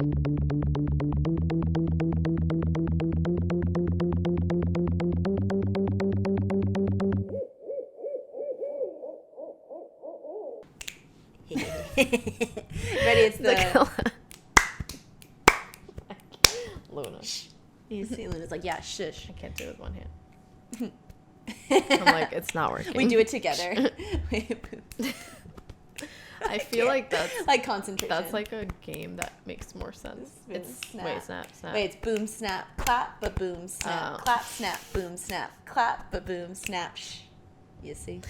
Ready? It's the Luna. Shh. You see Luna's like, yeah, shush. I can't do it with one hand. I'm like, it's not working. We do it together. I feel like that's like concentration. That's like a game that makes more sense. Boom, It's snap. wait, snap. Wait, it's boom, snap, clap, but boom, snap, Oh. clap, snap, boom, snap, clap, but boom, snap. Shh. You see?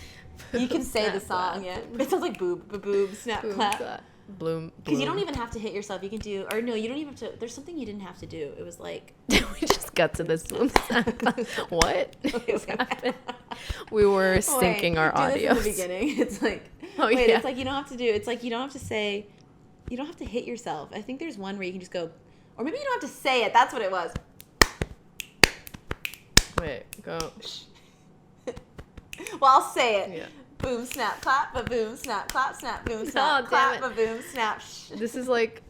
You can say the Snap, song, yeah. clap. It sounds like boob, boom, snap, Boom, clap. clap. Bloom. Because you don't even have to hit yourself. You can do, or no, you don't even have to. There's something you didn't have to do. It was like. We just got to this boom, snap, clap. What? Wait. Happened? We were syncing our audio. In the beginning, it's like. Oh, wait, yeah. it's like you don't have to do. It's like you don't have to say. You don't have to hit yourself. I think there's one where you can just go, or maybe you don't have to say it. That's what it was. Wait, go. Well, I'll say it. Yeah. Boom, snap, clap, but boom, snap, clap, snap, boom, Oh, snap, damn clap, it. but boom, snap. This is like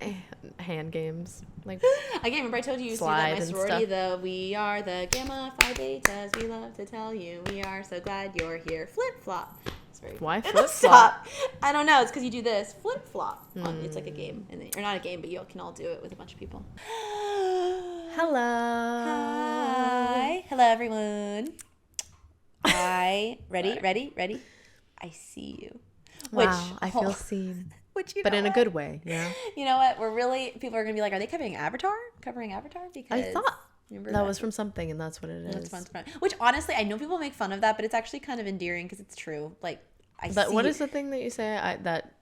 hand games. Like I can't remember. I told you used to do that Slide in my and sorority, stuff. though. We are the Gamma Phi Betas. We love to tell you. We are so glad you're here. Flip flop. It's very Why It'll flip stop. I don't know. It's because you do this flip flop. It's like a game, or not a game, but you can all do it with a bunch of people. hello. Hi. Hello, everyone. Ready? I see you. Wow, I feel seen. Which you But know in a what? good way, yeah. You know what? People are gonna be like, are they covering Avatar? Because I thought remember that was from something, and that's what it is. That's fun. Which honestly, I know people make fun of that, but it's actually kind of endearing because it's true. Like But what is the thing that you say that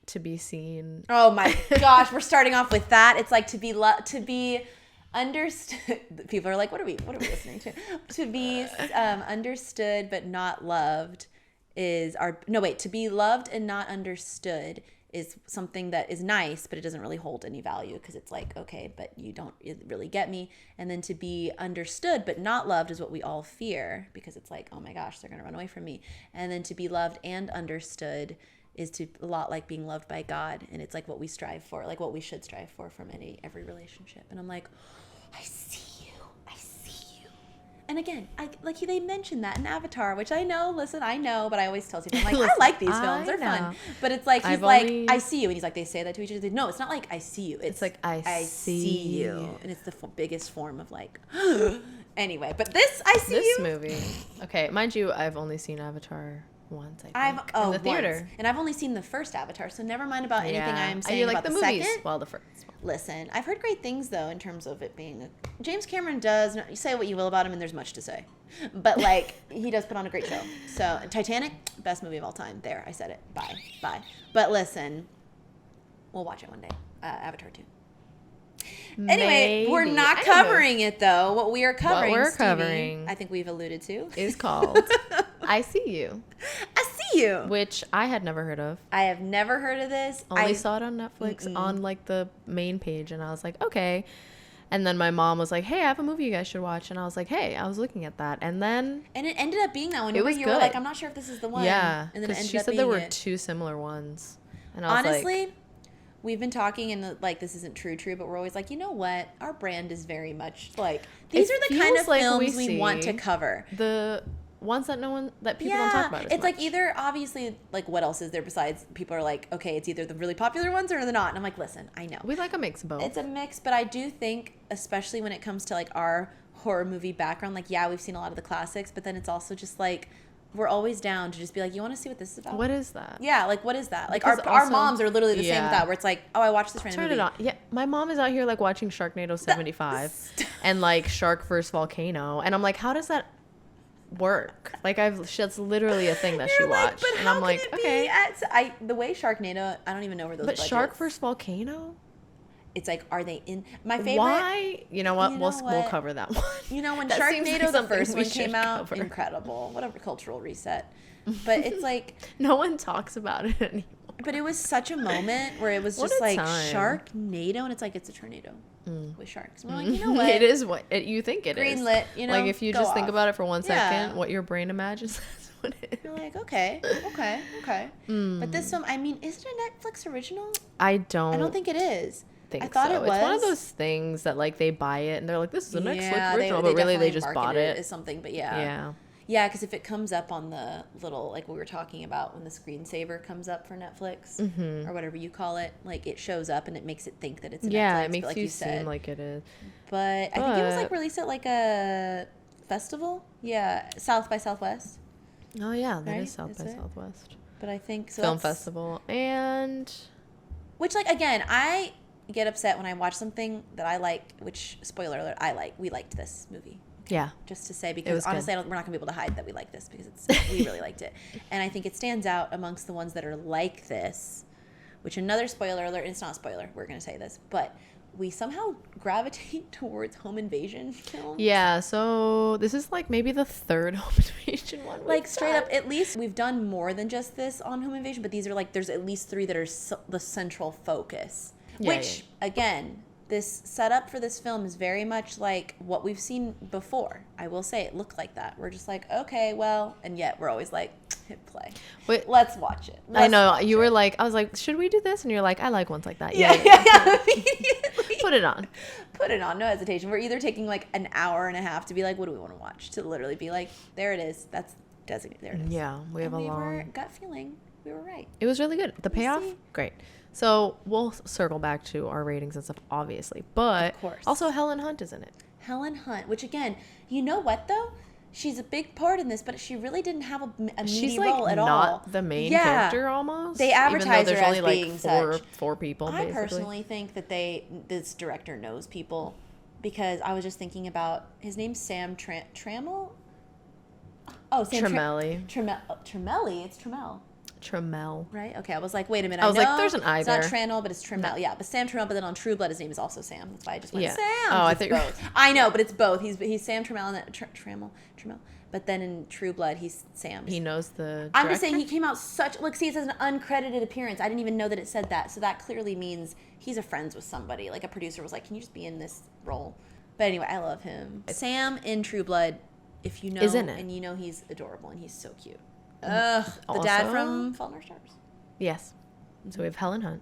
to be seen? Oh my gosh, we're starting off with that. It's like to be understood. People are like, what are we listening to? To be understood but not loved to be loved and not understood is something that is nice, but it doesn't really hold any value because it's like, okay, but you don't really get me. And then to be understood but not loved is what we all fear because it's like, oh my gosh, they're going to run away from me. And then to be loved and understood is a lot like being loved by God. And it's like what we strive for, like what we should strive for from every relationship. And I'm like, I see you. And again, they mentioned that in Avatar, which I know, but I always tell people, I'm like, I like these films. They're fun. But it's like, he's I see you. And he's like, they say that to each other. No, it's not like, I see you. It's like, I see you. And it's the biggest form of like, anyway. But I see you. This movie. Okay, mind you, I've only seen Avatar once, I think, in the theater. Once. And I've only seen the first Avatar, so never mind about anything I'm saying you like about the the movies? second. Well, the first one. Listen, I've heard great things, though, in terms of it being James Cameron does, you say what you will about him, and there's much to say. But, like, he does put on a great show. So, Titanic, best movie of all time. There, I said it. Bye. But listen, we'll watch it one day. Avatar 2. Anyway, we're not covering it, though. What we are covering, Stevie, I think we've alluded to, is called I See You. I See You. Which I had never heard of. I have never heard of this. Only saw it on Netflix on like the main page, and I was like, okay. And then my mom was like, hey, I have a movie you guys should watch. And I was like, hey, I was looking at that. And it ended up being that one. It was you good. were like, I'm not sure if this is the one. Yeah, and then because she said there were two similar ones. And I was honestly, like, we've been talking, and like, this isn't true, but we're always like, you know what? Our brand is very much like, these are the kind of films we want to cover. The ones that people don't talk about as it's much. like either, obviously, like, what else is there besides people are like, okay, it's either the really popular ones or they're not. And I'm like, listen, I know. We like a mix of both. It's a mix, but I do think, especially when it comes to like our horror movie background, like, yeah, we've seen a lot of the classics, but then it's also just like, we're always down to just be like, you want to see what this is about? What is that? Yeah, like, what is that? Like, Because our also, moms are literally the same with that, where it's like, oh, I watched this random movie. Turn it on. Yeah, my mom is out here like watching Sharknado 75 and like Shark vs. Volcano, and I'm like, how does that work? Like, that's literally a thing that she watched, but and how I'm like, can it okay. be the way Sharknado, I don't even know where those. But budgets. Shark vs. Volcano. It's like, are they in my favorite? Why? You know what? We'll cover that one. You know, when That seems Sharknado, like the something first we one came should out, cover. incredible. Whatever, cultural reset. But it's like, no one talks about it anymore. but it was such a moment where it was What just a like time. Sharknado, and it's like, it's a tornado with sharks. And we're like, you know what? It is what you think it is. Greenlit, you know, like if you go just think off. about it for 1 second, Yeah. what your brain imagines, that's what it is. You're like, okay. But this one, I mean, is it a Netflix original? I I don't think it is. think I thought so. it was. It's one of those things that like they buy it and they're like, this is a Netflix original, they but really they definitely just marketed bought it as something. But yeah. Yeah, because if it comes up on the little, like we were talking about when the screensaver comes up for Netflix or whatever you call it, like it shows up and it makes it think that it's a Netflix. It makes like you seem like it is. But I think it was like released at like a festival. Yeah, South by Southwest. Oh yeah, that right? is South by Southwest. But I think so. Film festival and which like again, I get upset when I watch something that I like. Which spoiler alert, we liked this movie. Yeah. Just to say, because honestly, we're not going to be able to hide that we like this because we really liked it. And I think it stands out amongst the ones that are like this, which another spoiler alert, it's not a spoiler, we're going to say this, but we somehow gravitate towards home invasion films. Yeah, so this is like maybe the third home invasion one. Like straight up, at least we've done more than just this on home invasion, but these are like, there's at least 3 that are the central focus. Which, again, this setup for this film is very much like what we've seen before. I will say it looked like that. We're just like, okay, well, and yet we're always like, hit play. Wait, let's watch it. I know. You were like, I was like, should we do this? And you're like, I like ones like that. Yeah. Immediately. Put it on. Put it on. No hesitation. We're either taking like an hour and a half to be like, what do we want to watch? To literally be like, there it is. That's designated. There it is. Yeah. We have a long. We were gut feeling. We were right. It was really good. The payoff, great. So we'll circle back to our ratings and stuff, obviously. But also Helen Hunt is in it. Helen Hunt, which again, you know what though? She's a big part in this, but she really didn't have a meaty role at all. She's not the main character almost. They advertise her as only being like such. four people, basically. I personally think that this director knows people because I was just thinking about, his name's Sam Trammell? Oh, Sam Tramelli. Tramelli? It's Trammell. Trammell. Right? Okay, I was like, wait a minute. I was like, there's an I it's there. not Trammell, but it's Trammell. No. Yeah, but Sam Trammell, but then on True Blood, his name is also Sam. That's why I just went, Sam. Oh, I think both. I know, but it's both. He's Sam Trammell and Trammell. But then in True Blood, he's Sam. He knows the director? I'm just saying he came out look, see, it says an uncredited appearance. I didn't even know that it said that. So that clearly means he's a friends with somebody. Like a producer was like, can you just be in this role? But anyway, I love him. Sam in True Blood, if you know, is in it. And you know he's adorable and he's so cute. The dad from Fault in Our Stars. Yes. So we have Helen Hunt.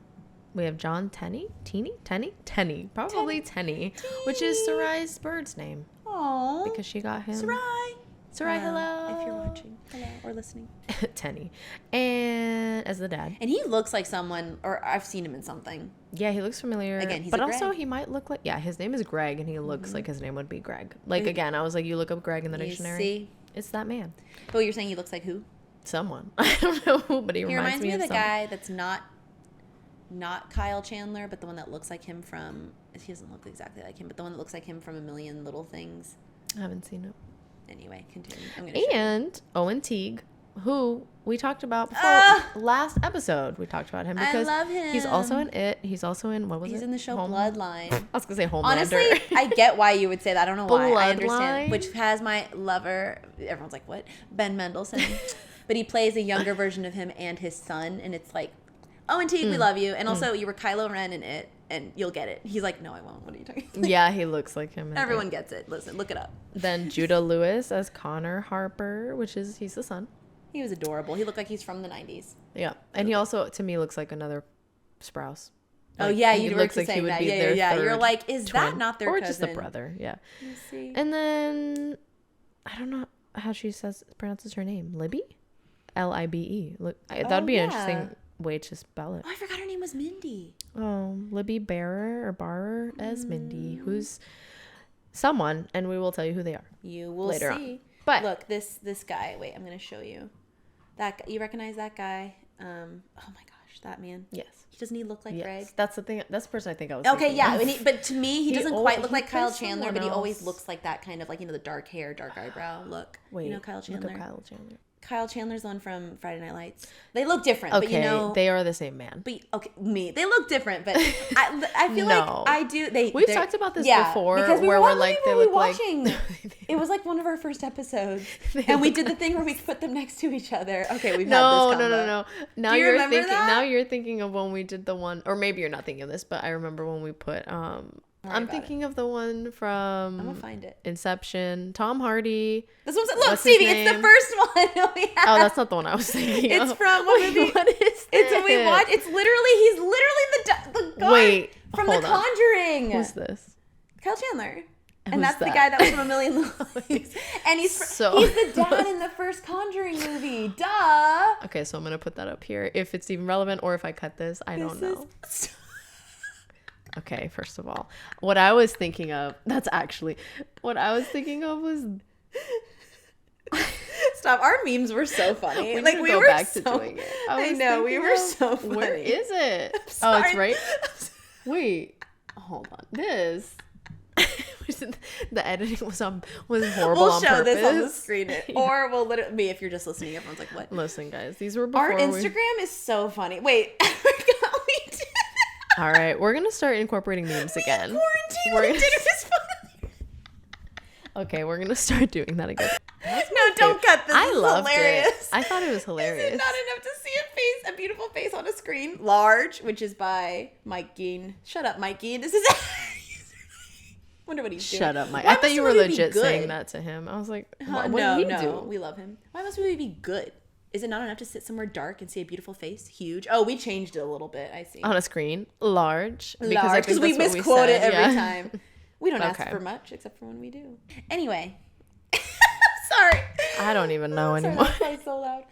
We have John Tenney, probably Tenney, which is Sarai's bird's name. Aww. Because she got him. Sarai, hello. If you're watching, hello, or listening. Tenney. And as the dad. And he looks like someone, or I've seen him in something. Yeah, he looks familiar. Again, he's but a also Greg. He might look like, his name is Greg, and he looks like his name would be Greg. Like, again, I was like, you look up Greg in the dictionary. See? It's that man. But you're saying he looks like who? Someone. I don't know who, but he reminds me of the someone. guy that's not Kyle Chandler, but the one that looks like him from, he doesn't look exactly like him, but the one that looks like him from A Million Little Things. I haven't seen it. Anyway, continue. And Owen Teague, who we talked about before last episode. We talked about him because I love him. He's also in It. He's also in, what was it? He's in the show Bloodline. I was going to say Homelander. Honestly, I get why you would say that. I don't know why. I understand. Bloodline. Which has my lover, everyone's like, what? Ben Mendelsohn. But he plays a younger version of him and his son. And it's like, Owen Teague, we love you. And also, you were Kylo Ren in It. And you'll get it. He's like, no, I won't. What are you talking about? Yeah, he looks like him. Everyone gets it. Listen, look it up. Then Judah Lewis as Connor Harper, he's the son. He was adorable. He looked like he's from the 90s. Yeah. And he also, to me, looks like another Sprouse. Like, oh, yeah, you were like saying that. Yeah. You're like, is that not their cousin? Or just a brother, yeah. Let's see. And then, I don't know how she pronounces her name. Libby? Libe. That'd be an interesting way to spell it. Oh, I forgot her name was Mindy. Oh, Libby Barrer as Mindy, who's someone, and we will tell you who they are. You will later see. On. But look, this guy. Wait, I'm going to show you. That you recognize that guy? Oh my gosh, that man. Yes. Doesn't he look like Greg? That's the thing. That's the person I think I was. Okay, yeah. But to me, he doesn't quite look like Kyle Chandler, but he else. always looks like that kind of like, the dark hair, dark eyebrow look. Wait, you know Kyle Chandler? Look at Kyle Chandler. Kyle Chandler's the one from Friday Night Lights. They look different, okay, but they are the same man. But they look different, but I feel like I do. We've talked about this before, because where we're like they look like. It was like one of our first episodes, and we did the thing where we put them next to each other. Okay, we've had this combo. No. Now do you remember thinking. That? Now you're thinking of when we did the one, or maybe you're not thinking of this, but I remember when we put. I'm thinking of the one from I'm gonna find it. Inception. Tom Hardy. This one's look, Stevie. It's the first one we have. Oh, that's not the one I was thinking. It's from what movie? What is It's when we watch. It's literally he's literally the Wait, from hold The on. Conjuring. Who's this? Kyle Chandler. Who's And that's that? the guy that was from A Million Little Things. And he's the dad in the first Conjuring movie. Duh. Okay, so I'm going to put that up here. If it's even relevant or if I cut this, I don't know. Okay, first of all, what I was thinking of was... Stop. Our memes were so funny. We like need to we go were back so, to doing it. I know, we were so funny. Where is it? Oh, it's right. Wait, hold on. This... the editing was horrible. We'll on show purpose. this on the screen, or we'll literally if you're just listening. Everyone's like, "What?" Listen, guys, these were before our Instagram is so funny. Wait, I forgot we did that. All right, we're gonna start incorporating memes again. Quarantine when dinner is fun. Okay, we're gonna start doing that again. No, don't cut this. I loved hilarious. it. I thought it was hilarious. Is it not enough to see a beautiful face on a screen? Large, which is by Mike Geen. Shut up, Mike Geen. This is. Wonder what he's doing. Shut up, Mike. Why I thought you were must a movie be legit good? saying that to him. I was like, what no, did he do? we love him. Why must we be good? Is it not enough to sit somewhere dark and see a beautiful face? Huge. Oh, we changed it a little bit. I see. On a screen, large. Because we misquote it every time. We don't Okay. ask for much except for when we do. Anyway. Sorry. I don't even know Sorry, anymore. that's probably so loud.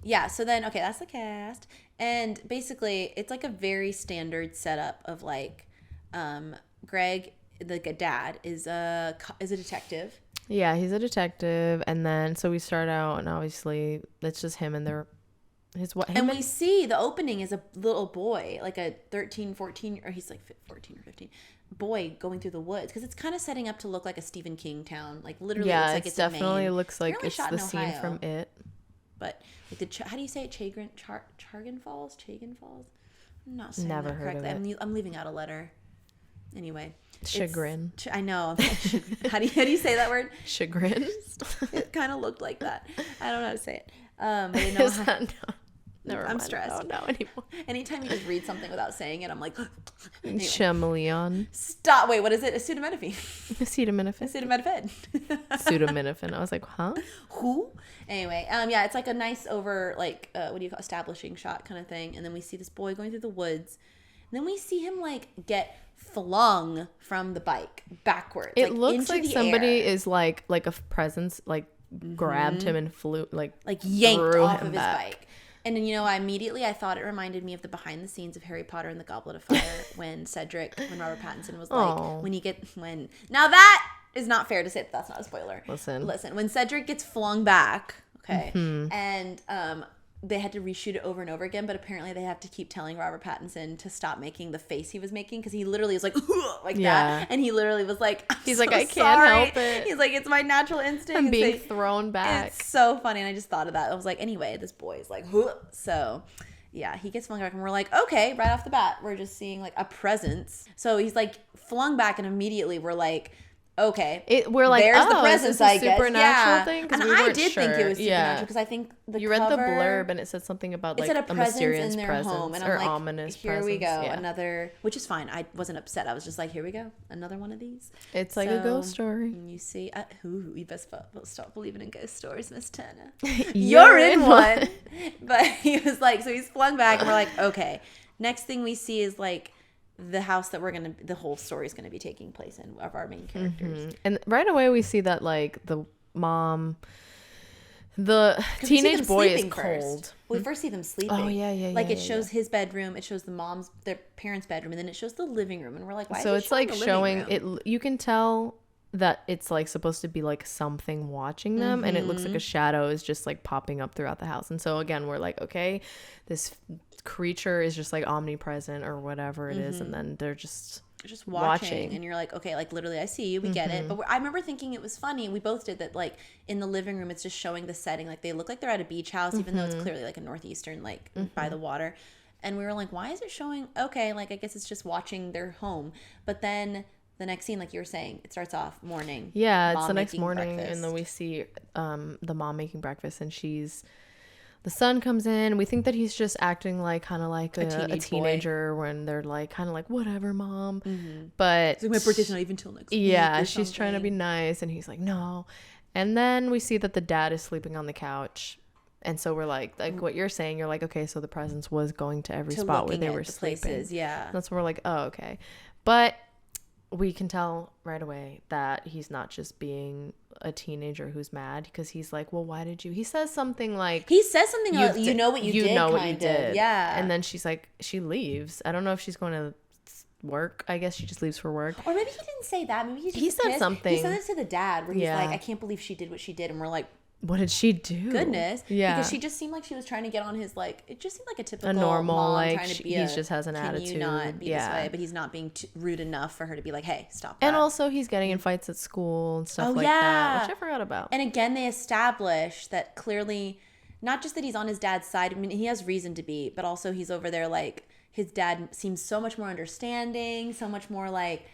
Yeah, so then, okay, that's the cast. And basically, it's like a very standard setup of like Greg, the dad, is a detective. Yeah, he's a detective, and then so we start out, and obviously it's just him and We see the opening is a little boy, like a 13, 14, or he's like 14 or 15 boy going through the woods, because it's kind of setting up to look like a Stephen King town. Like literally, yeah, looks like it's definitely looks like Apparently it's shot the in scene Ohio. from It. But like how do you say it? Chagan Falls? I'm not saying Never that heard of correctly. it. I'm leaving out a letter. Anyway. Chagrin. I know. How do you say that word? Chagrin. It kind of looked like that. I don't know how to say it. But I know how, Never I'm mind. stressed. I don't know anymore. Anytime you just read something without saying it, I'm like, anyway. Chameleon. Stop. Wait, what is it? Acetaminophen. Acetaminophen. Pseudominophen. I was like, huh? Who? Anyway, yeah, it's like a nice over, like, what do you call establishing shot kind of thing. And then we see this boy going through the woods. And then we see him, like, get flung from the bike backwards. It looks into like the somebody air. is like a presence, like, grabbed him and flew, like yanked threw off him of his back. bike. And then, I thought it reminded me of the behind the scenes of Harry Potter and the Goblet of Fire when Robert Pattinson was like, now that is not fair to say that's not a spoiler. Listen, when Cedric gets flung back, okay, and they had to reshoot it over and over again, but apparently they have to keep telling Robert Pattinson to stop making the face he was making, because he literally was like that, and he literally was like, he's so like, I can't sorry. help it. He's like, it's my natural instinct. I'm being thrown back. It's so funny, and I just thought of that. I was like, anyway, this boy is like, so yeah, he gets flung back, and we're like, okay, right off the bat, we're just seeing like a presence. So he's like flung back, and immediately we're like, okay, we're like, there's the oh, presence, is this a I guess. supernatural Yeah. thing? And we I weren't did think it was sure. supernatural, because I think you read the blurb and it said something about like it said a mysterious in their presence home, and or I'm like, ominous here presence. we go, Yeah. another, which is fine. I wasn't upset. I was just like, here we go, another one of these. It's like a ghost story. You see, you best stop believing in ghost stories, Miss Turner. You're in one. But he was like, so he's flung back, and we're like, okay. Next thing we see is like the house that the whole story is going to be taking place in, of our main characters. And right away we see that like the mom, the teenage boy is cold. We first see them sleeping. Oh yeah. Like it shows his bedroom, it shows their parents' bedroom, and then it shows the living room, and we're like, why? So is it it's like showing room? it. You can tell that it's like supposed to be like something watching them, and it looks like a shadow is just like popping up throughout the house. And so again, we're like, okay, this creature is just like omnipresent or whatever it is, and then they're just watching, and you're like, okay, like literally I see you, we get it. But I remember thinking it was funny, we both did, that like in the living room it's just showing the setting, like they look like they're at a beach house, even though it's clearly like a northeastern, like by the water. And we were like, why is it showing, okay, like I guess it's just watching their home. But then the next scene, like you were saying, it starts off morning. Yeah, it's the next morning, breakfast. and then we see the mom making breakfast, and the son comes in. We think that he's just acting like kind of like a teenager when they're like kind of like, whatever, mom. But so my birthday's not even till next week. Yeah, she's trying to be nice, and he's like, no. And then we see that the dad is sleeping on the couch, And so we're like what you're saying, you're like, okay, so the presence was going to every spot where they were sleeping. Places, yeah. That's where we're like, oh, okay. But we can tell right away that he's not just being a teenager who's mad, because he's like, well, why did you? He says something like, you know what you did, know what kind you did. of. Yeah. And then she's like, she leaves. I don't know if she's going to work. I guess she just leaves for work. Or maybe he didn't say that. Maybe he said pissed. Something. He said it to the dad, where he's like, I can't believe she did what she did. And we're like, what did she do? Goodness. Yeah. Because she just seemed like she was trying to get on his, like, it just seemed like a typical a normal, mom like, trying to be he just has an attitude. Can you not be this way? But he's not being rude enough for her to be like, hey, stop that. And also he's getting in fights at school and stuff that, which I forgot about. And again, they establish that clearly, not just that he's on his dad's side. I mean, he has reason to be, but also he's over there, like, his dad seems so much more understanding, so much more like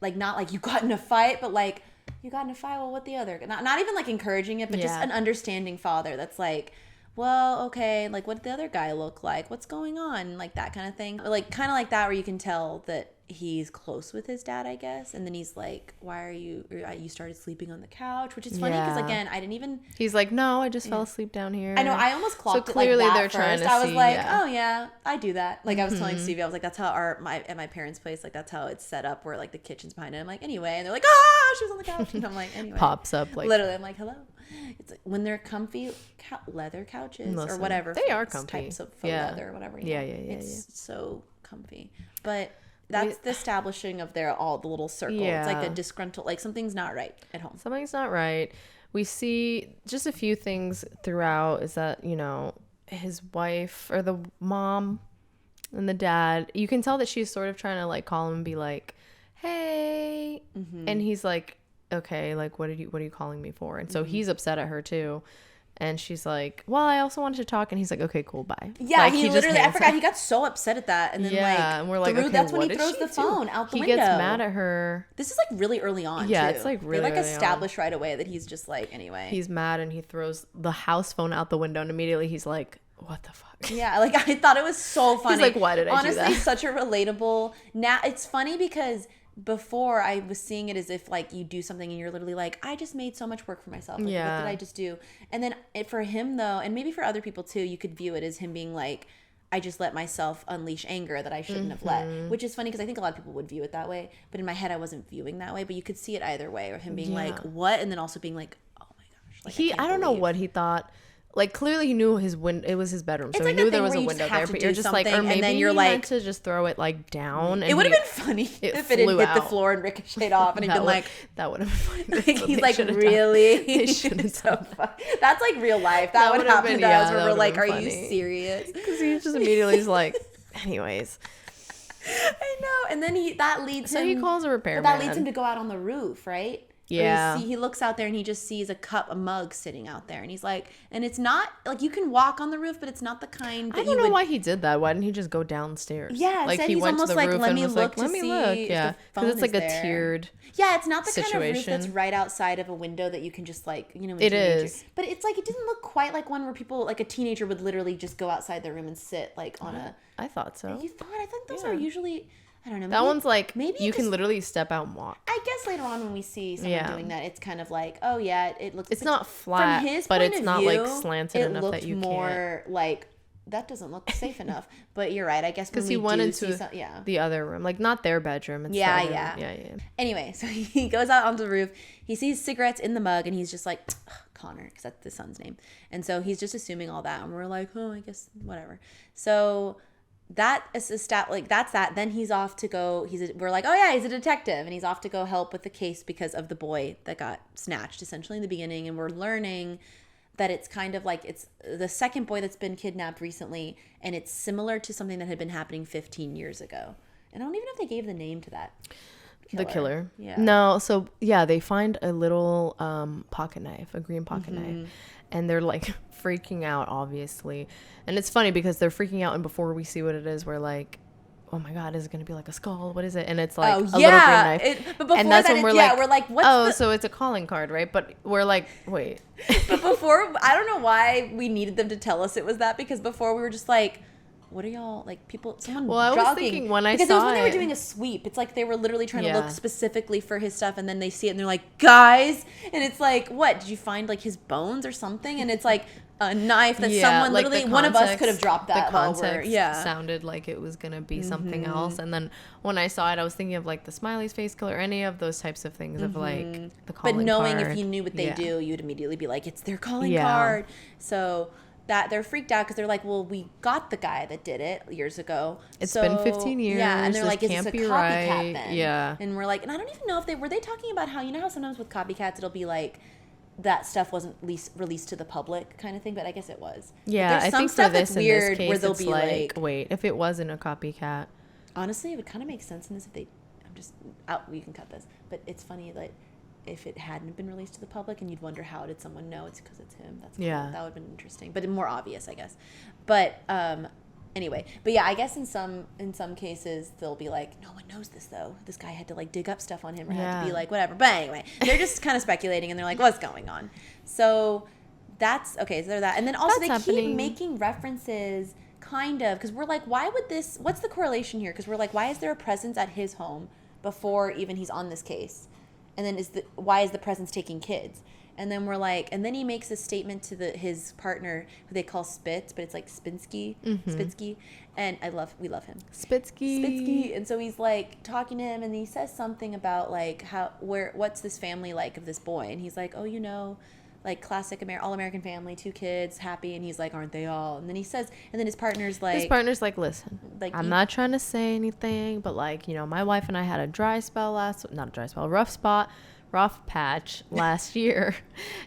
not like you got in a fight, but like, you got in a fight, well, what the other? Not even like encouraging it, but just an understanding father that's like, well, okay, like, what did the other guy look like? What's going on? Like, that kind of thing. Like, kind of like that, where you can tell that he's close with his dad, I guess. And then he's like, why are you started sleeping on the couch? Which is funny, because again, I didn't even... He's like, no, I just fell asleep down here. I know, I almost clocked it like that they're first. Trying to I was see, like, oh yeah, I do that. Like, I was telling Stevie, I was like, that's how at my parents' place, like, that's how it's set up, where like the kitchen's behind it. I'm like, anyway. And they're like, she was on the couch. And I'm like, anyway. Pops up like... Literally, I'm like, hello. It's like, when they're comfy leather couches or whatever. They are comfy. Types of faux leather or whatever. It's so comfy. But that's the establishing of all the little circle. It's like a disgruntled, like, something's not right at home. Something's not right. We see just a few things throughout is that, you know, his wife or the mom and the dad, you can tell that she's sort of trying to like call him and be like, hey. Mm-hmm. And he's like, okay, like, what are you calling me for? And so he's upset at her too. And she's like, well, I also wanted to talk. And he's like, okay, cool, bye. Yeah, like, he literally, I forgot, he got so upset at that. And then and we're like, okay, that's when he throws the phone out the window. He gets mad at her. This is like really early on, yeah, too. it's like really They like establish right away that he's just like, anyway. He's mad and he throws the house phone out the window. And immediately he's like, what the fuck? Yeah, like, I thought it was so funny. He's like, why did I do that? Honestly, such a relatable. Now, it's funny because before I was seeing it as if like you do something and you're literally like, I just made so much work for myself. Like, what did I just do? And then for him though, and maybe for other people too, you could view it as him being like, I just let myself unleash anger that I shouldn't have let, which is funny because I think a lot of people would view it that way. But in my head, I wasn't viewing that way, but you could see it either way, or him being like, what? And then also being like, oh my gosh. Like, I don't know what he thought. Like, clearly he knew it was his bedroom, so he knew there was a window there, but you're just like, or maybe then you're like, meant to just throw it like down. And it would have been funny if it didn't hit the floor and ricocheted off, and he'd been like, that would have been funny. Like, he's like, really? They should have so funny. That's like real life. That would happen to us, where we're like, are you serious? Because he just immediately is like, anyways. I know. And then that leads him. So he calls a repairman. That leads him to go out on the roof, right? Yeah. He looks out there and he just sees a mug sitting out there, and he's like, and it's not like you can walk on the roof, but it's not the kind that I don't know why he did that. Why didn't he just go downstairs? Yeah, like he went to the roof let and me was look like, let me look. Yeah, because it's like a tiered. Yeah, it's not the situation. Kind of roof that's right outside of a window that you can just like, you know. It is, but it's like it didn't look quite like one where people, like a teenager, would literally just go outside their room and sit like on a. I thought so. You thought? I think those are usually. I don't know. That one's like, maybe you can literally step out and walk. I guess later on when we see someone doing that, it's kind of like, oh yeah, it looks. It's not flat, from his but it's not like slanted enough that you can't. It looked more like that doesn't look safe enough. But you're right. I guess because he went into the other room, like not their bedroom. It's yeah. Anyway, so he goes out onto the roof. He sees cigarettes in the mug, and he's just like, Connor, because that's the son's name. And so he's just assuming all that, and we're like, oh, I guess whatever. So. That is a stat, like that's that. Then he's off to go. We're like, oh yeah, he's a detective, and he's off to go help with the case because of the boy that got snatched, essentially in the beginning. And we're learning that it's kind of like it's the second boy that's been kidnapped recently, and it's similar to something that had been happening 15 years ago. And I don't even know if they gave the name to that killer. The killer. Yeah. No. So yeah, they find a little pocket knife, a green pocket knife. And they're like freaking out, obviously. And it's funny because they're freaking out, and before we see what it is, we're like, oh my God, is it going to be like a skull? What is it? And it's like a little green knife. But before and that's when we're like, what's so it's a calling card, right? But we're like, wait. But before, I don't know why we needed them to tell us it was that, because before we were just like, what are y'all, like, people, someone well, jogging. I was thinking when I saw it. Because it was when they were doing a sweep. It's like they were literally trying to look specifically for his stuff, and then they see it, and they're like, guys. And it's like, what? Did you find, like, his bones or something? And it's like, a knife that Yeah, someone like, literally the one of us context- could have dropped that. The while we're- context yeah. sounded like it was gonna be something else, and then when I saw it, I was thinking of like the Smiley's face killer, any of those types of things of like the calling But knowing card. if you knew what they Yeah. do, you'd immediately be like, it's their calling Yeah. card. So that they're freaked out because they're like, well, we got the guy that did it years ago. It's so, been 15 years. Yeah, and they're this like, is can't this a be copycat right. then? Yeah. And we're like, and I don't even know if were they talking about how, you know how sometimes with copycats it'll be like, that stuff wasn't released to the public kind of thing, but I guess it was. Yeah, There's I some think stuff for this that's in weird this case, where they'll it's be like, wait, if it wasn't a copycat. honestly, it would kind of make sense in this if they, I'm just out, you can cut this, but it's funny that if it hadn't been released to the public and you'd wonder how did someone know it's because it's him. That's cool. Yeah. That would have been interesting, but more obvious, I guess. But anyway, but yeah, I guess in some cases they'll be like, no one knows this though. This guy had to like dig up stuff on him or had to be like whatever. But anyway, they're just kind of speculating and they're like, what's going on? So that's okay. So they're that, and then also they keep making references. Kind of, because we're like, why would this, what's the correlation here? Because we're like, why is there a presence at his home before even he's on this case? And then why is the presence taking kids? And then we're like, and then he makes a statement to his partner, who they call Spitz, but it's like Spinsky, Spitsky. And we love him. Spitsky. And so he's like talking to him and he says something about like what's this family like of this boy? And he's like, oh, you know, like classic all-American family, 2 kids, happy. And he's like, aren't they all? And then he says, and then his partner's like, listen, like, I'm not trying to say anything, but like, you know, my wife and I had a rough patch last year.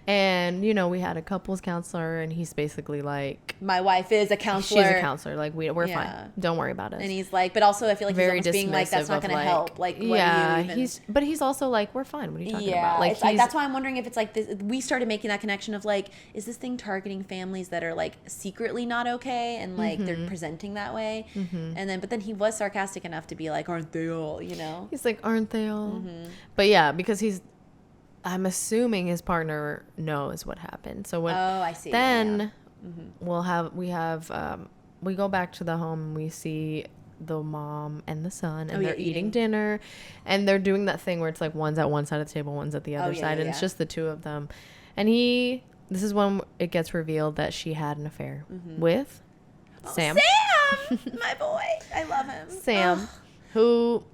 And, you know, we had a couples counselor and he's basically like, my wife is a counselor. She's a counselor. Like, we're fine. Don't worry about it. And he's like, but also I feel like very he's almost being like, that's not going to help. Like, yeah, but he's also like, we're fine. What are you talking about? Like, that's why I'm wondering if it's like this. We started making that connection of like, is this thing targeting families that are like secretly not okay and like they're presenting that way? And then, but then he was sarcastic enough to be like, aren't they all? You know? He's like, aren't they all? But yeah, because I'm assuming his partner knows what happened. So when I see. Then we go back to the home and we see the mom and the son and they're eating dinner and they're doing that thing where it's like one's at one side of the table, one's at the other side, and it's just the two of them. And this is when it gets revealed that she had an affair with Sam. My boy. I love him. Sam, who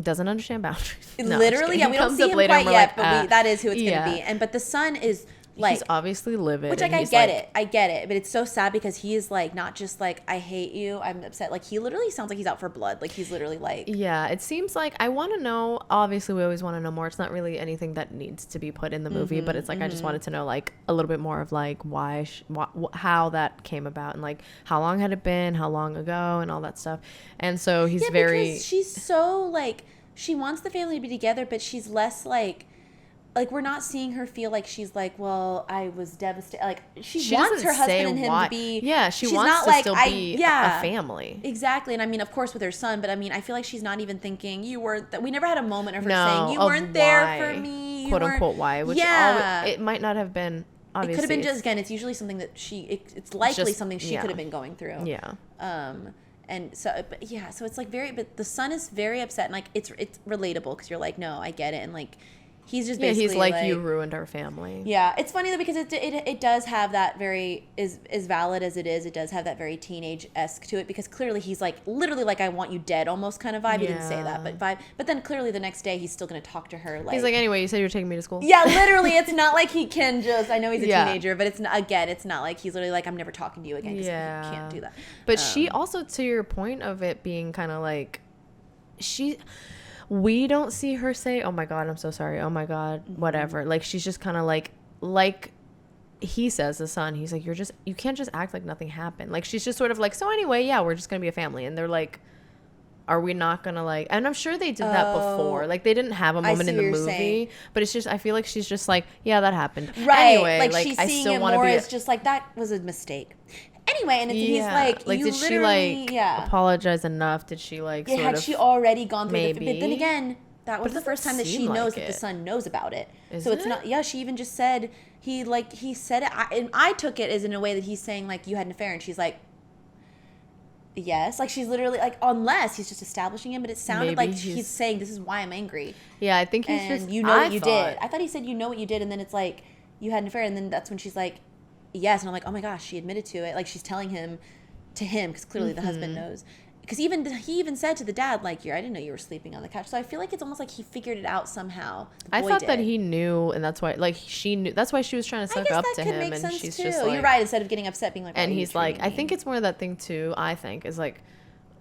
doesn't understand boundaries. Literally, we don't see him quite yet, but that is who it's going to be. But the son is like, he's obviously livid. Which like, I get it. But it's so sad because he is like, not just like, I hate you, I'm upset. Like, he literally sounds like he's out for blood. Like, he's literally like. Yeah, it seems like, I want to know, obviously we always want to know more. It's not really anything that needs to be put in the movie, but it's like, I just wanted to know like a little bit more of like why, how that came about and like how long had it been, how long ago and all that stuff. And so he's because she's so like, she wants the family to be together, but she's less like we're not seeing her feel like she's like, well, I was devastated. Like she wants her husband and him to be. Yeah, she's wants not to still be a family. Exactly, and I mean, of course, with her son, but I mean, I feel like she's not even thinking you were. We never had a moment of her saying you weren't there for me. Quote unquote why? Which it might not have been. Obviously, it could have been just again. It's usually something that it's likely something she could have been going through. Yeah. And so, but yeah, so it's like but the son is very upset and like it's relatable because you're like, no, I get it, and like. He's just basically he's like you ruined our family. Yeah, it's funny though because it does have that very as valid as it is. It does have that very teenage-esque to it because clearly he's like literally like I want you dead almost kind of vibe. He didn't say that, but vibe. But then clearly the next day he's still gonna talk to her like he's like anyway. You said you were taking me to school. Yeah, literally. It's not like he can just. I know he's a teenager, but it's not like he's literally like I'm never talking to you again. Yeah, he can't do that. But she also, to your point of it being kind of like we don't see her say, oh my God, I'm so sorry. Oh my God, whatever. Like, she's just kind of like he says, the son, he's like, you can't just act like nothing happened. Like, she's just sort of like, so anyway, yeah, we're just going to be a family. And they're like, are we not going to like, and I'm sure they did that before. Like, they didn't have a moment in the movie, but it's just, I feel like she's just like, yeah, that happened. Right. Anyway, like she's seeing it more as just like, that was a mistake. Anyway, and he's like, did she like apologize enough? Did she like sort had of, she already gone through maybe? But then again, that was the first time that she knows that the son knows about it. So it's not. Yeah, she even just said he said it, and I took it as in a way that he's saying like you had an affair, and she's like, yes, like she's literally like unless he's just establishing him, but it sounded like he's saying this is why I'm angry. Yeah, I think he's just you know what you did. I thought he said you know what you did, and then it's like you had an affair, and then that's when she's like. yes. And I'm like, oh my gosh, she admitted to it. Like, she's telling him because clearly the husband knows. Because he even said to the dad, like, I didn't know you were sleeping on the couch. So I feel like it's almost like he figured it out somehow. I thought that he knew, and that's why, like, she knew. That's why she was trying to suck up to him, and she's just like, you're right. Instead of getting upset, being like, and he's like, I think it's more that thing too. I think is like,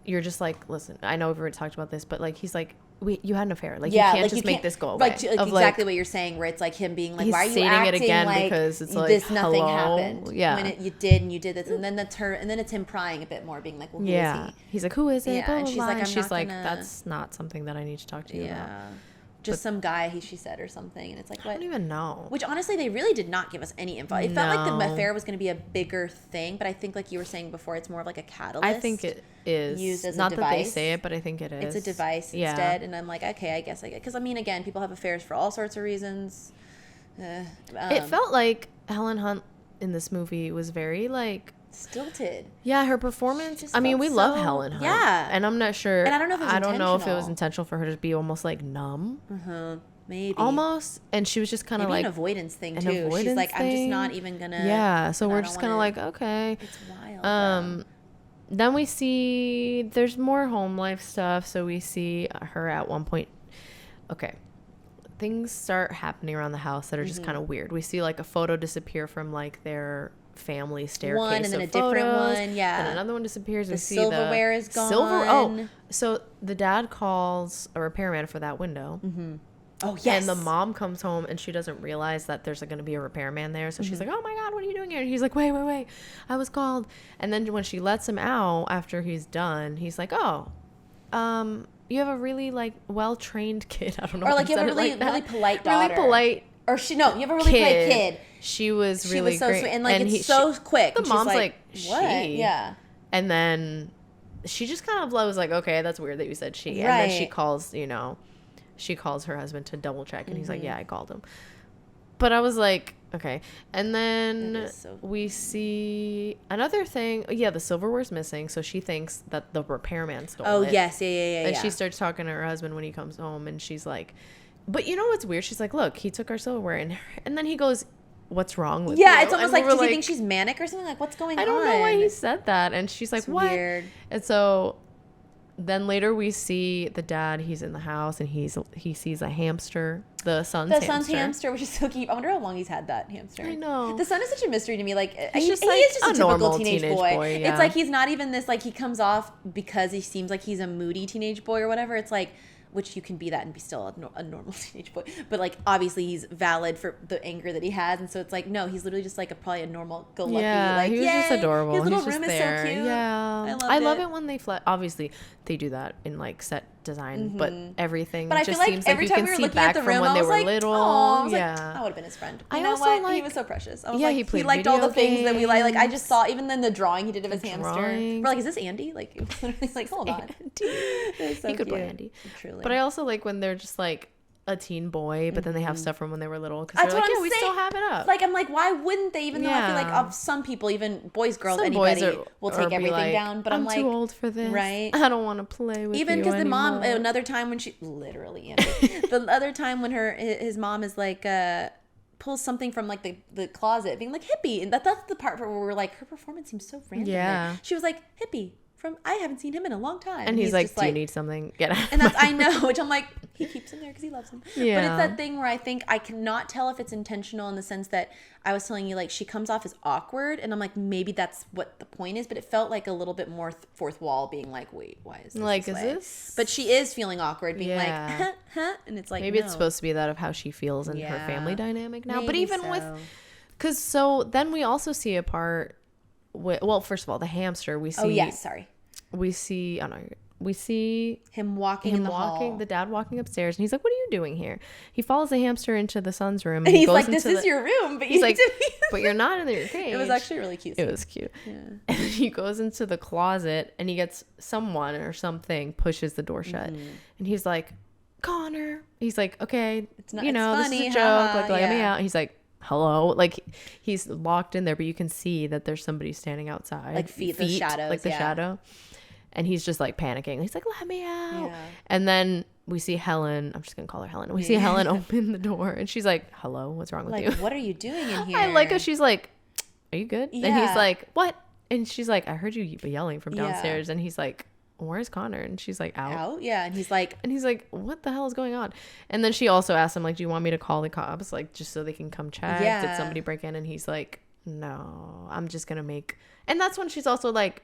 you're just like, listen, I know we've already talked about this, but like, he's like, you had an affair. Like, you can't just make this go away. Like exactly what you're saying, where it's like him being like, why are you acting it again like because it's like, this nothing happened? Yeah. When you did and you did this. And then it's him prying a bit more, being like, well, who is he? He's like, who is it? Yeah. And she's like, she's like, that's not something that I need to talk to you about. Just some guy, she said, or something. And it's like, what? I don't even know. Which, honestly, they really did not give us any info. It felt like the affair was going to be a bigger thing, but I think, like you were saying before, it's more of like a catalyst. I think it is. Used as not a that device. they say it, but I think it is. It's a device instead. And I'm like, okay, I guess I get it. Because, I mean, again, people have affairs for all sorts of reasons. It felt like Helen Hunt in this movie was very, like, stilted. Yeah, her performance. I mean, we love Helen Hunt. Yeah. And I'm not sure. And I don't know if it was intentional for her to be almost like numb. Maybe. Almost. And she was just kind of like an avoidance thing too. She's like, I'm just not even gonna. Yeah. So we're just kind of like, okay. It's wild. Then we see there's more home life stuff. So we see her at one point. Okay. Things start happening around the house that are just kind of weird. We see like a photo disappear from like their family staircase. One and then a photos, different one. Yeah. Then another one disappears. The silverware is gone. Oh, so the dad calls a repairman for that window. Oh, yes. And the mom comes home and she doesn't realize that there's going to be a repairman there. So she's like, oh my God, what are you doing here? And he's like, wait. I was called. And then when she lets him out after he's done, he's like, oh, you have a really like well-trained kid. I don't know. Or like you have a really polite daughter. Really polite. Or you have a really polite kid. She was really so great. Sweet. And like it's so quick. The mom's like, what? Yeah. And then she just kind of was like, okay, that's weird that you said she. Right. And then she calls her husband to double check, and he's like, yeah, I called him. But I was like, okay. And then we see another thing. Yeah, the silverware's missing, so she thinks that the repairman stole it. Oh, yes. Yeah. And she starts talking to her husband when he comes home, and she's like, but you know what's weird? She's like, look, he took our silverware. And then he goes, what's wrong with you? Yeah, it's almost like, does he think she's manic or something? Like, what's going on? I don't know why he said that. And she's like, it's what? Weird. And so then later we see the dad. He's in the house and he sees a hamster, the son's hamster, which is so cute. I wonder how long he's had that hamster. I know. The son is such a mystery to me. Like he is like just a typical teenage boy. Yeah. It's like he's not even this. Like he comes off because he seems like he's a moody teenage boy or whatever. It's like, which you can be that and be still a normal teenage boy. But, like, obviously he's valid for the anger that he has. And so it's like, no, he's literally just, like, probably a normal go-lucky. Yeah, like, he was just adorable. His little he's room just is there. so cute. Yeah. I love it when they obviously, they do that in, like, set design. But everything but just I feel like seems like every you time can we were see looking back at the from room, when I they was were like, little. I was yeah. like, I would have been his friend. I You know also what? like, he was so precious. I was yeah, like, he liked all the things that we like. Like, I games. just saw, even then the drawing he did of his hamster. Drawings. We're like, is this Andy? Like, it was literally like, hold on. So he could play Andy. Truly. But I also like when they're just like a teen boy, but then they have stuff from when they were little because That's they're like, what yeah, I'm we saying. still have it up. Like, I'm like, why wouldn't they? Even though I feel like of some people, even boys, girls, some anybody boys will take everything like, down. But I'm like, too old for this. Right? I don't want to play with even you because the mom, anymore. another time when she literally, Andy, the other time when his mom is like, pulls something from like the closet, being like hippie, and that's the part where we're like, her performance seems so random. Yeah, she was like hippie. I haven't seen him in a long time. And he's like, do you need something? Get out. And that's, I know, which I'm like, he keeps him there because he loves him. Yeah. But it's that thing where I think I cannot tell if it's intentional in the sense that I was telling you, like, she comes off as awkward. And I'm like, maybe that's what the point is. But it felt like a little bit more fourth wall being like, wait, why is this like, this is way? this? But she is feeling awkward, being like, huh? And it's like, maybe no. It's supposed to be that of how she feels in her family dynamic now. Maybe but even with, because so then we also see a part with, well, first of all, the hamster we see. Oh, yes, sorry. We see him walking in the hall. The dad walking upstairs, and he's like, "What are you doing here?" He follows the hamster into the son's room, and he's like, "This is your room," but he's like, "But you're not in your cage." It was actually really cute. It was cute. Yeah. And he goes into the closet, and he gets someone or something pushes the door shut, and he's like, "Connor." He's like, "Okay, it's not, funny, this is a joke. Like, let me out." He's like, hello, like he's locked in there, but you can see that there's somebody standing outside, like feet the shadows, like the shadow, and he's just like panicking. He's like, let me out. Yeah. And then we see Helen, I'm just gonna call her Helen, we see Helen open the door, and she's like, hello, what's wrong with you? What are you doing in here? I like how she's like, are you good? Yeah. And he's like, what? And she's like, I heard you yelling from downstairs. Yeah. And he's like, where's Connor? And she's like, out. Yeah. And he's like, what the hell is going on? And then she also asked him, like, do you want me to call the cops, like, just so they can come check? Yeah. Did somebody break in? And he's like, no, I'm just gonna make. And that's when she's also like,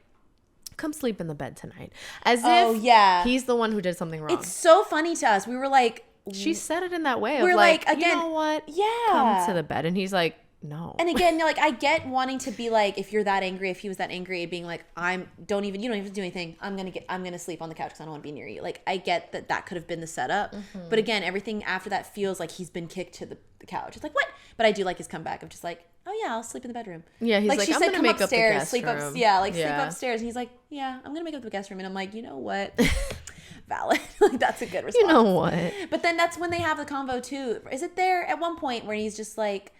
come sleep in the bed tonight, as if he's the one who did something wrong. It's so funny to us. We were like, she said it in that way. We're of like, like, again, you know what? Yeah. Come to the bed. And he's like, no. And again, like, I get wanting to be like, if you're that angry, if he was that angry, being like, you don't even have to do anything. I'm gonna sleep on the couch because I don't want to be near you. Like, I get that could have been the setup, but again, everything after that feels like he's been kicked to the couch. It's like, what? But I do like his comeback of just like, oh yeah, I'll sleep in the bedroom. Yeah, he's like, she I'm said, gonna come make upstairs, up the guest sleep room. sleep upstairs. And he's like, yeah, I'm gonna make up the guest room. And I'm like, you know what? Valid. Like, that's a good response. You know what? But then that's when they have the convo too. Is it there at one point where he's just like,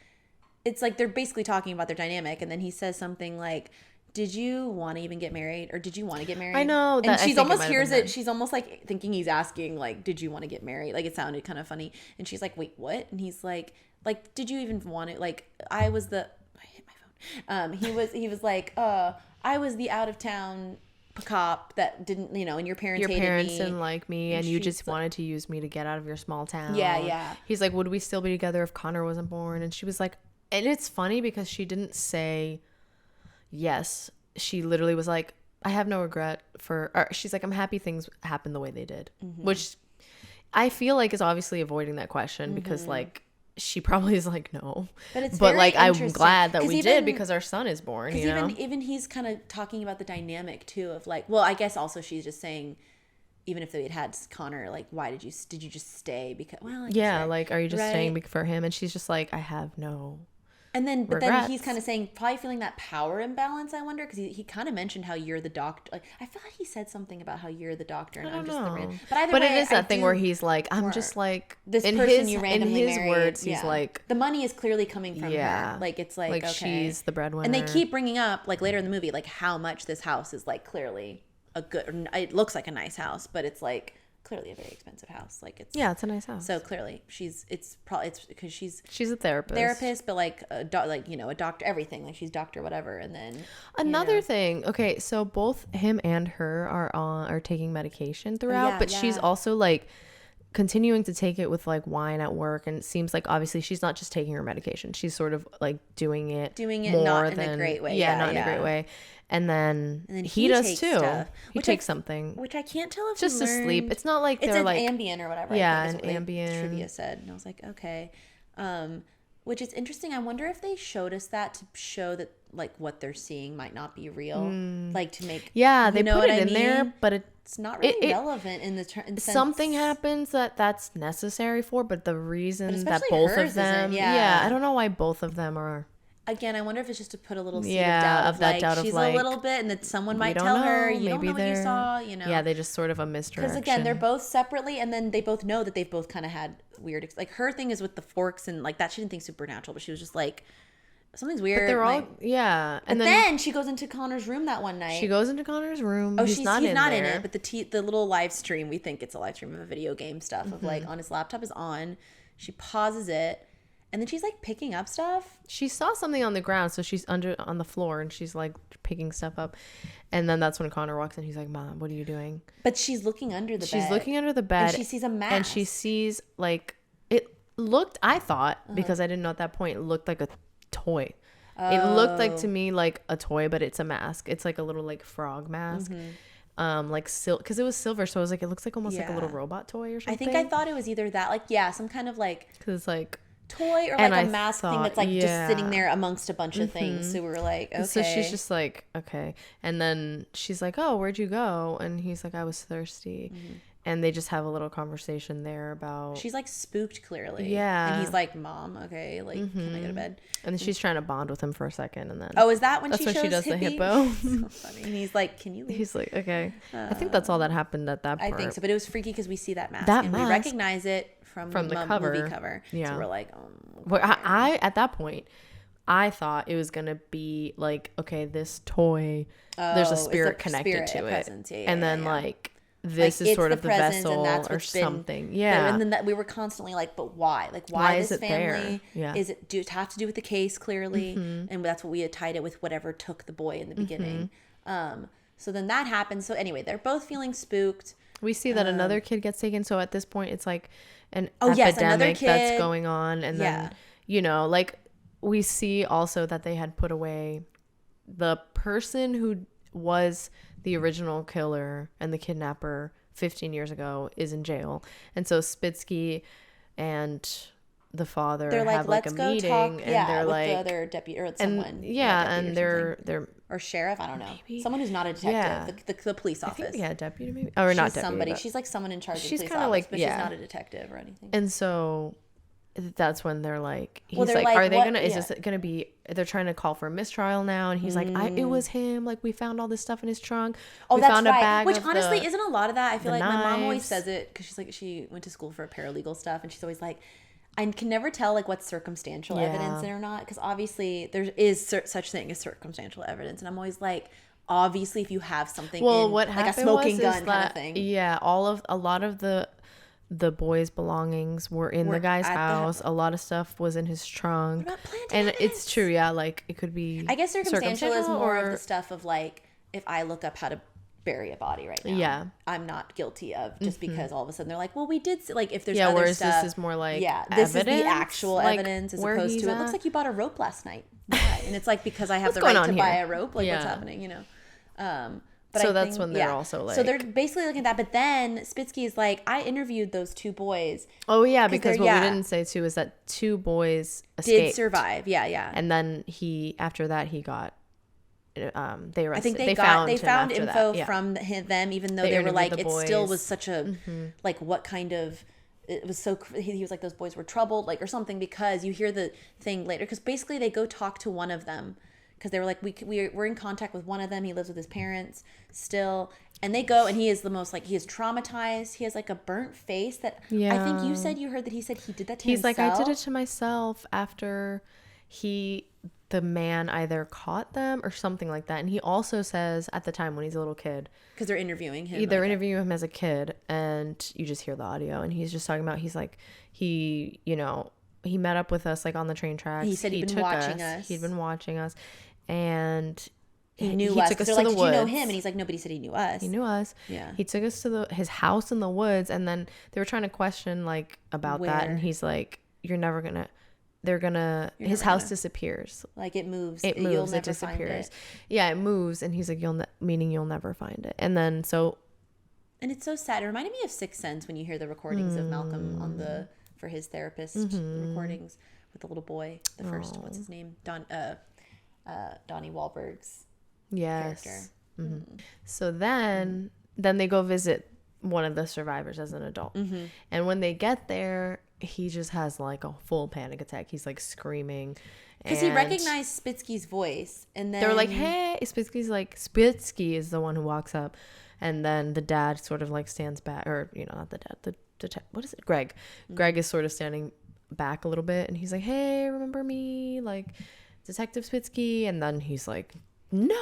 it's like they're basically talking about their dynamic, and then he says something like, did you want to even get married, or did you want to get married? I know that. And she's almost hears it. She's almost like thinking he's asking like, did you want to get married? Like, it sounded kind of funny. And she's like, wait, what? And he's like, did you even want it? Like, I hit my phone. He was like, I was the out of town cop that didn't, and your parents didn't like me, and you just wanted to use me to get out of your small town. Yeah. He's like, would we still be together if Connor wasn't born? And she was like, and it's funny because she didn't say yes. She literally was like, I have no regret she's like, I'm happy things happened the way they did, which I feel like is obviously avoiding that question because like she probably is like, no, but like, I'm glad that we did because our son is born, even he's kind of talking about the dynamic too of like, well, I guess also she's just saying, even if they had Connor, like, why did you just stay? Because, well, like, are you just staying for him? And she's just like, I have no. And then, but regrets. then he's kind of saying, probably feeling that power imbalance, I wonder, because he kind of mentioned how you're the doctor. Like, I feel like he said something about how you're the doctor and I'm just the man. But it is that thing where he's like, I'm just like, this person you randomly married. In his words, he's like, the money is clearly coming from her. Like, it's like, okay. She's the breadwinner. And they keep bringing up, like, later in the movie, like, how much this house is, like, clearly it looks like a nice house, but it's like clearly a very expensive house. Like, it's a nice house. So clearly it's because she's a therapist, but like a doctor, everything, like she's doctor whatever. And then another thing, okay, so both him and her are taking medication throughout, but she's also like continuing to take it with like wine at work, and it seems like obviously she's not just taking her medication, she's sort of like doing it more not in a great way. Not in a great way. And then he does too. He takes something, which I can't tell if just to sleep. It's not like they're like Ambien or whatever. Yeah, an Ambien. Trivia said, and I was like, okay. Which is interesting. I wonder if they showed us that to show that like what they're seeing might not be real, like to make. Yeah, they put it in there, but it's not really relevant in the sense. Something happens that's necessary for, but the reason that both of them, I don't know why both of them are. Again, I wonder if it's just to put a little seed of doubt of that doubt she's a little bit, and that someone might tell her, you don't know what you saw, Yeah, they just sort of a misdirection. Because again, they're both separately, and then they both know that they've both kind of had weird, like her thing is with the forks and like that. She didn't think supernatural, but she was just like, something's weird. But they're all, And then she goes into Connor's room that one night. She goes into Connor's room. Oh, he's not in it, but the little live stream, we think it's a live stream of a video game stuff of like on his laptop is on. She pauses it. And then she's like picking up stuff. She saw something on the ground, so she's on the floor and she's like picking stuff up. And then that's when Connor walks in. He's like, "Mom, what are you doing?" But she's looking under the bed. She's looking under the bed. And she sees a mask. And she sees like it looked. I thought because I didn't know at that point, it looked like a toy. Oh. It looked like to me like a toy, but it's a mask. It's like a little like frog mask. Like because it was silver, so I was like, it looks like almost like a little robot toy or something. I think I thought it was either that, like some kind of like because like. toy or like a mask thing that's like just sitting there amongst a bunch of things. So we were like, okay. So she's just like, okay. And then she's like, oh, where'd you go? And he's like, I was thirsty. And they just have a little conversation there about. She's like spooked clearly. Yeah. And he's like, Mom, okay, like can I go to bed? And then she's trying to bond with him for a second, and then. Oh, is that when that's she shows she does hippie? the hippo? So funny. And he's like, can you leave? He's like, okay. I think that's all that happened at that part. I think so, but it was freaky because we see that mask we recognize it from the cover. Movie cover. Yeah. So we're like, well, I at that point, I thought it was gonna be like, okay, this toy, there's a spirit connected to it, and then like this like, is sort of the presence, vessel or something. Yeah. And then that we were constantly like, but why? Like, why this is it family? there? Yeah. Is it have to do with the case clearly? And that's what we had tied it with, whatever took the boy in the beginning. So then that happens. So anyway, they're both feeling spooked. We see that another kid gets taken. So at this point, it's like an yes, another epidemic kid. that's going on. And then, you know, like we see also that they had put away the person who was the original killer and the kidnapper 15 years ago is in jail. And so Spitsky and the father they're like, have like let's a go meeting, talk, and they're with like the other deputy or someone. and they're or sheriff, I don't know. Maybe. Someone who's not a detective, the police office. I think, deputy maybe. Or not deputy. Somebody. But She's like someone in charge of the she's police kind of office, like, but she's not a detective or anything. And so that's when they're like, he's they're like, are they gonna? Is yeah. this gonna be? They're trying to call for a mistrial now, and he's like, it was him. Like, we found all this stuff in his trunk. Oh, we that's found right. A bag Which of honestly isn't a lot of that. I feel like my mom always knives. says it because she's like, she went to school for paralegal stuff, and she's always like, I can never tell like what's circumstantial evidence or not, because obviously there is such thing as circumstantial evidence, and I'm always like, obviously if you have something what like a smoking gun kind of thing. Yeah, a lot of the boy's belongings were in the guy's house. A lot of stuff was in his trunk. What about planted and evidence? It's true, yeah. Like it could be. I guess circumstantial is more or, of the stuff of like, if I look up how to bury a body right now, I'm not guilty of just because all of a sudden they're like, well, we did like if there's other whereas stuff. this is more like this evidence, is the actual like, evidence as opposed to it looks like you bought a rope last night. Why? And it's like, because I have the going right on to here? buy a rope. Like what's happening, you know? But so I that's think, when they're also like, so they're basically looking at that. But then Spitsky is like, I interviewed those two boys. Oh yeah, because what we didn't say too is that two boys escaped. Did survive. Yeah. And then after that he got they arrested. I think they found info from them, even though they were like, it still was such a like, what kind of, it was so, he was like, those boys were troubled, like, or something, because you hear the thing later, because basically they go talk to one of them, because they were like, we're in contact with one of them, he lives with his parents still, and they go, and he is the most, like, he is traumatized, he has like a burnt face that I think you said, you heard that he said he did that to himself. He's like, I did it to myself after the man either caught them or something like that. And he also says at the time when he's a little kid, because they're interviewing him. They're interviewing him as a kid, and you just hear the audio, and he's just talking about, he's like, he met up with us like on the train tracks. He said he'd been watching us. He'd been watching us, and he knew us. Took us they're to like, the did woods. you know him? And he's like, nobody said he knew us. He knew us. Yeah. He took us to his house in the woods, and then they were trying to question like about that, and he's like, his house disappears. Like it moves. It moves. You'll never it disappears. Find it. Yeah, it moves, and he's like, meaning you'll never find it. And then and it's so sad. It reminded me of Sixth Sense when you hear the recordings of Malcolm for his therapist recordings with the little boy. The first, what's his name? Donnie Wahlberg's character. So then they go visit one of the survivors as an adult, and when they get there, he just has like a full panic attack. He's like screaming because he recognized Spitsky's voice, and then they're like, "Hey!" Spitsky is the one who walks up, and then the dad sort of like stands back, or not the dad, what is it? Greg. Greg is sort of standing back a little bit, and he's like, "Hey, remember me, like Detective Spitsky?" And then he's like, "No!"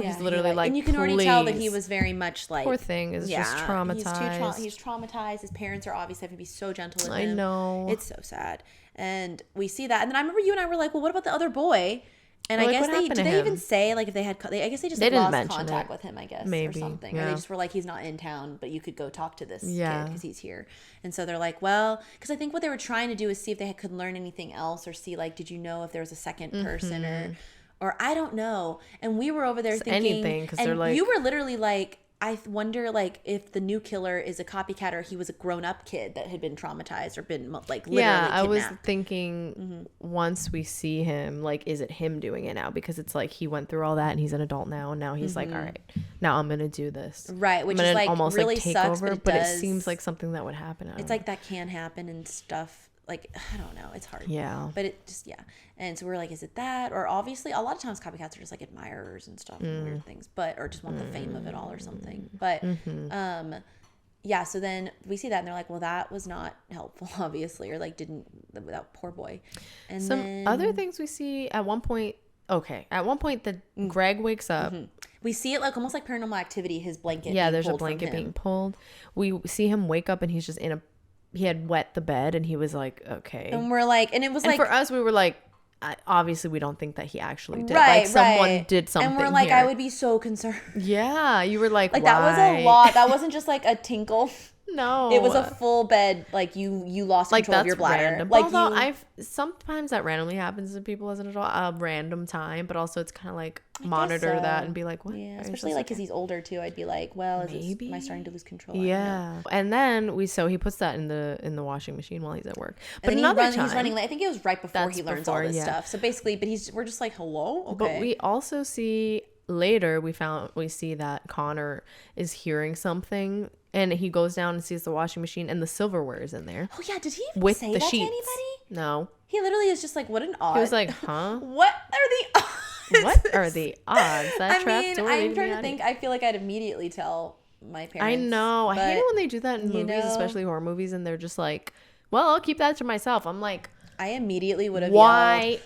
He's literally like, and you can already tell that he was very much like, poor thing is just traumatized. He's traumatized. His parents are obviously having to be so gentle with him. I know, it's so sad, and we see that. And then I remember you and I were like, "Well, what about the other boy?" And I guess did they even say like if they had? I guess they just lost contact with him. I guess maybe or something, or they just were like, "He's not in town, but you could go talk to this kid because he's here." And so they're like, "Well," because I think what they were trying to do is see if they could learn anything else, or see like, did you know if there was a second person or I don't know. And we were over there thinking anything, because they're like, you were literally like, I wonder like if the new killer is a copycat or he was a grown-up kid that had been traumatized or been like literally kidnapped. I was thinking once we see him, like, is it him doing it now? Because it's like he went through all that and he's an adult now, and now he's like, all right, now I'm gonna do this, right? Which is like almost really like take sucks, over, but it seems like something that would happen. It's like that can happen and stuff. Like, I don't know. It's hard. Yeah. But it just, And so we're like, is it that? Or obviously, a lot of times copycats are just like admirers and stuff and weird things, or just want the fame of it all or something. But, so then we see that and they're like, well, that was not helpful, obviously, or like that poor boy. And some other things we see at one point, that Greg wakes up. We see it like almost like Paranormal Activity, his blanket. Yeah, being there's a pulled from blanket him. being pulled. We see him wake up and he's just he had wet the bed and he was like, okay. And we're like, and it was and like, for us, we were like, obviously we don't think that he actually did. right, Like someone did something. And we're like, here. I would be so concerned. Yeah, you were like, Like why? that was a lot. That wasn't just like a tinkle. No, it was a full bed. Like you lost control of your bladder. Random. Like although sometimes that randomly happens to people as an adult, a random time, but also it's kind of like monitor that and be like, what? Yeah, especially like because he's older too. I'd be like, well, am I starting to lose control? Yeah, and then he puts that in the washing machine while he's at work. But and another time, he's running. I think it was right before he learns all this stuff. So basically, but we're just like, hello, okay. But we also see later we see that Connor is hearing something. And he goes down and sees the washing machine and the silverware is in there. Oh, yeah. Did he even say that to anybody? No. He literally is just like, what an odd. He was like, huh? What are the odds? What are the odds? That I'm trying to think. I feel like I'd immediately tell my parents. I know. I hate it when they do that in movies, especially horror movies, and they're just like, well, I'll keep that to myself. I'm like. I immediately would have yelled,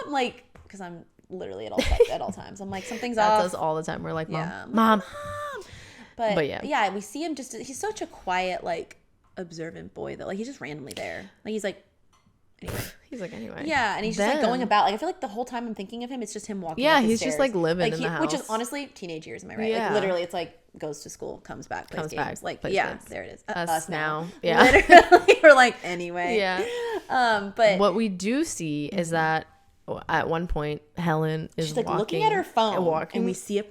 Mom! Like, because I'm literally at all times. I'm like, something's off. That does all the time. We're like, Mom. Yeah. Mom. But yeah, we see him he's such a quiet, like, observant boy that, like, he's just randomly there. Like, he's like, anyway. He's like, anyway. Yeah, and he's just, like, going about. Like, I feel like the whole time I'm thinking of him, it's just him walking Yeah, up the he's stairs. just, like, living in the house. Which is, honestly, teenage years, am I right? Yeah. Like, literally, it's like, goes to school, comes back, plays games. Back, like, plays yeah, games. there it is. Us now. Yeah. Literally, we're like, anyway. Yeah. But what we do see is that at one point, Helen is she's, like, looking at her phone, and we see a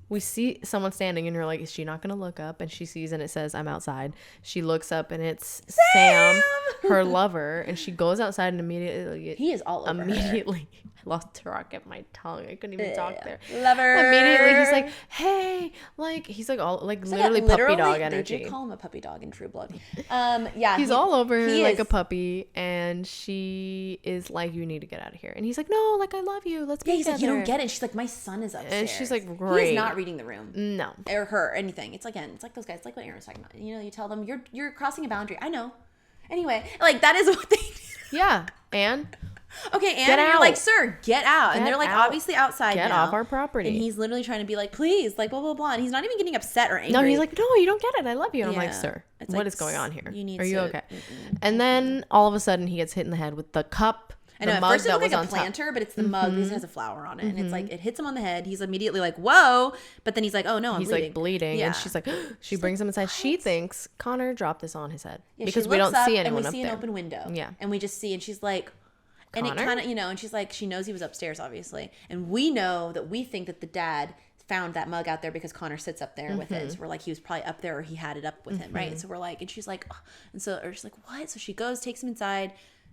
we see someone standing and you're like, is she not gonna look up? And she sees and it says, I'm outside. She looks up and it's Sam, her lover, and she goes outside and immediately he is all over her. I lost track of my tongue. I couldn't even talk there. Lover. Immediately he's like, hey, like he's like all like literally puppy dog energy. They do call him a puppy dog in True Blood. Yeah, he's all over her like a puppy, and she is like, you need to get out of here. And he's like, no, like I love you. Let's be together. He's like, you don't get it. And she's like, my son is upstairs. And she's like, great. He's not reading the room. No. Or her or anything. It's like those guys, like what Aaron was talking about. You know, you tell them you're crossing a boundary. I know. Anyway, like that is what they do. Yeah. And okay, and you're like, sir, get out. And they're like obviously outside now. Get off our property. And he's literally trying to be like, please, like blah blah blah. And he's not even getting upset or angry. No, he's like, no, you don't get it. I love you. And I'm like, sir, what is going on here? Are you okay? And then all of a sudden he gets hit in the head with the cup. I know, at first it looked like a planter, but it's the mug. This has a flower on it. And it's like, it hits him on the head. He's immediately like, whoa. But then he's like, oh no, I'm bleeding. He's like bleeding. Yeah. And she's like, she brings him inside. What? She thinks Connor dropped this on his head. Yeah, because we don't see anyone up there. And we see an open window. Yeah. And we just see, and she's like, Connor? And it kind of, you know, and she's like, she knows he was upstairs, obviously. And we know that we think that the dad found that mug out there because Connor sits up there with it. So we're like, he was probably up there or he had it up with him, right? So we're like, and she's like, oh. And so or she's like, what? So she goes, takes him inside,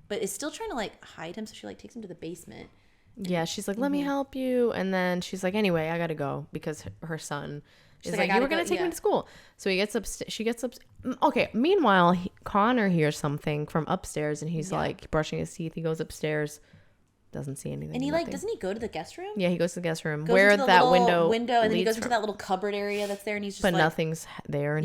but is still trying to like hide him. So she like takes him to the basement. Yeah, she's like, let me help you. And then she's like, anyway, I gotta go because her son is like, you were gonna take me to school. So he gets upstairs. She gets up. Okay. Meanwhile, Connor hears something from upstairs, and he's like brushing his teeth. He goes upstairs, doesn't see anything. And he like, doesn't he go to the guest room? Yeah, he goes to the guest room where that window, and then he goes into that little cupboard area that's there, and he's just but nothing's there. And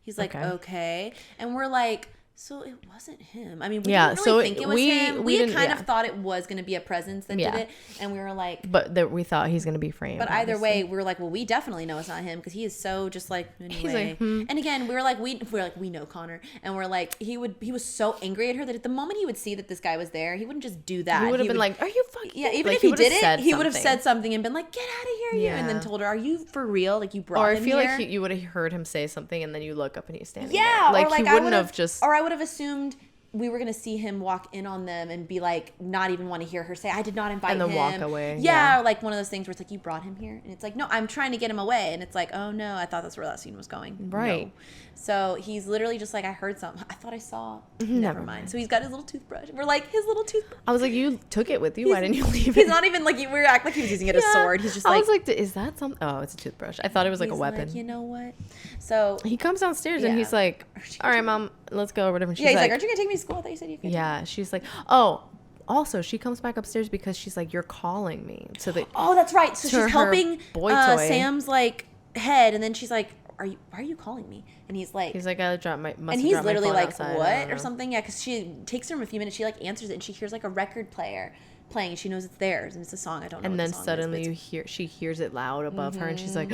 he's like, okay. And we're like, so it wasn't him. I mean, we didn't really think it was him. We had kind of thought it was going to be a presence that did it. And we were like... But that we thought he's going to be framed. But either way, we were like, well, we definitely know it's not him because he is so just like, anyway. He's like, And again, we were like, we know Connor. And we're like, he was so angry at her that at the moment he would see that this guy was there, he wouldn't just do that. He would have been like, are you fucking... Yeah, even if he did it, he would have said something and been like, get out of here, you. And then told her, are you for real? Like, you brought him here? Or I feel like you would have heard him say something and then you look up and he's standing there. Yeah, like he wouldn't have just... Or I would have assumed... we were going to see him walk in on them and be like, not even want to hear her say, I did not invite him. And then walk away. Yeah, like one of those things where it's like, you brought him here? And it's like, no, I'm trying to get him away. And it's like, oh no, I thought that's where that scene was going. Right. No. So he's literally just like, I heard something. I thought I saw. Never mind. So he's got his little toothbrush. We're like, his little toothbrush. I was like, you took it with you. Why didn't you leave it? He's not even like, we were acting like he was using it as a sword. He's just like. I was like, is that something? Oh, it's a toothbrush. I thought it was like a weapon. Like, you know what? So. He comes downstairs and he's like, all right, Mom, let's go or whatever. And she's like, aren't you going to take me to school? I thought you said you could. Yeah. She's like, oh. Also, she comes back upstairs because she's like, you're calling me. So that. Oh, that's right. So she's helping Sam's like head, and then she's like, why are you calling me? And he's like, I dropped my, and he's literally like, outside, what or something? Yeah, because she takes him a few minutes. She like answers it, and she hears like a record player playing. She knows it's theirs, and it's a song. I don't know. And what then the song suddenly is, she hears it loud above her, and she's like,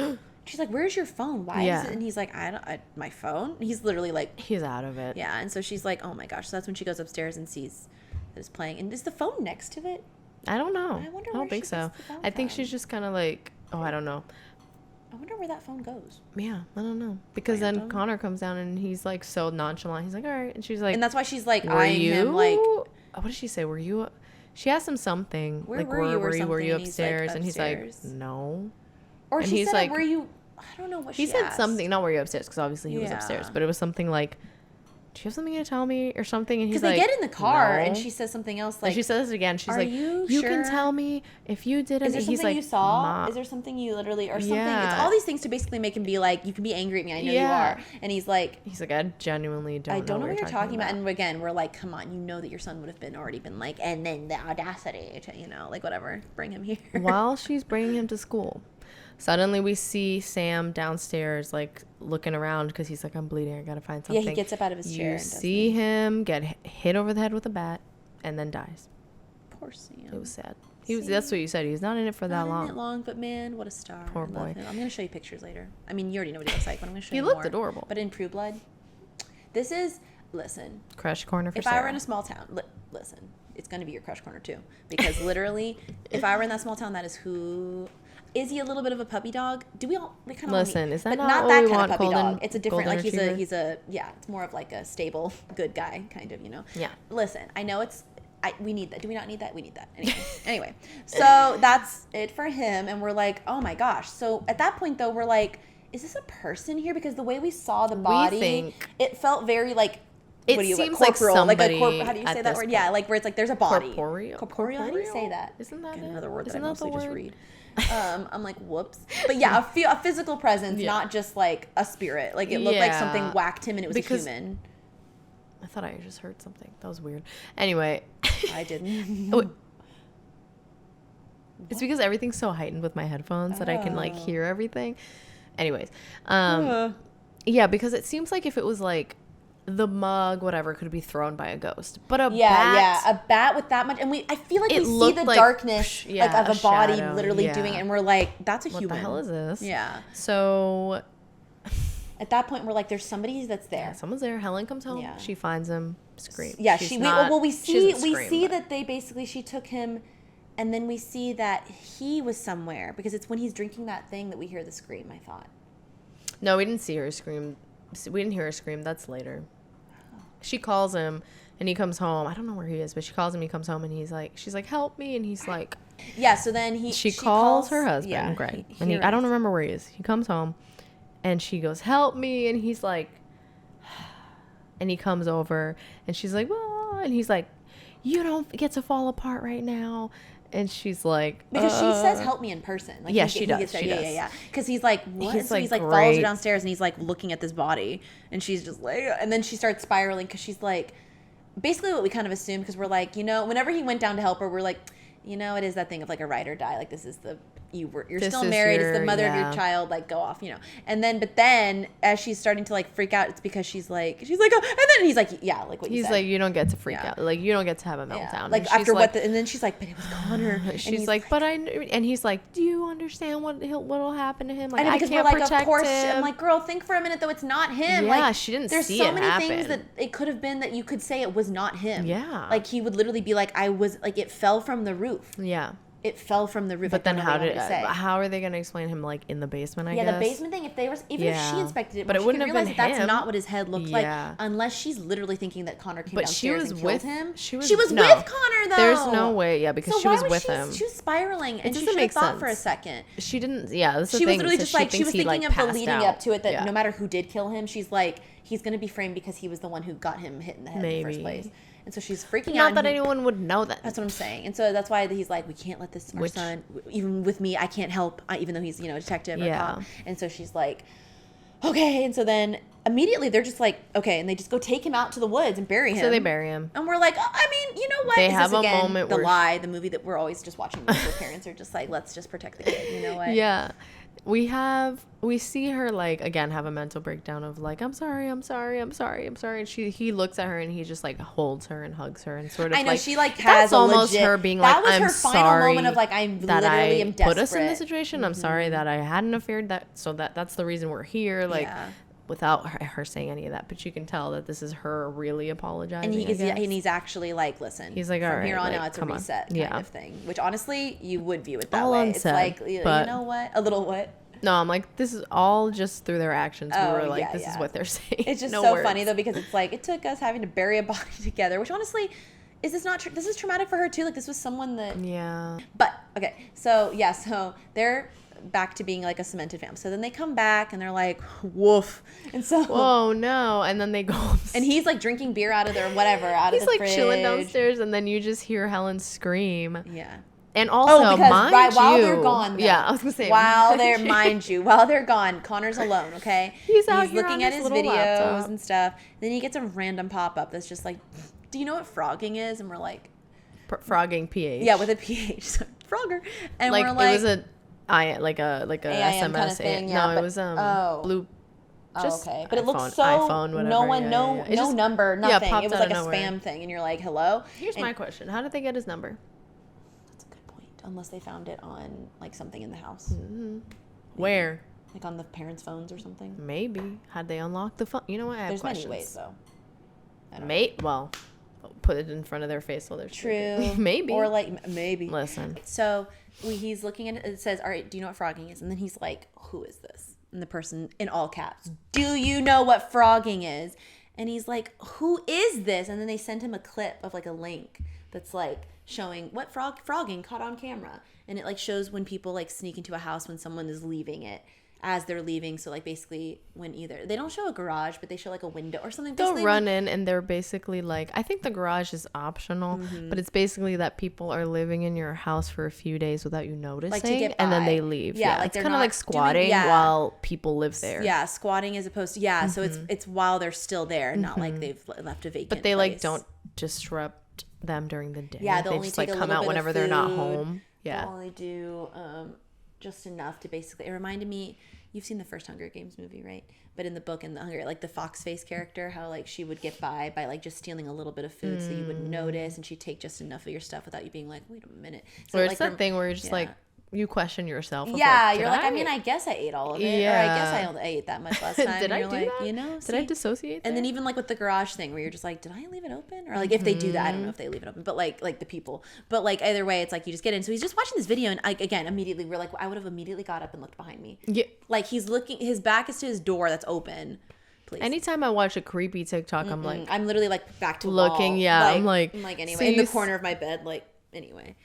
she's like, "Where's your phone? Why is it?" And he's like, my phone." And he's literally like, he's out of it. Yeah, and so she's like, "Oh my gosh!" So that's when she goes upstairs and sees that it's playing. And is the phone next to it? I don't know. I wonder. I don't think so. I think she's just kind of like, I don't know. I wonder where that phone goes. Yeah, I don't know. Because then Connor comes down and he's like so nonchalant. He's like, all right. And she's like, and that's why she's like eyeing him like, what did she say? Were you? She asked him something. Where like, were you? Were you upstairs? And he's like, no. Or and she he's said, like, were you? I don't know what she said asked. something. Not were you upstairs? Because obviously he was upstairs. But it was something like, do you have something to tell me or something? And he's like, because they get in the car no. and she says something else like, and she says it again. She's like, you sure? can tell me if you didn't. Is there something he's like, you saw? Ma. Is there something you literally or something? Yeah. It's all these things to basically make him be like, you can be angry at me. I know you are. And he's like, I genuinely don't know what you're talking about. And again, we're like, come on, you know that your son would have already been like, and then the audacity to, like whatever, bring him here. While she's bringing him to school. Suddenly we see Sam downstairs, like, looking around because he's like, I'm bleeding. I got to find something. Yeah, he gets up out of his chair. You see him get hit over the head with a bat and then dies. Poor Sam. It was sad. That's what you said. He's not in it for that long. Not in it long, but man, what a star. Poor boy. I'm going to show you pictures later. I mean, you already know what he looks like, but I'm going to show you more. He looked adorable. But in True Blood, this is, listen. Crush corner for If Sarah. I were in a small town, listen, it's going to be your crush corner too. Because literally, if I were in that small town, that is who... Is he a little bit of a puppy dog? Do we kind of listen? Is that not what that we kind want? of puppy Golden, dog? It's a different like retriever? he's a it's more of like a stable good guy kind of, Yeah. Listen, I know we need that. Do we not need that? We need that. Anyway, so that's it for him, and we're like, oh my gosh. So at that point though, we're like, is this a person here? Because the way we saw the body, it felt very like. It seems like somebody. How do you say that word? Point. Yeah, like where it's like there's a body. Corporeal. How do you say that? Isn't that another word that I Isn't mostly that the just word? read? I'm like, whoops. But yeah, a physical presence, not just like a spirit. Like it looked like something whacked him and it was a human. I thought I just heard something. That was weird. Anyway. I didn't. It's because everything's so heightened with my headphones that I can like hear everything. Anyways. Yeah, because it seems like if it was like the mug, whatever, could be thrown by a ghost. But a bat, a bat with that much, and I feel like we see the darkness like of a body shadow, literally doing it, and we're like, that's a human. What the hell is this? Yeah. So at that point, we're like, there's somebody that's there. Yeah, someone's there. Helen comes home. Yeah. She finds him. Scream. Yeah, we see that they basically she took him, and then we see that he was somewhere because it's when he's drinking that thing that we hear the scream. I thought. No, we didn't see her scream. We didn't hear her scream. That's later. She calls him and he comes home. I don't know where he is, but she calls him. He comes home and she's like, help me. And he's like, yeah. So then she calls her husband, Greg. And I don't remember where he is. He comes home and she goes, help me. And he's like, and he comes over and she's like, well, and he's like, you don't get to fall apart right now. And she's like, because she says help me in person. Like, yeah, she does. Yeah. Because he's like, what? He's like follows her downstairs and he's like looking at this body. And she's just like, and then she starts spiraling because she's like, basically what we kind of assumed because we're like, whenever he went down to help her, we're like, it is that thing of like a ride or die. Like this is you're still married. It's the mother of your child. Like go off, And then as she's starting to like freak out, it's because she's like, oh, and then he's like, yeah, like what you said. He's like, you don't get to freak out. Like you don't get to have a meltdown. Yeah. Like after and then she's like, but it was Connor. She's like, but and he's like, do you understand what'll happen to him? Like I can't we're like, protect of course. him. I'm like, girl, think for a minute though. It's not him. Yeah, like, she didn't there's see so it many happen. things that it could have been that you could say it was not him. Yeah. Like he would literally be like, I was like, it fell from the roof. Yeah. It fell from the roof. But then how are they going to explain him like in the basement, I guess? Yeah, the basement thing, if she inspected it, but it wouldn't have been him. That's not what his head looked like unless she's literally thinking that Connor came downstairs and killed him. She was with Connor though. There's no way, because she was with him. She was spiraling and she should have thought for a second. She didn't, this is she was literally just like, she was thinking of the leading up to it that no matter who did kill him, she's like, he's going to be framed because he was the one who got him hit in the head in the first place. And so she's freaking out. Not that anyone would know that. That's what I'm saying. And so that's why he's like, we can't let our son, even with me, I can't help, even though he's, a detective or cop. And so she's like, okay. And so then immediately they're just like, okay. And they just go take him out to the woods and bury him. So they bury him. And we're like, I mean, you know what? They have a moment where the movie that we're always just watching where parents are just like, let's just protect the kid. You know what? Yeah. we see her like again have a mental breakdown of like I'm sorry, and he looks at her and he just like holds her and hugs her and sort of I know like she like has that's a almost legit, her being that like was I'm her sorry final moment of like I that literally I am desperate. put us in this situation. I'm sorry that I had an affair, that's the reason we're here, like without her saying any of that, but you can tell that this is her really apologizing. And he's actually like, listen, he's like, from all right, here on like, out, it's a reset kind of thing. Which honestly, you would view it that all way. unsaid, it's like, you know what, a little what. No, I'm like, this is all just through their actions. We were like, this is what they're saying. It's just so funny though, because it's like it took us having to bury a body together, which honestly, is this not? This is traumatic for her too. Like this was someone that. Yeah. But okay, so they're back to being like a cemented family. So then they come back and they're like, woof. And so oh no, and then they go upstairs. And he's like drinking beer out of their whatever out of the fridge. He's like chilling downstairs, and then you just hear Helen scream. Yeah. And also, while they're gone, though, yeah, I was gonna say while they're gone, Connor's alone. Okay, he's looking at his videos laptop and stuff. Then he gets a random pop up that's just like, "Do you know what frogging is?" And we're like, "Frogging PH." Yeah, with a PH, so Frogger. And like, we're like, it was a SMS kind of thing. Yeah, it was blue. Just okay, but iPhone, it looks so iPhone, whatever. No number, nothing. Yeah, it was like a nowhere. Spam thing, and you're like, "Hello." Here's my question: how did they get his number? Unless they found it on like something in the house. Mm-hmm. Where? Like on the parents' phones or something. Maybe. Had they unlocked the phone? You know what? I have There's questions. many ways though. Well, put it in front of their face while they're true. Maybe. Or like maybe. Listen. So he's looking at it. It says, "All right, do you know what frogging is?" And then he's like, "Who is this?" And the person in all caps, "Do you know what frogging is?" And he's like, "Who is this?" And then they send him a clip of like a link that's like showing what frogging caught on camera, and it like shows when people like sneak into a house when someone is leaving it as they're leaving. So like basically when either they don't show a garage, but they show like a window or something. They'll run in and they're basically like, I think the garage is optional, but it's basically that people are living in your house for a few days without you noticing, like to get by. And then they leave. Yeah, like it's kind of like squatting while people live there. Yeah, squatting as opposed to so it's while they're still there, not like they've left a vacant. But they place. like don't disrupt them during the day. Yeah, they only just take like a come little out bit whenever of they're not food. home. Yeah, they'll only do just enough to basically. It reminded me. You've seen the first Hunger Games movie, right? But in the book, in the Hunger, like the fox face character, how like she would get by like just stealing a little bit of food so you wouldn't notice, and she'd take just enough of your stuff without you being like, wait a minute. So or it's that thing where you're just like. You question yourself. Yeah, you're like, I mean, I guess I ate all of it. Yeah. Or I guess I ate that much last time. Did and I you're do like, that? you know, did I dissociate there? And then even like with the garage thing where you're just like, did I leave it open? Or like if they do that, I don't know if they leave it open, but like the people. But like either way, it's like you just get in. So he's just watching this video and like again, immediately we're like, I would have immediately got up and looked behind me. Yeah. Like he's looking, his back is to his door that's open. Please. Anytime I watch a creepy TikTok, I'm like, I'm literally like back to looking. wall. Yeah, I'm like anyway, so in the corner of my bed, like anyway.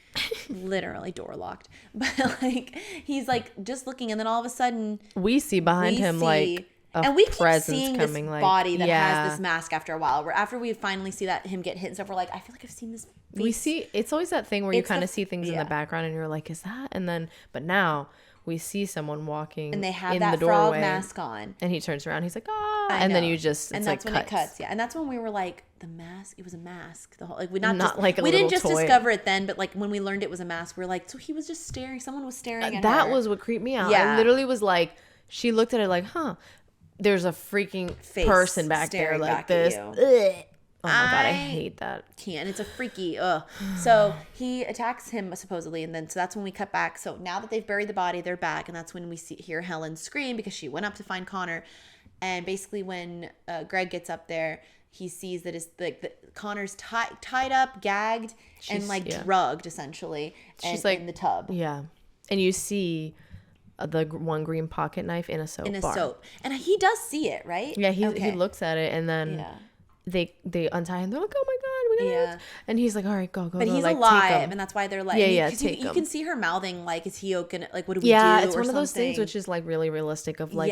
Literally door locked, but like he's like just looking, and then all of a sudden we see behind him like and we keep presence seeing coming, this like, body that has this mask after a while. Where after we finally see that him get hit and stuff, we're like, I feel like I've seen this face. We see it's always that thing where you kind of see things in the background, and you're like, is that? And then, but now we see someone walking, and they have in that the frog doorway, mask on, and he turns around, he's like, ah, and then you just, and that's when it cuts, and that's when we were like, the mask, it was a mask, the whole like we we didn't just discover it then, but like when we learned it was a mask, we were like, so he was just staring, someone was staring at that her. was what creeped me out. Yeah. I literally was like, she looked at it like, there's a freaking person back there like this. Oh my God, I hate that. Can't. It's a freaky. So he attacks him supposedly, and then so that's when we cut back. So now that they've buried the body, they're back, and that's when we hear Helen scream because she went up to find Connor, and basically when Greg gets up there, he sees that Connor's tied up, gagged, and drugged essentially. She's in the tub. Yeah, and you see the one green pocket knife in a soap bar. And he does see it, right? Yeah, he looks at it, and then. Yeah. They untie him. They're like, oh my God, we got this. And he's like, all right, go. But he's like, alive, and that's why they're like, you can see her mouthing like, is he okay? Like, what do we do? Yeah, it's one of those things which is like really realistic of like,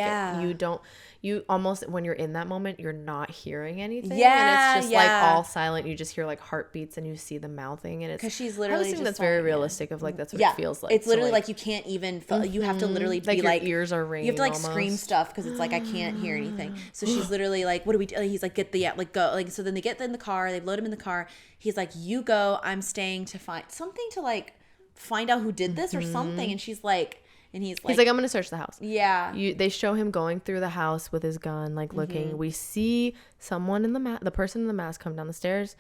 you almost, when you're in that moment, you're not hearing anything. Yeah, and it's just like all silent. You just hear like heartbeats, and you see the mouthing, and it's because she's literally. I think that's very realistic of like that's what it feels like. It's literally like you can't even. You have to literally be like your ears are ringing. You have to like scream stuff because it's like I can't hear anything. So she's literally like, what do we do? He's like, get the go. Like so then they get in the car. They load him in the car. He's like, you go. I'm staying to find something to like find out who did this or something. And she's like. and he's like, I'm gonna search the house. Yeah. They show him going through the house with his gun, like looking. We see someone in the person in the mask come down the stairs,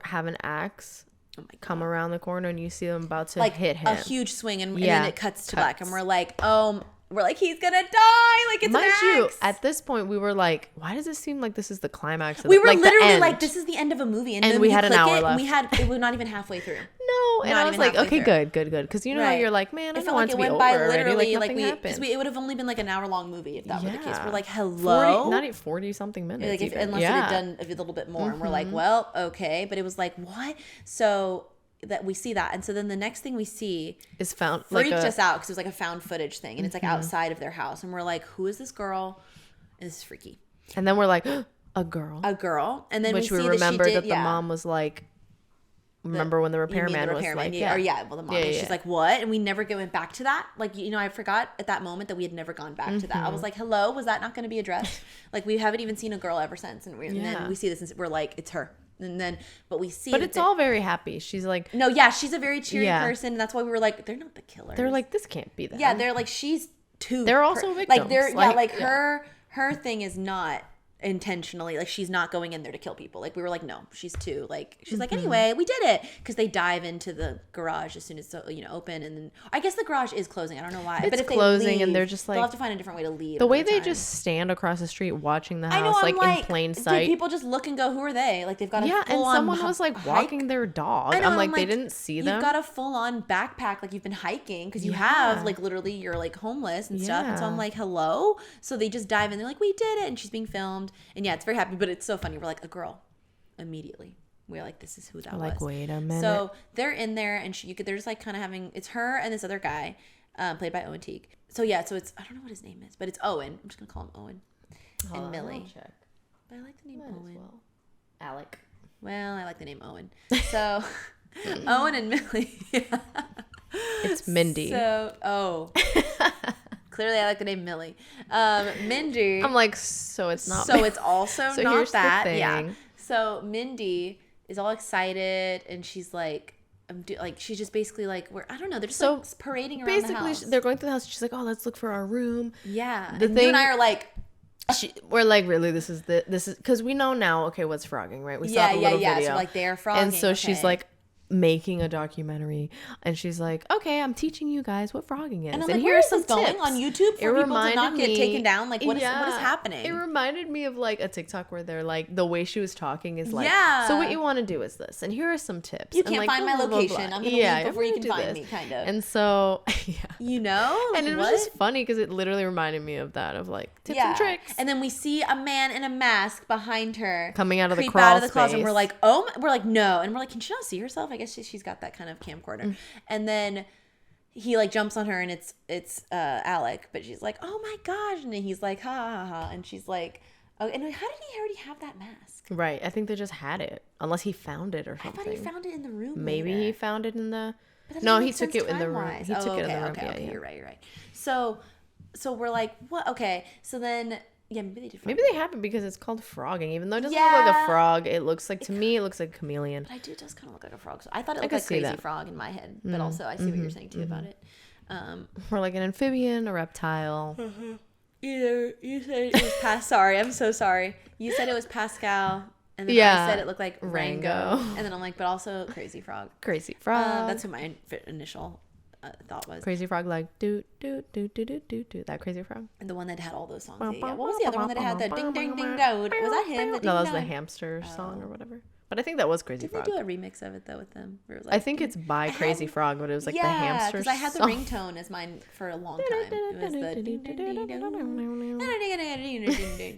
have an axe, come around the corner, and you see them about to hit him. A huge swing, and then it cuts to black, and we're like, he's gonna die. Like, it's Mind an axe. you, at this point, we were like, why does it seem like this is the climax? We were literally like, this is the end of a movie, and then we had an hour left. It was not even halfway through. No, and I was like, okay, good, because you know how you're like, man, I don't want it to be over already. Like, nothing happened. It would have only been like an hour-long movie if that were the case. We're like, hello, 40, not even 40-something minutes, like unless it had done a little bit more, and we're like, well, okay, but it was like, what? So that we see that, and so then the next thing we see is freaked us out because it was like a found footage thing, and it's like outside of their house, and we're like, who is this girl? And this is freaky. And then we're like, a girl, and then which we remember that the mom was like, remember when the repairman was like, the mom. She's like, what? And we never went back to that. Like, I forgot at that moment that we had never gone back to that. I was like, hello, was that not going to be addressed? Like, we haven't even seen a girl ever since, and then we see this, and we're like, it's her. And then, but we see, but it's all very happy. She's like, no, she's a very cheery person, and that's why we were like, they're not the killer. They're like, this can't be them. Yeah, they're like, she's too. They're also victims. Like, her thing is not intentionally, like, she's not going in there to kill people. Like, we were like, no, she's too, like, she's like, anyway, we did it, because they dive into the garage as soon as open, and then I guess the garage is closing. I don't know why, it's but if closing, they leave, and they're just like, they'll have to find a different way to leave. The way they just stand across the street watching the house, like in plain sight. People just look and go, who are they? Like, they've got a and someone was like walking their dog. I'm like, they didn't see them. You've got a full on backpack, like you've been hiking, because you have like literally you're like homeless and stuff. And so I'm like, hello. So they just dive in. They're like, we did it, and she's being filmed, and it's very happy, but it's so funny. We're like, a girl, immediately. We're like, this is who that was. Like, wait a minute. So they're in there, and they're just like kind of having, it's her and this other guy, played by Owen Teague. So so it's, I don't know what his name is, but it's Owen. I'm just gonna call him Owen. And Millie. Check. But I like the name Owen. Well. Alec. Well, I like the name Owen. So Owen and Millie. It's Mindy. So clearly I like the name Millie. Mindy. I'm like, so it's not. So it's also so not here's that. The thing. Yeah. So Mindy is all excited, and she's like, she's just basically like, I don't know, they're just like parading around the house. Basically, they're going through the house. She's like, oh, let's look for our room. Yeah. You and I are like, we're like, really, this is because we know now. Okay, what's frogging, right? We saw the little video. So like, they're frogging. And so she's like making a documentary, and she's like, okay, I'm teaching you guys what frogging is, and I'm like, like, where is this going on YouTube for people to not get taken down? Like, what is happening? It reminded me of like a TikTok where they're like, the way she was talking is like, so what you want to do is this, and here are some tips. You can't like, find my location. I'm gonna leave before you can find me, kind of. And so and it was just funny because it literally reminded me of that, of like tips and tricks. And then we see a man in a mask behind her coming out of the closet, and we're like, no, and we're like, can she not see herself? I guess she's got that kind of camcorder. And then he like jumps on her, and it's Alec, but she's like, oh my gosh, and then he's like, ha ha ha, and she's like, oh, and how did he already have that mask? Right, I think they just had it, unless he found it or something. I thought he found it in the room. Maybe later. He found it in the. No, he took it in the room. He took it in the room. Okay, you're right. So we're like, what? Okay, so then. Yeah, maybe they did. Maybe they have it because it's called frogging, even though it doesn't look like a frog. It looks like, to me, it looks like a chameleon. But it does kind of look like a frog. So I thought it looked like Crazy Frog in my head, but also I see what you're saying too about it. Or like an amphibian, a reptile. Either you said it was sorry, I'm so sorry. You said it was Pascal, and then I said it looked like Rango, and then I'm like, but also Crazy Frog. Crazy Frog. That's what my initial thought was. Crazy Frog, like do do do do do do do. That Crazy Frog. And the one that had all those songs. Yeah. What was the other one that had the ding ding ding dong? Was that him? No, that was the hamster song or whatever. But I think that was Crazy Frog. Did they do a remix of it though with them? Where it was like, I think it's by Crazy Frog, but it was like the hamster song. I had the ringtone as mine for a long time. It was the ding ding ding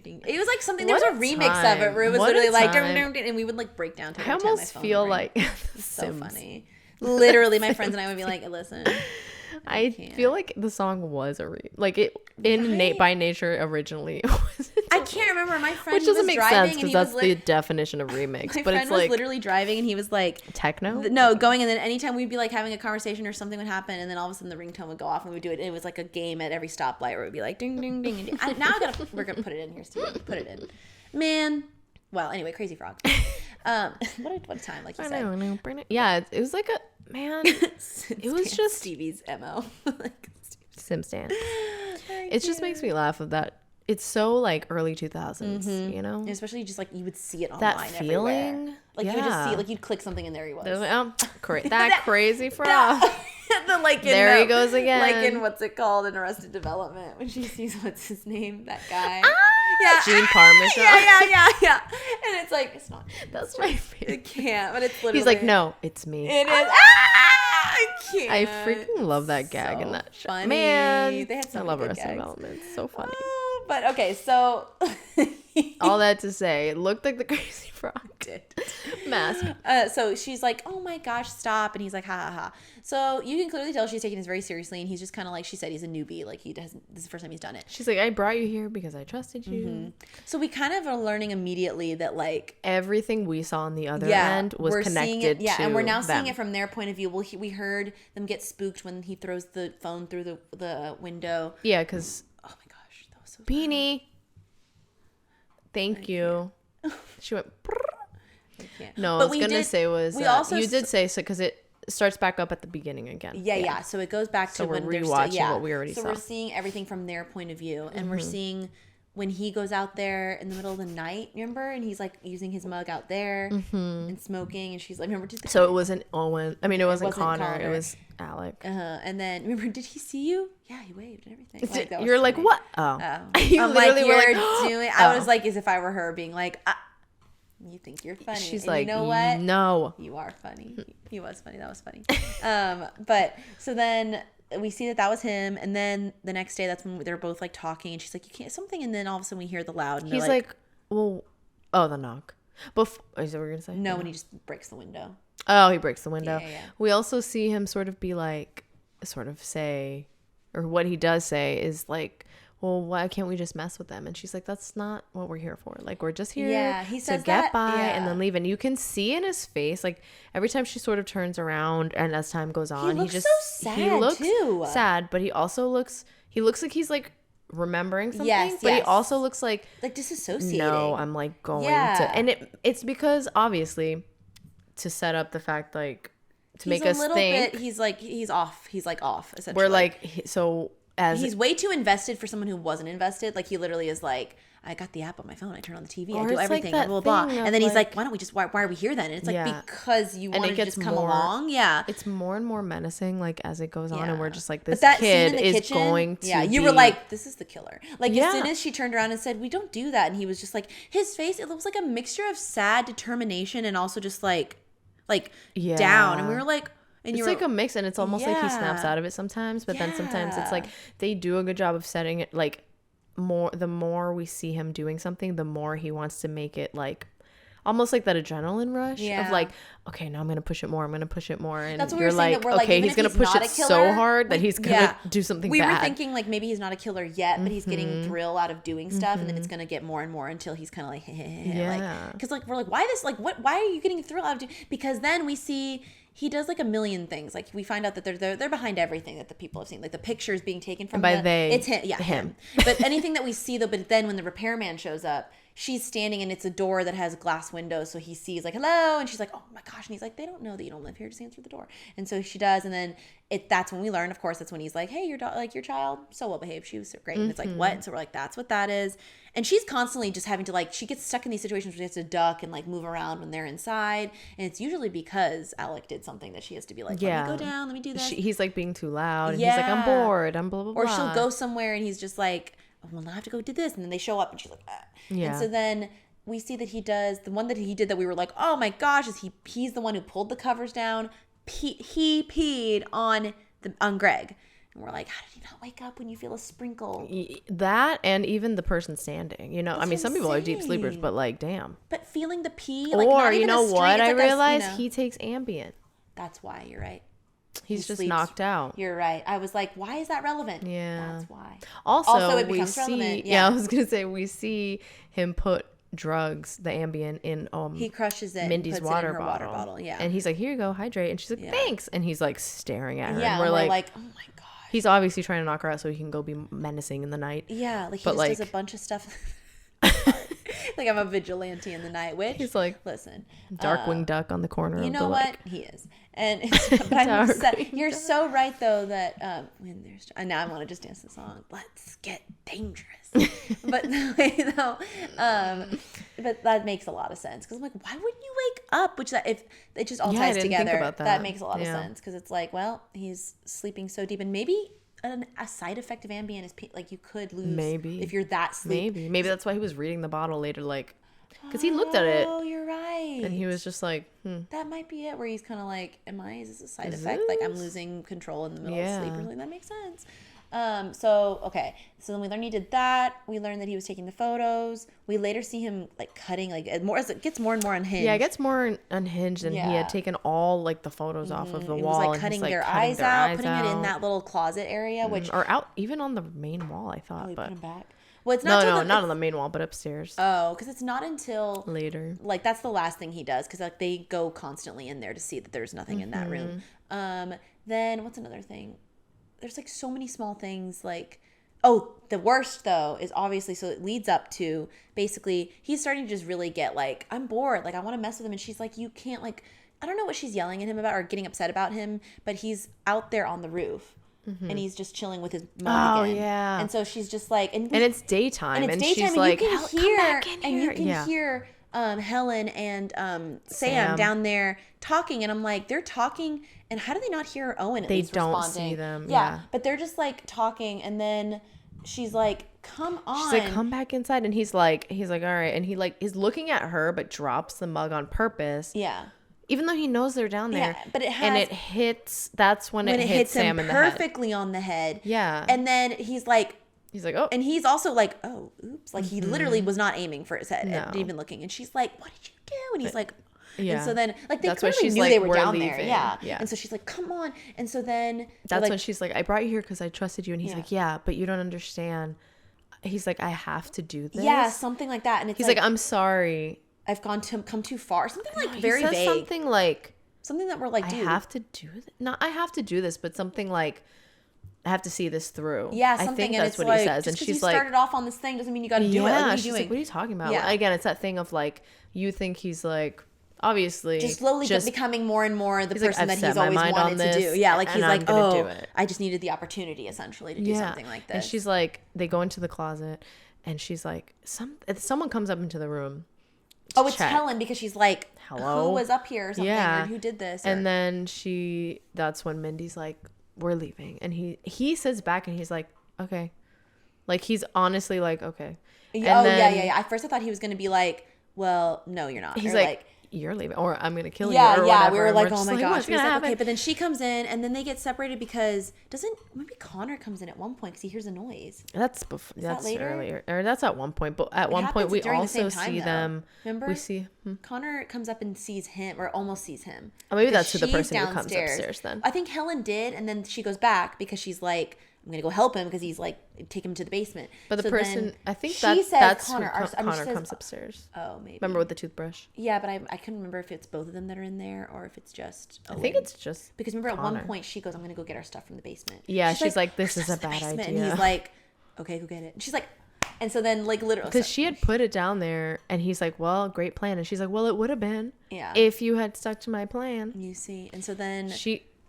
ding. It was like something. There was a remix of it where it was literally like ding ding ding, and we would like break down to it. I almost feel like it's so funny. Literally, my friends and I would be like, "Listen." I feel like the song was by nature originally. I can't remember. My friend, which doesn't make sense because that's the definition of remix. My but friend it's like was literally driving, and he was like techno. No, going, and then anytime we'd be like having a conversation or something would happen, and then all of a sudden the ringtone would go off, and we would do it. It was like a game at every stoplight where it would be like ding ding ding. ding. We're gonna put it in here, Steve. Put it in, man. Well, anyway, Crazy Frog. What a time, like you said. Yeah, it was like a man. It was just Stevie's MO. Sim stand. It just makes me laugh of that. It's so like early 2000s, you know? And especially just like you would see it online That feeling. everywhere. Like you would just see, like you'd click something and there he was. That crazy frog. There he goes again. Like in what's it called in Arrested Development when she sees what's his name, that guy. Gene Parmesan. Yeah. And it's like it's not. That's my favorite. It can't, but it's literally. He's like, no, it's me. It is. I can't. I freaking love that gag in that show. Funny. Man, They had so I love many Arrested gags. Development. It's so funny. But okay, so all that to say, it looked like the crazy frog did. mask. So she's like, oh my gosh, stop. And he's like, ha ha ha. So you can clearly tell she's taking this very seriously. And he's just kind of like, she said, he's a newbie. Like this is the first time he's done it. She's like, I brought you here because I trusted you. Mm-hmm. So we kind of are learning immediately that like everything we saw on the other end was connected to and we're now them. seeing it from their point of view. Well, we heard them get spooked when he throws the phone through the window. Yeah, because oh my gosh, that was so Beanie. Thank you. She went. No, but I was gonna say was you did say so because it starts back up at the beginning again. Yeah. So it goes back to when they're rewatching what we already saw. So we're seeing everything from their point of view, and we're seeing when he goes out there in the middle of the night. Remember, and he's like using his mug out there and smoking, and she's like, "Remember?" So it wasn't Owen. I mean, it wasn't Connor. It was Alec. And then remember, did he see you? Yeah, he waved and everything. Like, you're like, funny. what? Oh, you literally were like, doing. I was like, as if I were her, being like, you think you're funny. She's and like, you know what? No, you are funny. He was funny. That was funny. But so then we see that was him, and then the next day, that's when they're both like talking, and she's like, you can't something, and then all of a sudden we hear the loud. And he's like, well, the knock. Is that what we're gonna say? No, when he just breaks the window. Oh, he breaks the window. Yeah. We also see him sort of say, or what he does say is like, well, why can't we just mess with them? And she's like, that's not what we're here for. Like, we're just here he to says get by and then leave. And you can see in his face, like every time she sort of turns around and as time goes on, he looks so sad. He looks too sad, but he also looks like he's like remembering something. Yes. But he also looks like disassociating. No, I'm like going to, and it's because obviously to set up the fact like to make us think he's off. He's like off. Essentially, we're like so. He's way too invested for someone who wasn't invested. Like he literally is like, I got the app on my phone. I turn on the TV. I do everything. Like blah, blah, blah. And then he's like, why don't we just? Why are we here then? And it's like because you wanted to just come along. Yeah. It's more and more menacing like as it goes on, and we're just like this kid is kitchen, going to. Yeah, you were like, this is the killer. Like as soon as she turned around and said, we don't do that, and he was just like, his face. It was like a mixture of sad determination and also just like down. And we were like. And it's like a mix, and it's almost like he snaps out of it sometimes, but then sometimes it's like they do a good job of setting it like the more we see him doing something, the more he wants to make it like almost like that adrenaline rush of like, okay, now I'm gonna push it more, and that's what you're like, okay, he's gonna push it so hard that he's gonna do something bad. We were thinking like maybe he's not a killer yet, but he's getting thrill out of doing stuff, and then it's gonna get more and more until he's kind of like, like, because like we're like, why this, like, why are you getting thrill out of doing? Because then we see. He does like a million things. Like we find out that they're behind everything that the people have seen. Like the pictures being taken from it's him. Yeah, him. But anything that we see though. But then when the repairman shows up, she's standing and it's a door that has glass windows. So he sees like hello, and she's like, oh my gosh, and he's like, they don't know that you don't live here. Just answer the door. And so she does, and then that's when we learn. Of course, that's when he's like, hey, your child so well behaved. She was so great. And it's like what? And so we're like, that's what that is. And she's constantly just having to like, she gets stuck in these situations where she has to duck and like move around when they're inside. And it's usually because Alec did something that she has to be like, let me go down, let me do this. He's like being too loud. And he's like, I'm bored. I'm blah, blah, blah. Or she'll go somewhere and he's just like, oh, well, now I have to go do this. And then they show up and she's like, ah. And so then we see that he does, the one that he did that we were like, oh my gosh, is he's the one who pulled the covers down. He peed on Greg. And we're like, how did you not wake up when you feel a sprinkle? That and even the person standing, you know, I mean, some people are deep sleepers, but like, damn. But feeling the pee, like, or not even you know what? I realized he takes Ambien. That's why you're right. He's just knocked out. You're right. I was like, why is that relevant? Yeah, that's why. Also it becomes relevant. Yeah, I was gonna say we see him put drugs, the Ambien, in he crushes it, Mindy's puts water it in her bottle. Water bottle. Yeah, and he's like, here you go, hydrate. And she's like, thanks. And he's like staring at her. Yeah, and we're like, oh my god. He's obviously trying to knock her out so he can go be menacing in the night. Yeah, like he just does a bunch of stuff. Like I'm a vigilante in the night, which He's like, listen, Darkwing Duck on the corner of you the know what? lake. He is. And but I'm Darkwing you're so right though that when there's and now I want to just dance the song. Let's get dangerous. But though, but that makes a lot of sense because I'm like, why wouldn't you wake up? Which that if it just all ties together, that makes a lot of sense because it's like, well, he's sleeping so deep, and maybe a side effect of Ambien is like you could lose if you're that sleep. Maybe that's why he was reading the bottle later, like because he looked at it. Oh, you're right. And he was just like, that might be it. Where he's kind of like, is this a side effect? Like I'm losing control in the middle of sleep or something. That makes sense. So then we learned he did that. We learned that he was taking the photos. We later see him like cutting, like more as it gets more and more unhinged. Yeah, it gets more unhinged, and he had taken all like the photos off of the wall. Was, like, and cutting he's, their eyes out, putting it in that little closet area, which or out even on the main wall. I thought, but put him back. Well, it's not not on the main wall, but upstairs. Oh, because it's not until later. Like that's the last thing he does, because like they go constantly in there to see that there's nothing in that room. Then what's another thing? There's like so many small things like, the worst though is obviously, so it leads up to basically he's starting to just really get like, I'm bored, like I want to mess with him, and she's like, you can't, like, I don't know what she's yelling at him about or getting upset about him, but he's out there on the roof and he's just chilling with his mom again. Yeah. And so she's just like, and it's daytime, and she's and like, you can hear, come back in here. And you can hear Helen and Sam down there talking, and I'm like, they're talking, and how do they not hear Owen? They don't responding? See them. Yeah, but they're just like talking, and then she's like, "Come on!" She's like, "Come back inside," and he's like, "All right," and he like is looking at her, but drops the mug on purpose. Yeah. Even though he knows they're down there. Yeah, but it hits. That's when it hits Sam in the head. Perfectly on the head. Yeah. And then he's like, oh. And he's also like, oh, oops. Like he literally was not aiming for his head and even looking. And she's like, what did you do? And he's like, yeah. And so then, like, they clearly knew they were down there. Yeah. And so she's like, come on. And so then that's when she's like, I brought you here because I trusted you. And he's like, yeah, but you don't understand. He's like, I have to do this. Yeah, something like that. And it's he's like, I'm sorry. I've come too far. Something like very vague. Something like something that we're like, dude, I have to do this. Not I have to do this, but something like I have to see this through. Yeah, something. I think and that's what like, he says. Just and she's you like, started off on this thing doesn't mean you got to do it. Like, what are you doing? Like, what are you talking about? Yeah. Again, it's that thing of like you think he's like obviously just slowly becoming more and more the person like, that he's always wanted to do. Yeah, like he's like, I just needed the opportunity essentially to do something like this. And she's like, they go into the closet, and she's like, someone comes up into the room. Oh, it's Helen, because she's like, hello, who was up here or something, or who did this? And then that's when Mindy's like, we're leaving. And he sits back and he's like, okay. Like, he's honestly like, okay. And yeah. At first I thought he was going to be like, well, no, you're not. He's like, you're leaving, or I'm going to kill you. Yeah, or whatever. We were like, oh my gosh. He's like, okay. But then she comes in, and then they get separated because maybe Connor comes in at one point because he hears a noise. That's before. That's later? Earlier. Or that's at one point. But at one point, we also see them. Remember? We see. Connor comes up and sees him, or almost sees him. Oh, maybe that's who the person who comes upstairs then. I think Helen did, and then she goes back because she's like, I'm gonna go help him because he's like, take him to the basement. But the person, I think that's Connor comes upstairs. Oh, maybe. Remember with the toothbrush? Yeah, but I couldn't remember if it's both of them that are in there or if it's just Owen. I think it's just because remember at one point she goes, I'm gonna go get our stuff from the basement. Yeah, she's like, this is a bad idea. And he's like, okay, go get it. And she's like, and so then like literally because she had put it down there, and he's like, well, great plan. And she's like, well, it would have been if you had stuck to my plan. You see, and so then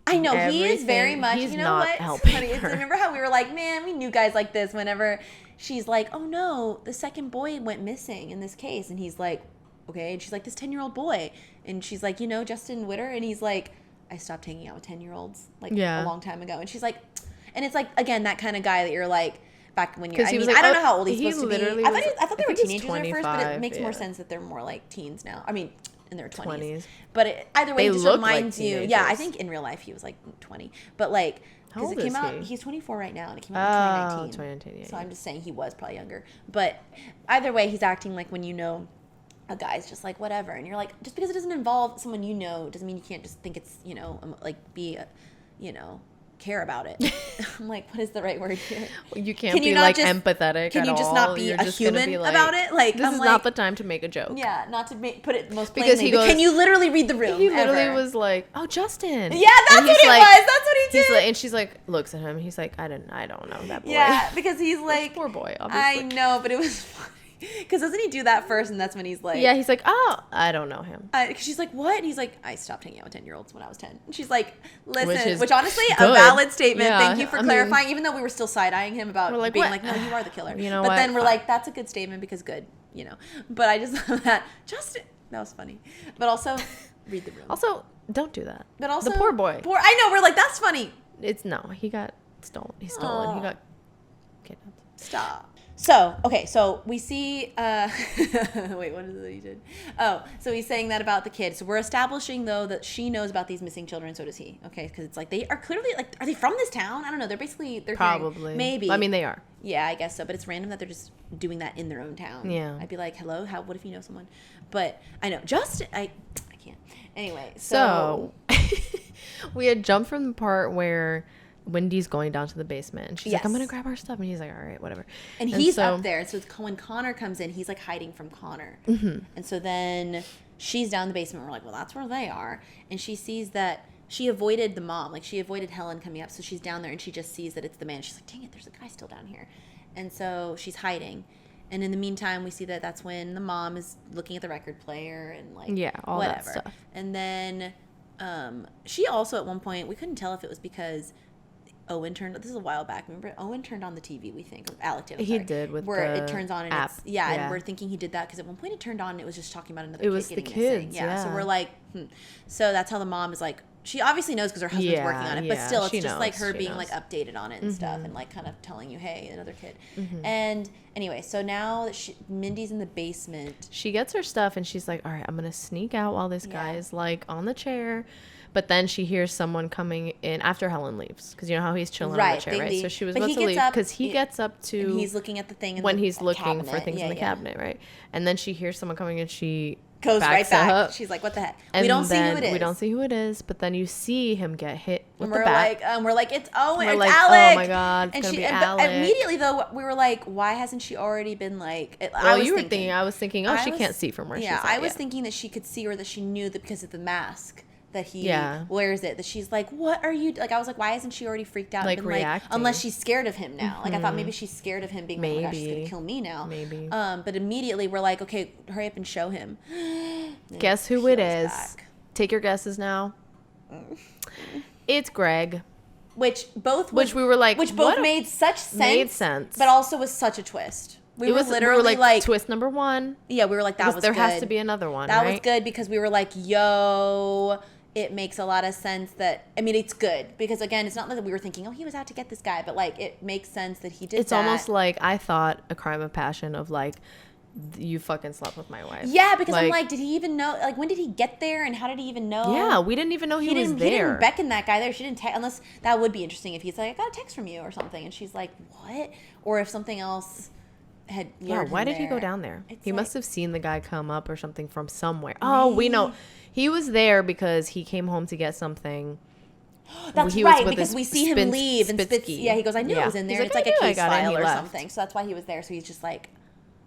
I know he is very much. He's you know not what? Helping funny. her. Remember how we were like, man, we knew guys like this. Whenever she's like, oh no, the second boy went missing in this case, and he's like, okay, and she's like, this 10-year-old boy, and she's like, Justin Witter, and he's like, I stopped hanging out with 10-year-olds like a long time ago, and she's like, and it's like again that kind of guy that you're like. Back when you're, I mean, like, I don't know how old he's supposed to be. I thought they were teenagers at first, but it makes more sense that they're more like teens now. I mean, in their 20s. But either way, it just reminds you. Yeah, I think in real life he was like 20. But like, because it came out, he's 24 right now, and it came out in 2019. So I'm just saying he was probably younger. But either way, he's acting like when a guy's just like whatever, and you're like, just because it doesn't involve someone doesn't mean you can't just think it's like be care about it. I'm like, what is the right word here? You can't be like empathetic. Can you just not be a human about it? Like, this is not the time to make a joke. Yeah, not to put it most plainly. Because can you literally read the room? He literally was like, "Oh, Justin." Yeah, that's what it was. That's what he did. And she's like, looks at him. He's like, I don't know that boy. Yeah, because he's like, poor boy. Obviously, I know, but it was funny. Because doesn't he do that first? And that's when he's like, Yeah, he's like, oh, I don't know him. She's like, what? And he's like, I stopped hanging out with 10-year-olds when I was 10. And she's like, listen, which honestly, good. a valid statement. Yeah, Thank you for clarifying, even though we were still side-eyeing him about like, being what? like, no, you are the killer. You know but what? then we're like, that's a good statement because good, you know. But I just love that. Justin, that was funny. But also, read the room. Also, don't do that. But also, the poor boy. I know, we're like, that's funny. He got stolen. He's stolen. Aww. He got kidnapped. Stop. So, okay, so we see, wait, what is it that he did? Oh, so he's saying that about the kid. So we're establishing, though, that she knows about these missing children, so does he. Okay, because it's like, they are clearly, like, are they from this town? I don't know. They're Probably. hearing, maybe. I mean, they are. Yeah, I guess so. But it's random that they're just doing that in their own town. Yeah. I'd be like, hello, what if you know someone? But I know, I can't. Anyway, So we had jumped from the part where Wendy's going down to the basement and she's like, I'm gonna grab our stuff, and he's like, all right, whatever. And he's up there. So when Connor comes in, he's like hiding from Connor. Mm-hmm. And so then she's down in the basement. We're like, well, that's where they are. And she sees that she avoided the mom, like she avoided Helen coming up. So she's down there and she just sees that it's the man. She's like, dang it, there's a guy still down here. And so she's hiding. And in the meantime, we see that that's when the mom is looking at the record player and like all whatever. that stuff. And then she also at one point, we couldn't tell if it was because Owen this is a while back. Remember, Owen turned on the TV, we think. Or Alec did. He did with where the it turns on and app. It's, and we're thinking he did that because at one point it turned on and it was just talking about another kid was getting the missing. kids, So we're like, So that's how the mom is like, she obviously knows because her husband's working on it, but still, it's just like her being like updated on it and stuff and like kind of telling you, hey, another kid. And anyway, so now that Mindy's in the basement. She gets her stuff and she's like, all right, I'm going to sneak out while this guy is like on the chair. But then she hears someone coming in after Helen leaves. Because you know how he's chilling on the chair, right? So she was about to leave because he gets up to... And he's looking at the thing in when the he's looking cabinet. for things in the cabinet, right? And then she hears someone coming and she... goes right back. Up. She's like, what the heck? And we don't see who it is. We don't see who it is, but then you see him get hit with the bat. We're like, it's Owen, it's like, Alec. Oh my God, it's going to be Alec. But immediately, though, we were like, why hasn't she already been like... I was thinking, she can't see from where she's at. I was thinking that she could see or that she knew that because of the mask that he wears it, that she's like, what are you... Like, I was like, why isn't she already freaked out? Like, and reacting. Unless she's scared of him now. Like, I thought maybe she's scared of him being like, oh my gosh, she's going to kill me now. Maybe. But immediately, we're like, okay, hurry up and show him. Guess who it is? Back. Take your guesses now. It's Greg. Which both made such sense. Made sense. But also was such a twist. We were like twist number one. Yeah, we were like, that was there good. Has to be another one. That was good because we were like, yo, it makes a lot of sense that, I mean, it's good because again, it's not like we were thinking, oh, he was out to get this guy, but like it makes sense that he did It's almost like I thought a crime of passion of like, you fucking slept with my wife. Yeah, because I'm like, did he even know? Like, when did he get there, and how did he even know? Yeah, we didn't even know he was there. He didn't beckon that guy there. She didn't unless that would be interesting if he's like, I got a text from you or something, and she's like, what? Or if something else had. Why did he go down there? He must have seen the guy come up or something from somewhere. Oh, we know, he was there because he came home to get something. That's right, because we see him leave and yeah, he goes, I knew it was in there. It's like a case file or something. So that's why he was there. So he's just like,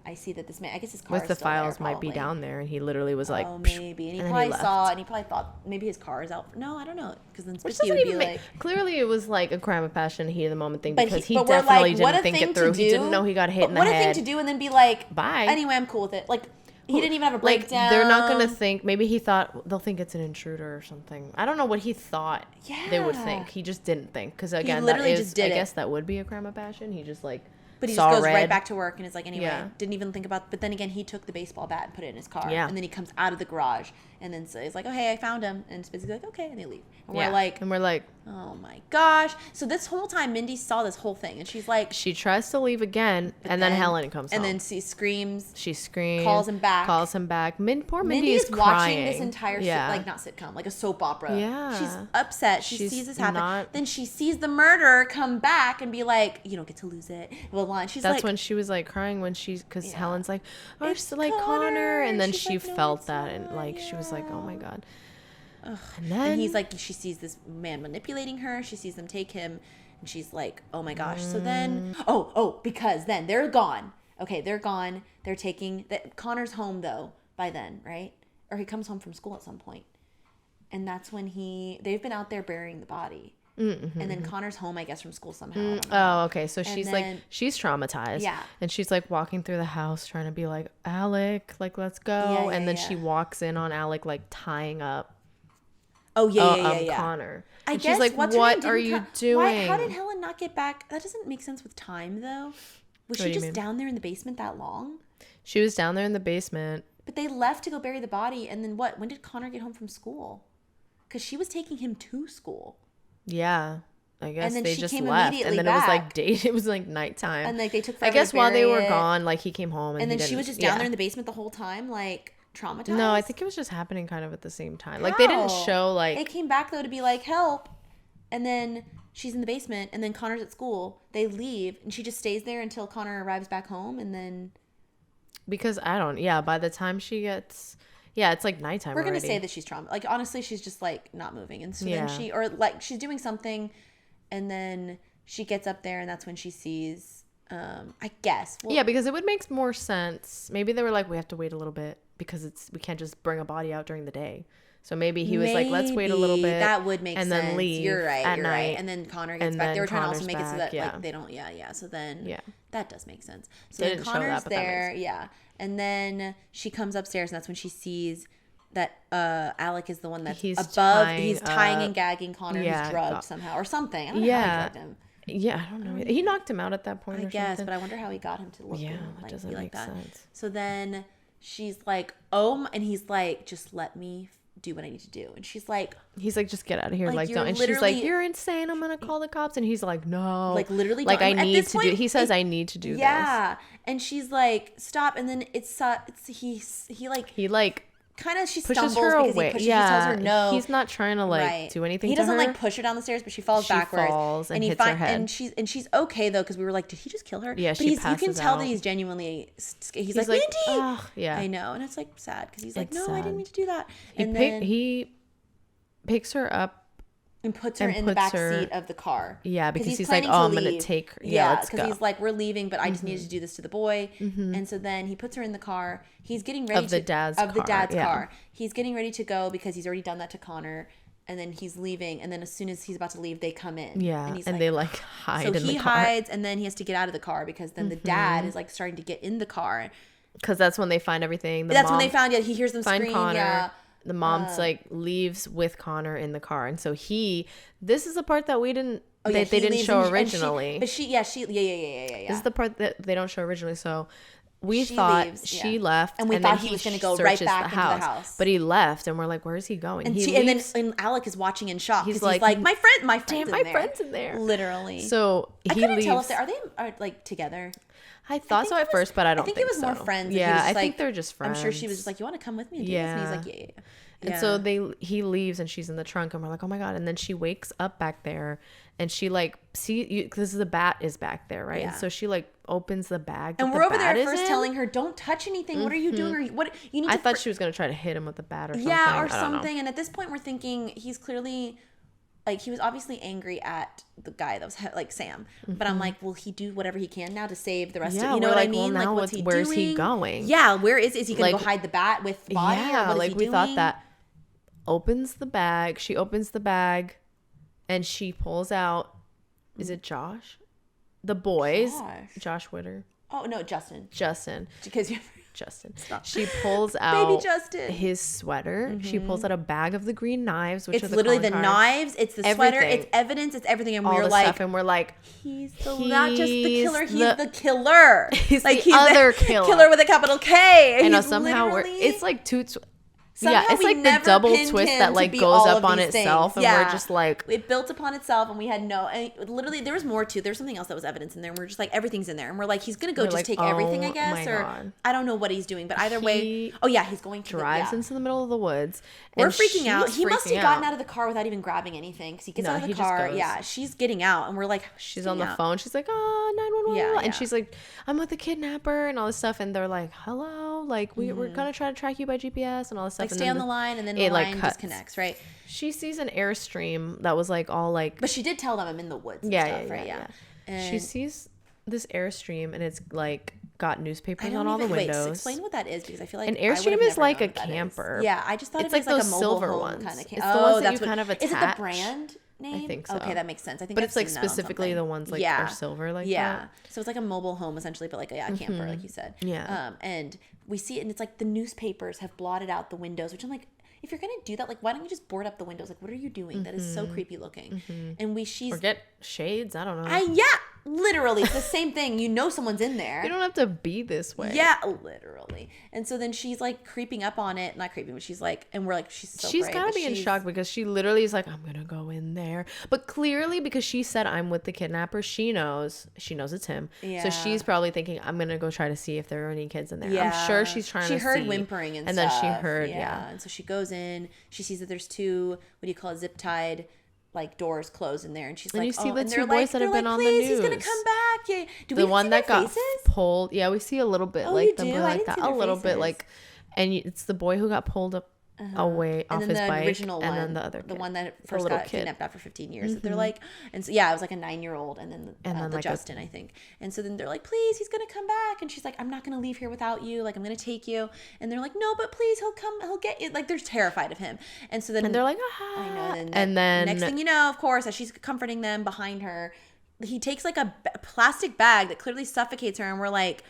I see that this man, I guess his car with the files might be down there, and he literally was like, oh, maybe. And he probably saw, and he probably thought maybe his car is out. No, I don't know. Because then Spitzky would be like. Clearly, it was like a crime of passion, heat of the moment thing, because he definitely didn't think it through. He didn't know he got hit in the head. What a thing to do, and then be like, bye. Anyway, I'm cool with it. Like, he didn't even have a breakdown. Like, they're not going to think, maybe he thought, they'll think it's an intruder or something. I don't know what he thought they would think. He just didn't think. Because again, I guess that would be a crime of passion. He just like. But he just goes right back to work and is like, anyway, didn't even think about. But then again, he took the baseball bat and put it in his car. Yeah. And then he comes out of the garage and then he's like, oh, hey, I found him. And Spitzy's like, okay. And they leave. And we're like, oh my gosh. So this whole time, Mindy saw this whole thing and she's like. She tries to leave again and then Helen comes home. And then she screams. She screams. Calls him back. Poor Mindy is crying. Watching this entire, not sitcom, like a soap opera. Yeah. She's upset. She sees this happen. Then she sees the murderer come back and be like, you don't get to lose it. Well, she's that's when she was like crying because Helen's like, oh, it's like Connor. And then she felt that and like, she was like, oh my God. And he's like, she sees this man manipulating her. She sees them take him and she's like, oh my gosh. So then, because then they're gone. Okay, they're gone. They're taking, Connor's home though by then, right? Or he comes home from school at some point. And that's when they've been out there burying the body. Mm-hmm. And then Connor's home, I guess, from school somehow. I don't know. Oh, okay. So And she's then- like, she's traumatized. Yeah. And she's like walking through the house trying to be like, Alec, like, let's go. Yeah, and then yeah. she walks in on Alec, like, tying up Oh, yeah. Connor. I And guess she's like, what's her what name are didn't you come- doing? How did Helen not get back? That doesn't make sense with time, though. Was What do she you just mean? down there in the basement that long? She was down there in the basement. But they left to go bury the body, and then what? When did Connor get home from school? Because she was taking him to school. Yeah. I guess then they she just came left. immediately And then it was like back. it was like nighttime. And like they took I forever guess to while they bury were it. gone, like he came home And then she was just down there in the the basement the whole time, like traumatized. No, I think it was just happening kind of at the same time. Like they didn't How? show They like came back though to be like help, and then she's in the basement, and then Connor's at school. They leave, and she just stays there until Connor arrives back home, and then because I don't. Yeah, by the time she gets, yeah, it's like nighttime. we're gonna already. say that she's traumatized. Like honestly, she's just like not moving, and so Yeah. then she or like she's doing something, and then she gets up there, and that's when she sees. I guess. Well, Yeah, because it would make more sense. Maybe they were like, we have to wait a little bit because we can't just bring a body out during the day. So maybe he was like, let's wait a little maybe bit. That would make and sense. then leave. You're right. at You're night. right. And then Connor gets And back. then They were trying to also Connor's make it so back, that yeah. like they don't. Yeah. So then Yeah. that does make sense. So They then didn't show Connor's that, but that there. makes- Yeah. And then she comes upstairs, and that's when she sees that Alec is the one that's He's above. tying He's tying up. and gagging Connor, Yeah, who's drugged got- somehow or something. I don't know how Yeah. he drugged him. Yeah, I don't know. He knocked him out at that point. I or guess, something. but I wonder how he got him to look Yeah, and, that like, doesn't be like make that. sense. So then she's like, "Oh," and he's like, "Just let me do what I need to do." And she's like, He's like, just get out of here, Like, like you're don't. And she's like, literally- you're insane. I'm gonna call the cops. And he's like, no, Like, literally like I don't. At need this to do. point, He says, I need to do this. "Yeah," and she's like, "Stop!" And then it's he like He like kind of she pushes stumbles her because away. he pushes, Yeah, she tells her no. He's not trying to like Right. do anything. He to doesn't her. like push her down the stairs, but she falls She backwards. falls and he hits her head. And she's okay though, because we were like, did he just kill her? Yeah, but she you can passes tell out. that he's genuinely. He's like, like, Mindy. ugh, yeah. I know, and it's like sad because he's like, It's no, I sad. didn't mean to do that. He And then he picks her up. and puts her and in the puts back her- seat of the car. Yeah, because he's like, planning oh, to I'm gonna leave. take her. Yeah, let's because go. he's like, we're leaving, but I just needed to do this to the boy. And so then he puts her in the car. He's getting ready Of the dad's of the car, dad's yeah. car. He's getting ready to go because he's already done that to Connor. And then he's leaving. And then as soon as he's about to leave, they come in. Yeah, and, he's and like, they like hide so in the he car hides, and then he has to get out of the car because then the dad is like starting to get in the car. because that's when they find everything. That's when they found it. He hears them find scream. Connor. Yeah. The mom's like leaves with Connor in the car, and so this is the part that we didn't. Oh, yeah, they he didn't leaves show and originally. But she. This This is the part that they don't show originally. So we She thought leaves, she yeah. left, And we then thought he was gonna go right searches back into the house. But he left, and we're like, "Where is he going?" And, He and then leaves. and Alec is watching in shock. He's He's like, like, my friend's Damn, in my there. friend's in there. Literally. So I he couldn't leaves. tell if are they like together. I thought think so it at was- first, but I don't. I think it was more so. friends. and he Yeah, was just I like, think they're just friends. I'm sure she was just like, you want to come with me and do this? And he's like, yeah. And so he leaves, and she's in the trunk, and we're like, oh my god! And then she wakes up back there, and she like because the bat is back there, right? Yeah. And so she like opens the bag, And that we're the over there bat at is first in. telling her, don't touch anything. What are you doing? Or what you need I to thought she was gonna try to hit him with the bat or something. Yeah, or I don't know. something. And at this point, we're thinking he's clearly like he was obviously angry at the guy that was like Sam. But I'm like, will he do whatever he can now to save the rest Yeah, of you know we're what I like, well, mean? now Like, what's he where's he doing? going? Yeah, where is he gonna Like, go hide the bat with body? Yeah, or what is like he we doing? thought that. Opens the bag. She opens the bag, and she pulls out. Is it Josh? The boys. Josh Witter. Oh no, Justin. Justin. Because you She pulls out Justin. his sweater. She pulls out a bag of the green knives, which It's are the literally the calling cards. knives. It's the sweater. Everything. It's evidence. It's everything. And All we're the like, stuff, and we're like, he's not just the killer. He's the- the killer. He's like the other killer. Killer with a capital K. I know He's somehow we're. literally- It's like two. Somehow Yeah, it's we like the never double pinned twist him that to like be goes all up of on these itself, things. and we're Yeah. just like, it built upon itself, and we had no. And literally, there was more too. There was something else that was evidence in there, and we're just like, everything's in there, and we're like, he's gonna go We're just like, take everything, I oh guess, my or God. I don't know what he's doing, but either way, He oh yeah, he's going to drives yeah. into the middle of the woods. We're and freaking out. she's He must freaking have gotten out of the car without even grabbing anything because he gets No, out of the he just car. goes. Yeah, she's getting out, and we're like, She's on the getting out. phone. She's like, oh, 911. Yeah, And yeah. she's like, I'm with the kidnapper and all this stuff. And they're like, hello. Like, we're going to try to track you by GPS and all this stuff. Like, and stay then on the line, and then the it, like, line cuts. disconnects, right? She sees an Airstream that was like all like. But she did tell them I'm in the woods and Yeah, stuff, yeah, right? yeah, Yeah. She And sees this Airstream and it's like got I newspapers don't on all the even, windows. Wait, explain what that is because I feel like An I would Airstream have is never like known a what that is. camper. Yeah, I just thought It's it was like like a those mobile silver home ones. kind of camper. It's the ones that that's you kind of Is it the attach. brand? name? I think so. Okay, that makes sense. I think but I've it's like seen that on specifically something. the ones like are silver like that. So it's like a mobile home essentially, but like a camper, like you said. Yeah. And we see it, and it's like the newspapers have blotted out the windows, which I'm like, if you're gonna do that, like, why don't you just board up the windows? Like, what are you doing? That is so creepy looking. And or get shades. I don't know. Literally, it's the same thing. You know someone's in there. You don't have to be this way. Yeah, literally. And so then she's like creeping up on it. Not creeping, but she's like, and we're like, she's She's gotta be in shock because she literally is like, I'm gonna go in there. But clearly, because she said I'm with the kidnapper, she knows it's him. Yeah. So she's probably thinking, I'm gonna go try to see if there are any kids in there. Yeah. I'm sure she's trying to see. She heard whimpering and stuff. Then she heard, And so she goes in. She sees that there's two, what do you call it, zip tied, like, doors closed in there, and she's like, you see the two boys that have been on the news. He's gonna come back. Yeah. Do we the one that got faces? pulled? Yeah, we see a little bit like them like that, a little faces. bit like, and it's the boy who got pulled up away off his bike, original and one, then the other kid, the one that first got kidnapped after 15 years. That they're like, and so it was like a 9-year-old, and then the like Justin, I think. And so then they're like, please, he's gonna come back, and she's like, I'm not gonna leave here without you. Like, I'm gonna take you. And they're like, no, but please, he'll get you. Like, they're terrified of him. And so then they're like, I know. And then next thing you know, of course, as she's comforting them behind her, he takes like a plastic bag that clearly suffocates her, and we're like,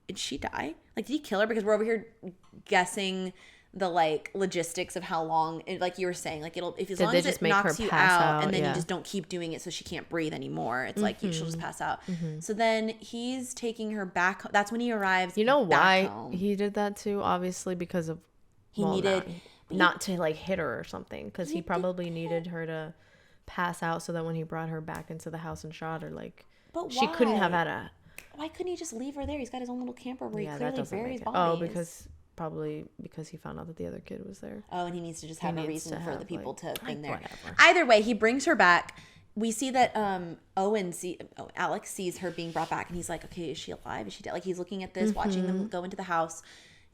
did she die? Like, did he kill her? Because we're over here guessing the like logistics of how long, like you were saying, like as long as it knocks you out and then you just don't keep doing it so she can't breathe anymore, it's like she'll just pass out. So then he's taking her back. That's when he arrives. You know why he did that too? Obviously because of he needed not to like hit her or something, because he probably needed her to pass out so that when he brought her back into the house and shot her, like, she couldn't have had a. Why couldn't he just leave her there? He's got his own little camper where he clearly buries bodies. Oh, because he found out that the other kid was there. Oh, and he needs to just have a reason for the people to bring there. Whatever. Either way, he brings her back. We see that Alex sees her being brought back, and he's like, okay, is she alive? Is she dead? Like, he's looking at this, watching them go into the house.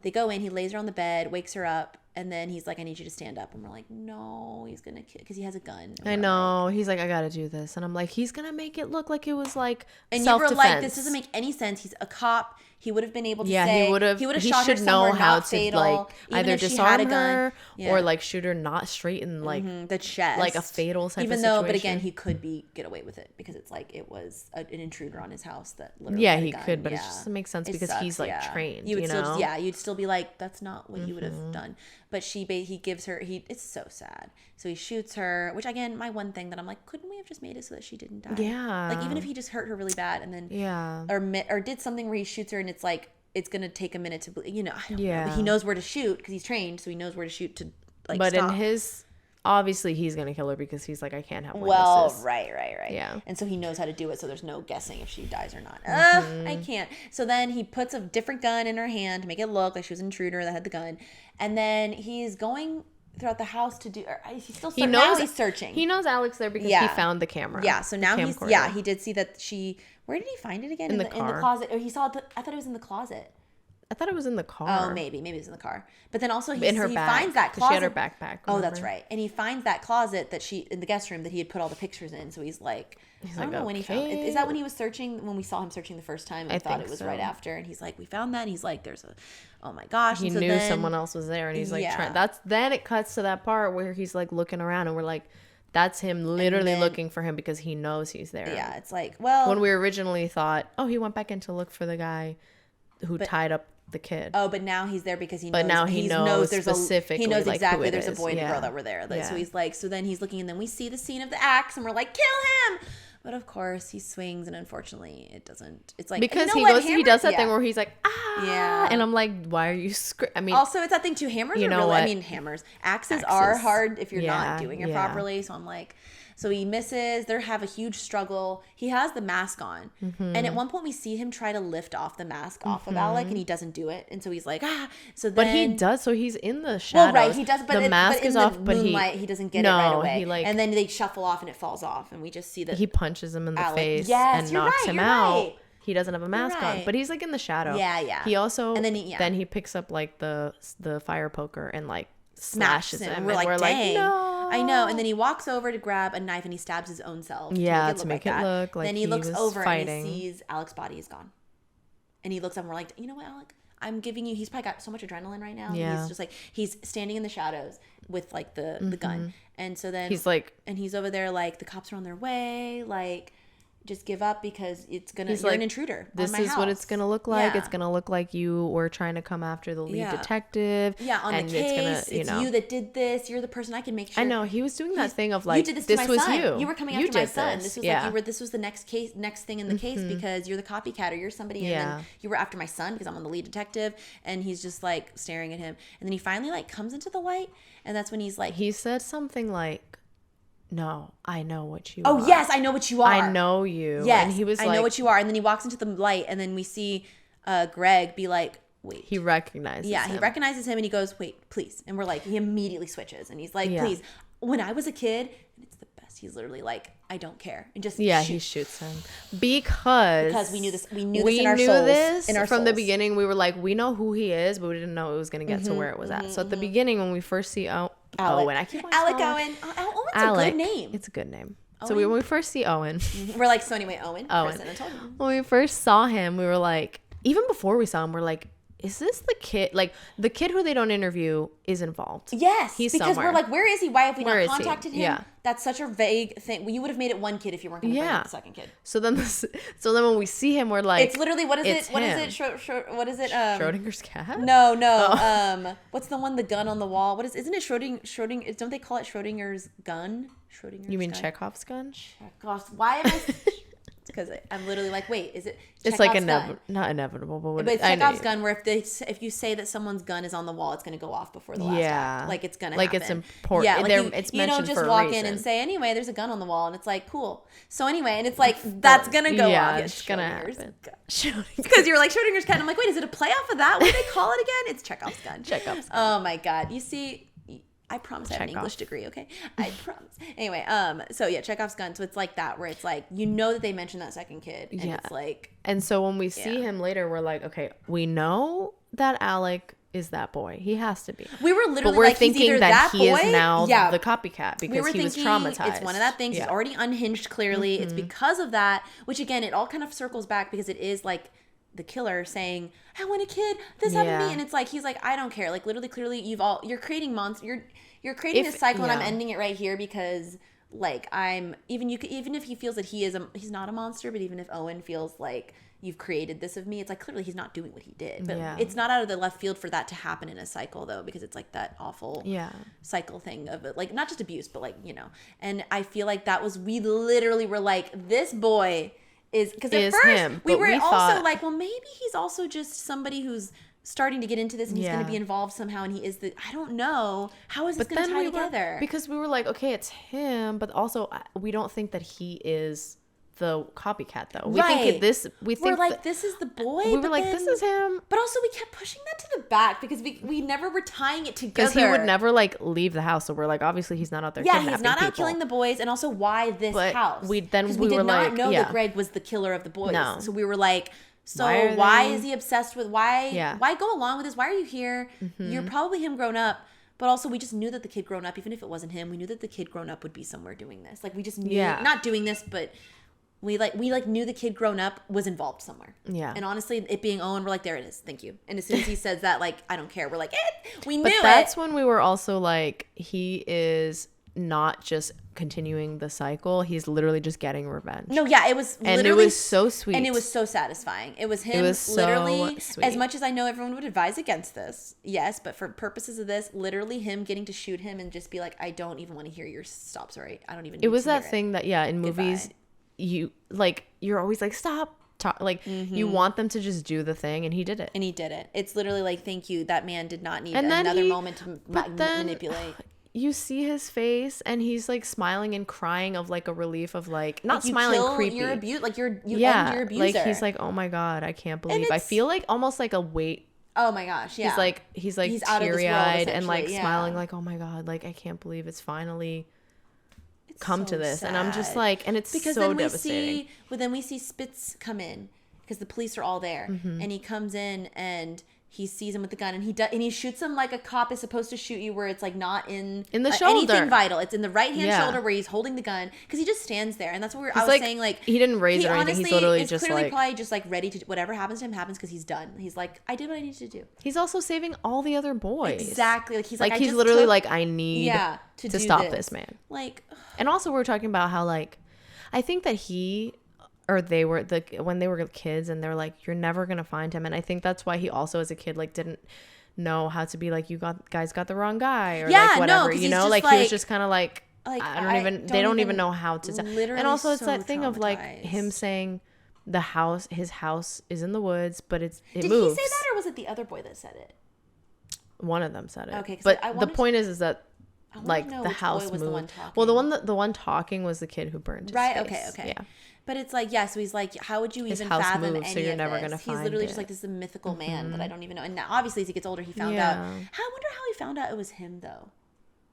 They go in, he lays her on the bed, wakes her up, and then he's like, I need you to stand up. And we're like, no, he's going to kill, because he has a gun. I know. He's like, I got to do this. And I'm like, he's going to make it look like it was like and self-defense. You were like, this doesn't make any sense. He's a cop. He would have been able to say, he would have shot her know somewhere how not to fatal, like either disarm her or like shoot her not straight in like the chest, like a fatal type even of though situation. But again, he could get away with it because it's like it was an intruder on his house that literally he could, but it just makes sense because he's like trained, you know. You'd still be like, that's not what you would have done. But he gives her, it's so sad. So he shoots her, which again, my one thing that I'm like, couldn't we have just made it so that she didn't die? Yeah. Like, even if he just hurt her really bad and then or did something where he shoots her and it's like, it's going to take a minute to, I don't know. But he knows where to shoot because he's trained, so he knows where to shoot to like but stop. In his, obviously he's going to kill her because he's like, I can't have witnesses. Well, right. Yeah. And so he knows how to do it, so there's no guessing if she dies or not. I can't. So then he puts a different gun in her hand to make it look like she was an intruder that had the gun. And then he's going throughout the house to do, he's still searching. Now he's searching. He knows Alex there because he found the camera. Yeah, so now he did see that she, where did he find it again? In the closet. Or he saw it, I thought it was in the closet. I thought it was in the car. Oh, maybe it was in the car. But then also he bag, finds that closet. She had her backpack. Remember? Oh, that's right. And he finds that closet that in the guest room that he had put all the pictures in. So he's like, I don't know when he found it. Is that when he was searching, when we saw him searching the first time? And we thought it was right after. And he's like, we found that. And he's like, oh my gosh. He knew someone else was there. And he's like, then it cuts to that part where he's like looking around and we're like, that's him literally looking for him because he knows he's there. Yeah, it's like, well. When we originally thought, he went back in to look for the guy who tied up the kid. Oh, but now he's there because he knows. But now he knows specifically. He knows exactly like there's a boy and a girl that were there. So he's like, so then he's looking, and then we see the scene of the axe, and we're like, kill him. But of course, he swings, and unfortunately, it doesn't. It's like, because he does that thing where he's like, and I'm like, why are you? I mean, also it's that thing too. Hammers are really. I mean, axes are hard if you're not doing it properly. So I'm like. So he misses. They have a huge struggle. He has the mask on. And at one point we see him try to lift off the mask off of Alec, and he doesn't do it. And so he's like, So then, but he does. So he's in the shadows. Well, right, he does. But the mask is off. But he doesn't get it right away. And then they shuffle off, and it falls off, and we just see that he punches him in the face and knocks him out. Right. He doesn't have a mask on, but he's like in the shadow. Yeah. He also and then he picks up like the fire poker and like smashes him. And we're like, dang. No. I know. And then he walks over to grab a knife and he stabs his own self. To make it look like then he looks over fighting. And he sees Alec's body is gone. And he looks up and we're like, you know what, Alec? I'm giving you, he's probably got so much adrenaline right now. Yeah. He's just like, he's standing in the shadows with like the gun. And so then he's like, and he's over there like, the cops are on their way. Like, just give up because it's gonna, he's you're like, an intruder. This is what it's gonna look like. It's gonna look like you were trying to come after the lead detective. Yeah, on and the case, it's gonna, you that did this. You're the person I can make sure. I know he was doing that thing of like, you did this to my son. you. You were coming after my son. This was like this was the next thing in the case because you're the copycat or you're somebody, and then you were after my son because I'm on the lead detective. And he's just like staring at him, and then he finally like comes into the light, and that's when he's like, he said something like, no, I know what you are. are. Oh, yes, I know what you are. I know you. Yes, and he was I know what you are. And then he walks into the light, and then we see Greg be like, wait. He recognizes him. He recognizes him, and he goes, wait, please. And we're like, he immediately switches, and he's like, please. When I was a kid, and it's the best, he's literally like, I don't care. And just he shoots him. Because we knew this. We knew this in our souls. From the beginning, we were like, we know who he is, but we didn't know it was going to get to where it was at. So at the beginning, when we first see Owen, I keep Alec Owen. Owen's a good name. It's a good name. Owen? So when we first see Owen, we're like, so anyway, Owen. When we first saw him, we were like, even before we saw him, we're like, is this the kid? Like, the kid who they don't interview is involved. Yes. He's because somewhere. We're like, where is he? Why have we Where not contacted him? Yeah. That's such a vague thing. Well, you would have made it one kid if you weren't going to bring up the second kid. So then when we see him, we're like, it's literally, what is it? Him. What is it? What is it? Schrodinger's cat? No. Oh. What's the one, the gun on the wall? Isn't it Schrodinger? Don't they call it Schrodinger's gun? You mean Chekhov's gun? Chekhov's. Why am I... Because I'm literally like, wait, is it Chekhov's it's like not inevitable, but it's Chekhov's gun, where if you say that someone's gun is on the wall, it's going to go off before the last act. Like, it's going to happen. Like, it's important. Yeah, like it's you don't just walk in and say, anyway, there's a gun on the wall, and it's like, cool. So anyway, and it's like, that's going to go off. Yeah, it's going to happen. Because you're like, Schrodinger's cat. I'm like, wait, is it a play off of that? What do they call it again? It's Chekhov's gun. Chekhov's gun. Oh my God. You see... I promise I have an English degree, okay? I promise. Anyway, so yeah, Chekhov's gun. So it's like that, where it's like, you know that they mentioned that second kid. And it's like... And so when we see him later, we're like, okay, we know that Alec is that boy. He has to be. We were literally but we're like, thinking he's either that he boy, is now the copycat because he was traumatized. It's one of that things. He's already unhinged, clearly. It's because of that, which again, it all kind of circles back because it is like the killer saying, I want a kid. This happened to me. And it's like, he's like, I don't care. Like, literally, clearly, you're creating monsters. You're creating this cycle, and I'm ending it right here because, like, even if he feels that he's not a monster, but even if Owen feels like you've created this of me, it's like, clearly he's not doing what he did. But it's not out of the left field for that to happen in a cycle, though, because it's like that awful cycle thing of it, like, not just abuse, but like, you know. And I feel like we literally were like, this boy is, because at first we were also like, well, maybe he's also just somebody who's starting to get into this, and he's going to be involved somehow, and he is I don't know, how is this going to tie together? Because we were like, okay, it's him, but also we don't think that he is the copycat, though. We think this is the boy. We were like, this is him. But also we kept pushing that to the back because we never were tying it together. Because he would never like leave the house, so we're like, obviously he's not out there kidnapping he's not people. out killing the boys, and also why this house? We did not know that Greg was the killer of the boys. No. So we were like, so why is he obsessed with why go along with this? Why are you here? You're probably him grown up. But also, we just knew that the kid grown up, even if it wasn't him, we knew that the kid grown up would be somewhere doing this. Like, we just knew, not doing this, but we knew the kid grown up was involved somewhere. Yeah. And honestly, it being Owen, we're like, there it is. Thank you. And as soon as he says that, like, I don't care. We're like, we knew it. But that's when we were also like, he is not just continuing the cycle, he's literally just getting revenge. No, yeah, it was literally, and it was so sweet, and it was so satisfying. It was him literally, as much as I know everyone would advise against this, yes, but for purposes of this, literally him getting to shoot him and just be like, I don't even want to hear your stop, sorry, I don't even need it was to that hear thing that in movies you're always like, stop. You want them to just do the thing, and he did it. It's literally like, thank you, that man did not need another moment to manipulate. You see his face, and he's like smiling and crying of like a relief of like not smiling creepy. Your end your abuser. Like he's like, oh my God, I can't believe. I feel like almost like a weight. Oh my gosh, yeah. He's teary eyed and like smiling like, oh my God, like I can't believe it's finally come to this. Sad. And I'm just like, and it's because so devastating. Then we see Spitz come in because the police are all there, and he comes in and he sees him with the gun, and he shoots him like a cop is supposed to shoot you, where it's like not in the shoulder, anything vital. It's in the right hand shoulder where he's holding the gun, because he just stands there, and that's what I was saying. Like, he didn't raise it or anything. He's literally just clearly like probably just like ready to whatever happens to him happens, because he's done. He's like, I did what I needed to do. He's also saving all the other boys. Exactly. Like he's literally like, I need to stop this man. Like, and also we're talking about how like, I think that they were when they were kids, and they're like, you're never gonna find him, and I think that's why he also as a kid like didn't know how to be like, guys got the wrong guy, or like whatever, you know, like he was just kind of like they don't even know how to and also it's that thing of like him saying his house is in the woods, but it moves. Did he say that, or was it the other boy that said it? One of them said it. Okay, but the point is that like the house moved. The one talking was the kid who burned his face. Okay. Yeah. But it's like, so he's like, how would you even fathom any so you're of never this? Gonna he's find literally it. just like this mythical man that I don't even know. And now, obviously, as he gets older, he found out. I wonder how he found out it was him, though.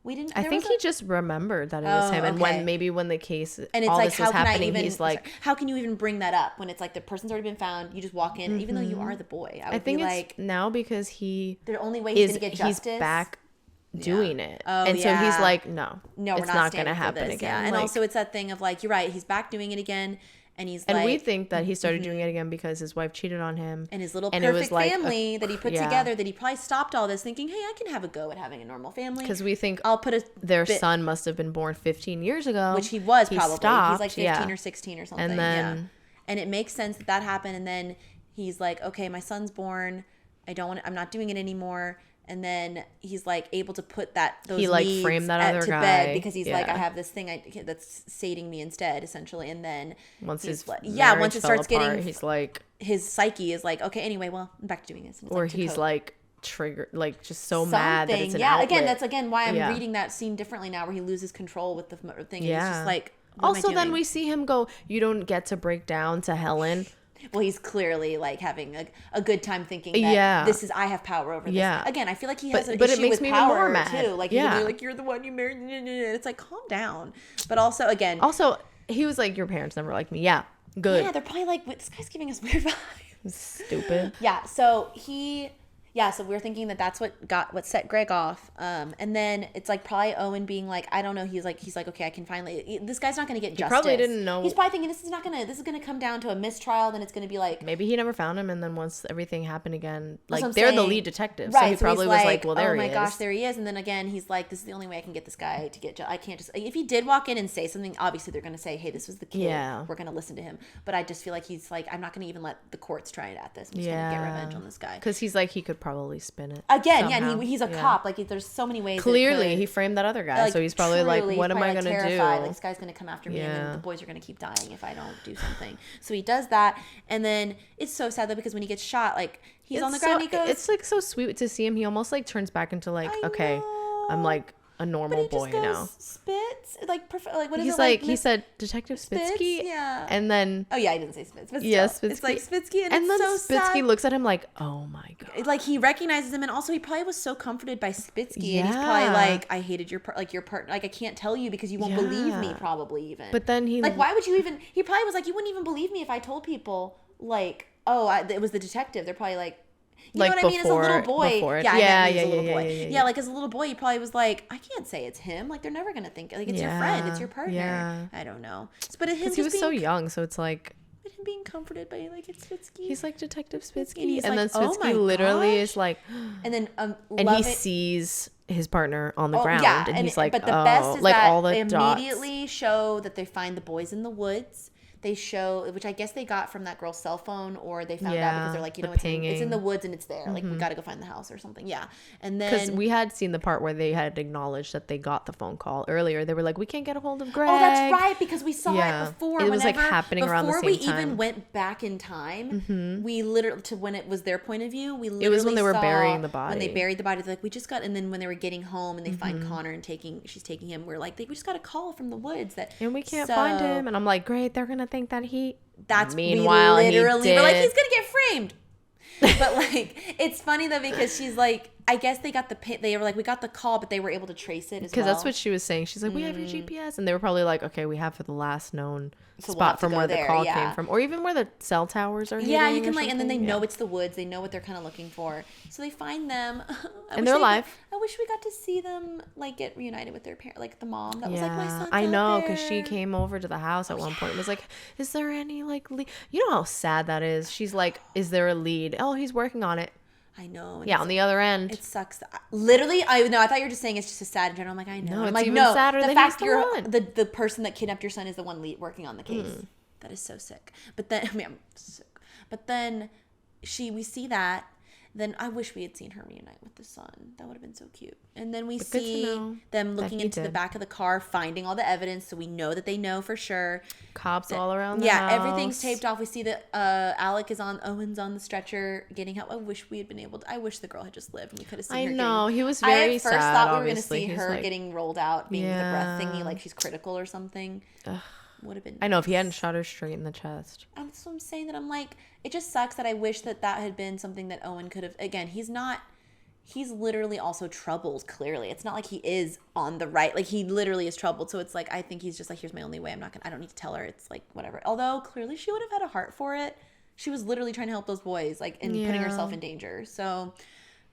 We didn't. I think he just remembered that it was him, and when the case and it's all like, this was happening, he's like, how can you even bring that up when it's like the person's already been found? You just walk in, even though you are the boy. I think it's now because the only way he's gonna get justice. He's back doing it, and so he's like, no, it's not gonna happen again. Yeah. And like, also it's that thing of like, you're right, he's back doing it again. And we think that he started doing it again because his wife cheated on him. And his little perfect family that he put together, that he probably stopped all this thinking, hey, I can have a go at having a normal family. Because we think their son must have been born 15 years ago. Which he was probably. Stopped, he's like 15 or 16 or something. And then, and it makes sense that happened. And then he's like, okay, my son's born. I'm not doing it anymore. And then he's like able to put those needs framed that other guy bed, because he's like, I have this thing that's sating me instead, essentially. And then once it starts getting, he's like, his psyche is like, okay, anyway, well, I'm back to doing this. Or he's like triggered, like just so mad that it's an outlet. That's why I'm reading that scene differently now, where he loses control with the thing. And it's just like, also then we see him go, you don't get to break down to Helen. Well, he's clearly like having a good time thinking that I have power over this. Yeah. Again, I feel like he has an issue with power too. Like, like, you're the one you married. It's like, calm down. But also, again. Also, he was like, your parents never liked me. Yeah. Good. Yeah, they're probably like, this guy's giving us weird vibes. Stupid. Yeah. So so we're thinking that's what set Greg off. And then it's like probably Owen being like, I don't know. He's like, okay, I can finally. This guy's not going to get justice. He probably didn't know. He's probably thinking this is going to come down to a mistrial. Then it's going to be like, maybe he never found him, and then once everything happened again, like they're the lead detective, right? So he probably was like, well, there he is. Oh my gosh, there he is. And then again, he's like, this is the only way I can get this guy to get. I can't just. If he did walk in and say something, obviously they're going to say, hey, this was the kid. Yeah. We're going to listen to him. But I just feel like he's like, I'm not going to even let the courts try it at this. I'm just going to get revenge on this guy. Because he's like, he could probably spin it. Again, and he's a cop. Like, there's so many ways. Clearly, he framed that other guy, so he's probably like, "What am I gonna do? Like, this guy's gonna come after me, and then the boys are gonna keep dying if I don't do something." So he does that, and then it's so sad though, because when he gets shot, like he's on the ground, he goes. It's like so sweet to see him. He almost like turns back into like, okay, I'm like a normal boy now. Spitz, like what is he's it like? He said Detective Spitsky, and then I didn't say Spitz, but yes, it's like Spitsky, and then it's so Spitsky sad. looks at him like, oh my god, like he recognizes him, and also he probably was so comforted by Spitsky, and he's probably like, I hated your partner, like I can't tell you because you won't believe me, probably even. But then he like, why would you even? He probably was like, you wouldn't even believe me if I told people like, it was the detective. They're probably like. You know what I mean? As a little boy. Yeah, like as a little boy, he probably was like, I can't say it's him. Like, they're never going to think. Like, it's your friend. It's your partner. Yeah. I don't know. But him he was so young, so it's like. But him being comforted by, like, it's Spitsky. He's like Detective Spitsky. And then Spitsky literally is like. And then. And he sees his partner on the ground. Yeah. And he's like, but the best is like that all the they dots. immediately show that they find the boys in the woods. They show, which I guess they got from that girl's cell phone, or they found out because they're like, it's in the woods and it's there. Like, we got to go find the house or something. Yeah. And then. Because we had seen the part where they had acknowledged that they got the phone call earlier. They were like, we can't get a hold of Greg. Oh, that's right. Because we saw it before. It was like happening around the same time. Before we even went back in time, we literally, to when it was their point of view, we literally it was when they were burying the body. When they buried the body, they're like, we just got, and then when they were getting home and they find Connor and she's taking him, we're like, we just got a call from the woods and we can't find him. And I'm like, great, they're going to think that meanwhile, we're like, he's gonna get framed. But like, it's funny though, because she's like, I guess they got they were like, we got the call, but they were able to trace it as well. Because that's what she was saying. She's like, we have your GPS. And they were probably like, okay, we have for the last known So we'll spot have to from go where there, the call yeah. came from. Or even where the cell towers are. Yeah, you hitting can or like, and then they something. know it's the woods. They know what they're kind of looking for. So they find them. And they're alive. I wish we got to see them like get reunited with their parent, like the mom. That was like, my son's I know, out because she there. came over to the house at one point and was like, is there any like lead? You know how sad that is? She's like, is there a lead? Oh, he's working on it. I know. Yeah, on the other end. It sucks. Literally, I thought you were just saying it's just a sad in general. I'm like, I know. No, I'm it's like, even no, sadder the that fact he's the you're one. the person that kidnapped your son is the one working on the case. That is so sick. But then, I mean, I'm sick. But then we see that. Then I wish we had seen her reunite with the son. That would have been so cute. And then we see them looking into the back of the car, finding all the evidence, so we know that they know for sure. Cops all around the house. Everything's taped off. We see that Owen's on the stretcher getting help. I wish we had been able to. I wish the girl had just lived and we could have seen her. I know. He was very sad. I at first thought we were going to obviously. see her like, getting rolled out, being the breath thingy, like she's critical or something. Would have been. I know, if he hadn't shot her straight in the chest. That's what I'm saying. That I'm like, it just sucks that I wish that had been something that Owen could have. Again, he's literally also troubled. Clearly, it's not like he is on the right. Like, he literally is troubled. So it's like, I think he's just like, here's my only way. I don't need to tell her. It's like, whatever. Although clearly she would have had a heart for it. She was literally trying to help those boys, like, and putting herself in danger. So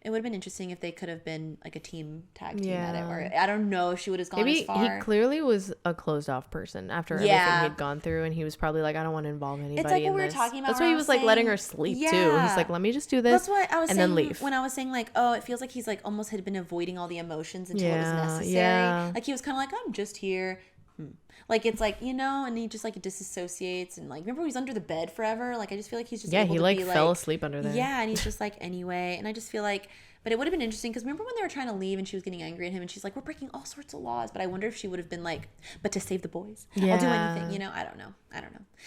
it would have been interesting if they could have been like a tag team at it, or I don't know if she would have gone as far. He clearly was a closed off person after everything he'd gone through, and he was probably like, I don't want to involve anybody. It's like what in we were this. talking about. That's why he was like letting her sleep too. He's like, let me just do this. That's what I was and saying then leave. When I was saying like, oh, it feels like he's like almost had been avoiding all the emotions until it was necessary. Yeah. Like he was kind of like, I'm just here. Like it's like, and he just like disassociates and like, remember he was under the bed forever? Like I just feel like he's just able he to like be, fell asleep under there. Yeah, and he's just like, anyway. And I just feel like, but it would have been interesting because remember when they were trying to leave and she was getting angry at him and she's like, we're breaking all sorts of laws. But I wonder if she would have been like, but to save the boys, I'll do anything. I don't know.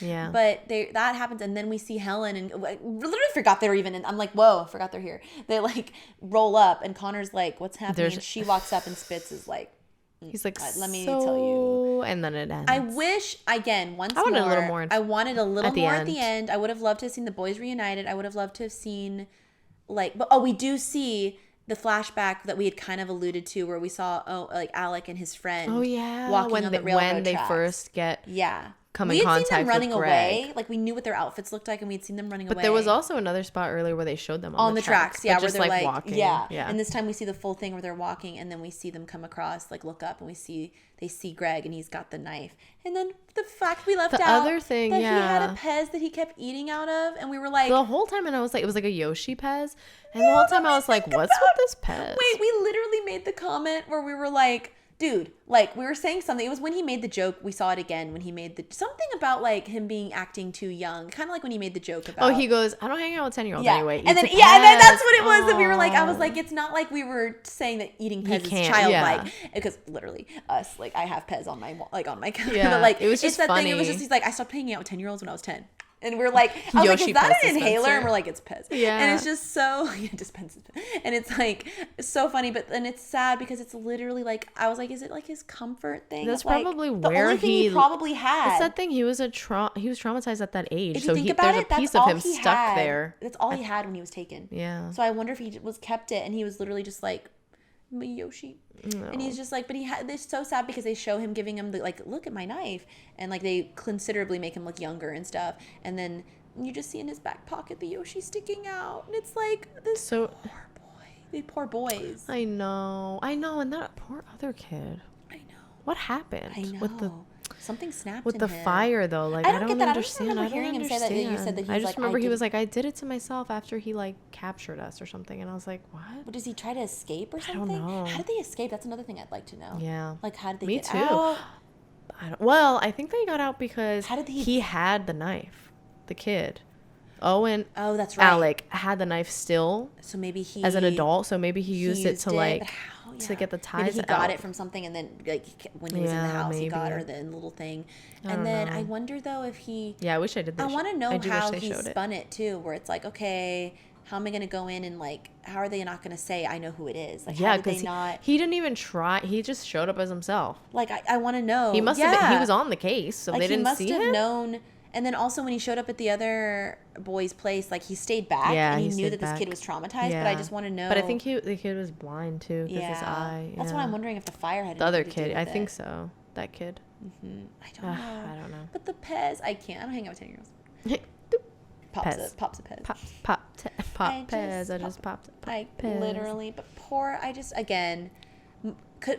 Yeah. But that happens, and then we see Helen, and I literally forgot they were even in. I'm like, whoa, I forgot they're here. They like roll up, and Connor's like, what's happening? And she walks up, and Spitz is like, he's like, let me tell you. And then it ends. I wish, again, I wanted a little more at the end. I would have loved to have seen the boys reunited. I would have loved to have seen, we do see the flashback that we had kind of alluded to where we saw, Alec and his friend walking on the railroad when they tracks. first get come we in had contact seen them running with away. Greg. Like we knew what their outfits looked like, and we had seen them running away. But there was also another spot earlier where they showed them on the tracks. Yeah, but where just they're like walking. Yeah. And this time we see the full thing where they're walking, and then we see them come across, like look up, and they see Greg, and he's got the knife. And then the fact we left out other thing, that he had a Pez that he kept eating out of, and we were like the whole time, and I was like, it was like a Yoshi Pez, and the whole time I was like, what's with this Pez? Wait, we literally made the comment where we were like, dude, like we were saying something. It was when he made the joke. We saw it again when he made something about like him acting too young. Kind of like when he made the joke about. Oh, he goes, I don't hang out with 10-year-olds anyway. And then and then that's what it was that we were like. I was like, it's not like we were saying that eating Pez is childlike, because literally us, like I have Pez on my counter, but like it was just that funny. thing. It was just he's like, I stopped hanging out with 10-year-olds when I was 10. And we're like, I was like, is that an inhaler? And we're like, it's Pez. Yeah. And it's just so, dispenses. And it's like, so funny, but then it's sad because it's literally like, I was like, is it like his comfort thing? That's like, probably the where only thing he probably had. It's that thing. He was traumatized at that age. If you think about there's it, a piece that's of all him he stuck had. there. That's all he had when he was taken. Yeah. So I wonder if he was kept it and he was literally just like, Yoshi. No. And he's just like, but it's so sad because they show him giving him the, like, look at my knife. And like they considerably make him look younger and stuff. And then you just see in his back pocket the Yoshi sticking out. And it's like, this poor boy. They poor boys. I know. And that poor other kid. I know. What happened? I know. Something snapped with in the him. Fire though. Like I don't get that. understand. I don't remember hearing him say that. You said that he was I just remember he was like, I did it to myself after he like captured us or something. And I was like, what? But does he try to escape or something? I don't know. How did they escape? That's another thing I'd like to know. Yeah. Like how did they Me get too. out? I think they got out because how did he had the knife. The kid. Owen. Oh, that's right. Alec had the knife still. So maybe he as an adult. So maybe he used it to like to get the ties. Maybe he got it from something, and then like when he was in the house, he got her the little thing. And then I wonder though if he. Yeah, I wish I did. I want to know how he spun it too, where it's like, okay, how am I going to go in and like, how are they not going to say I know who it is? Like, how did they not? He didn't even try. He just showed up as himself. Like, I want to know. He must have been, he was on the case, so like, they didn't see him. He must have known. And then also when he showed up at the other boy's place, like he stayed back and he knew that this kid was traumatized, but I just want to know. But I think the kid was blind too because his eye. That's what I'm wondering if the fire had the other anything to do kid. with I think so. That kid. I don't know. But the Pez, I can't. I don't hang out with 10-year-olds. Pops a Pez. Pop Pez. I just popped. Pez. Literally. But poor. Again.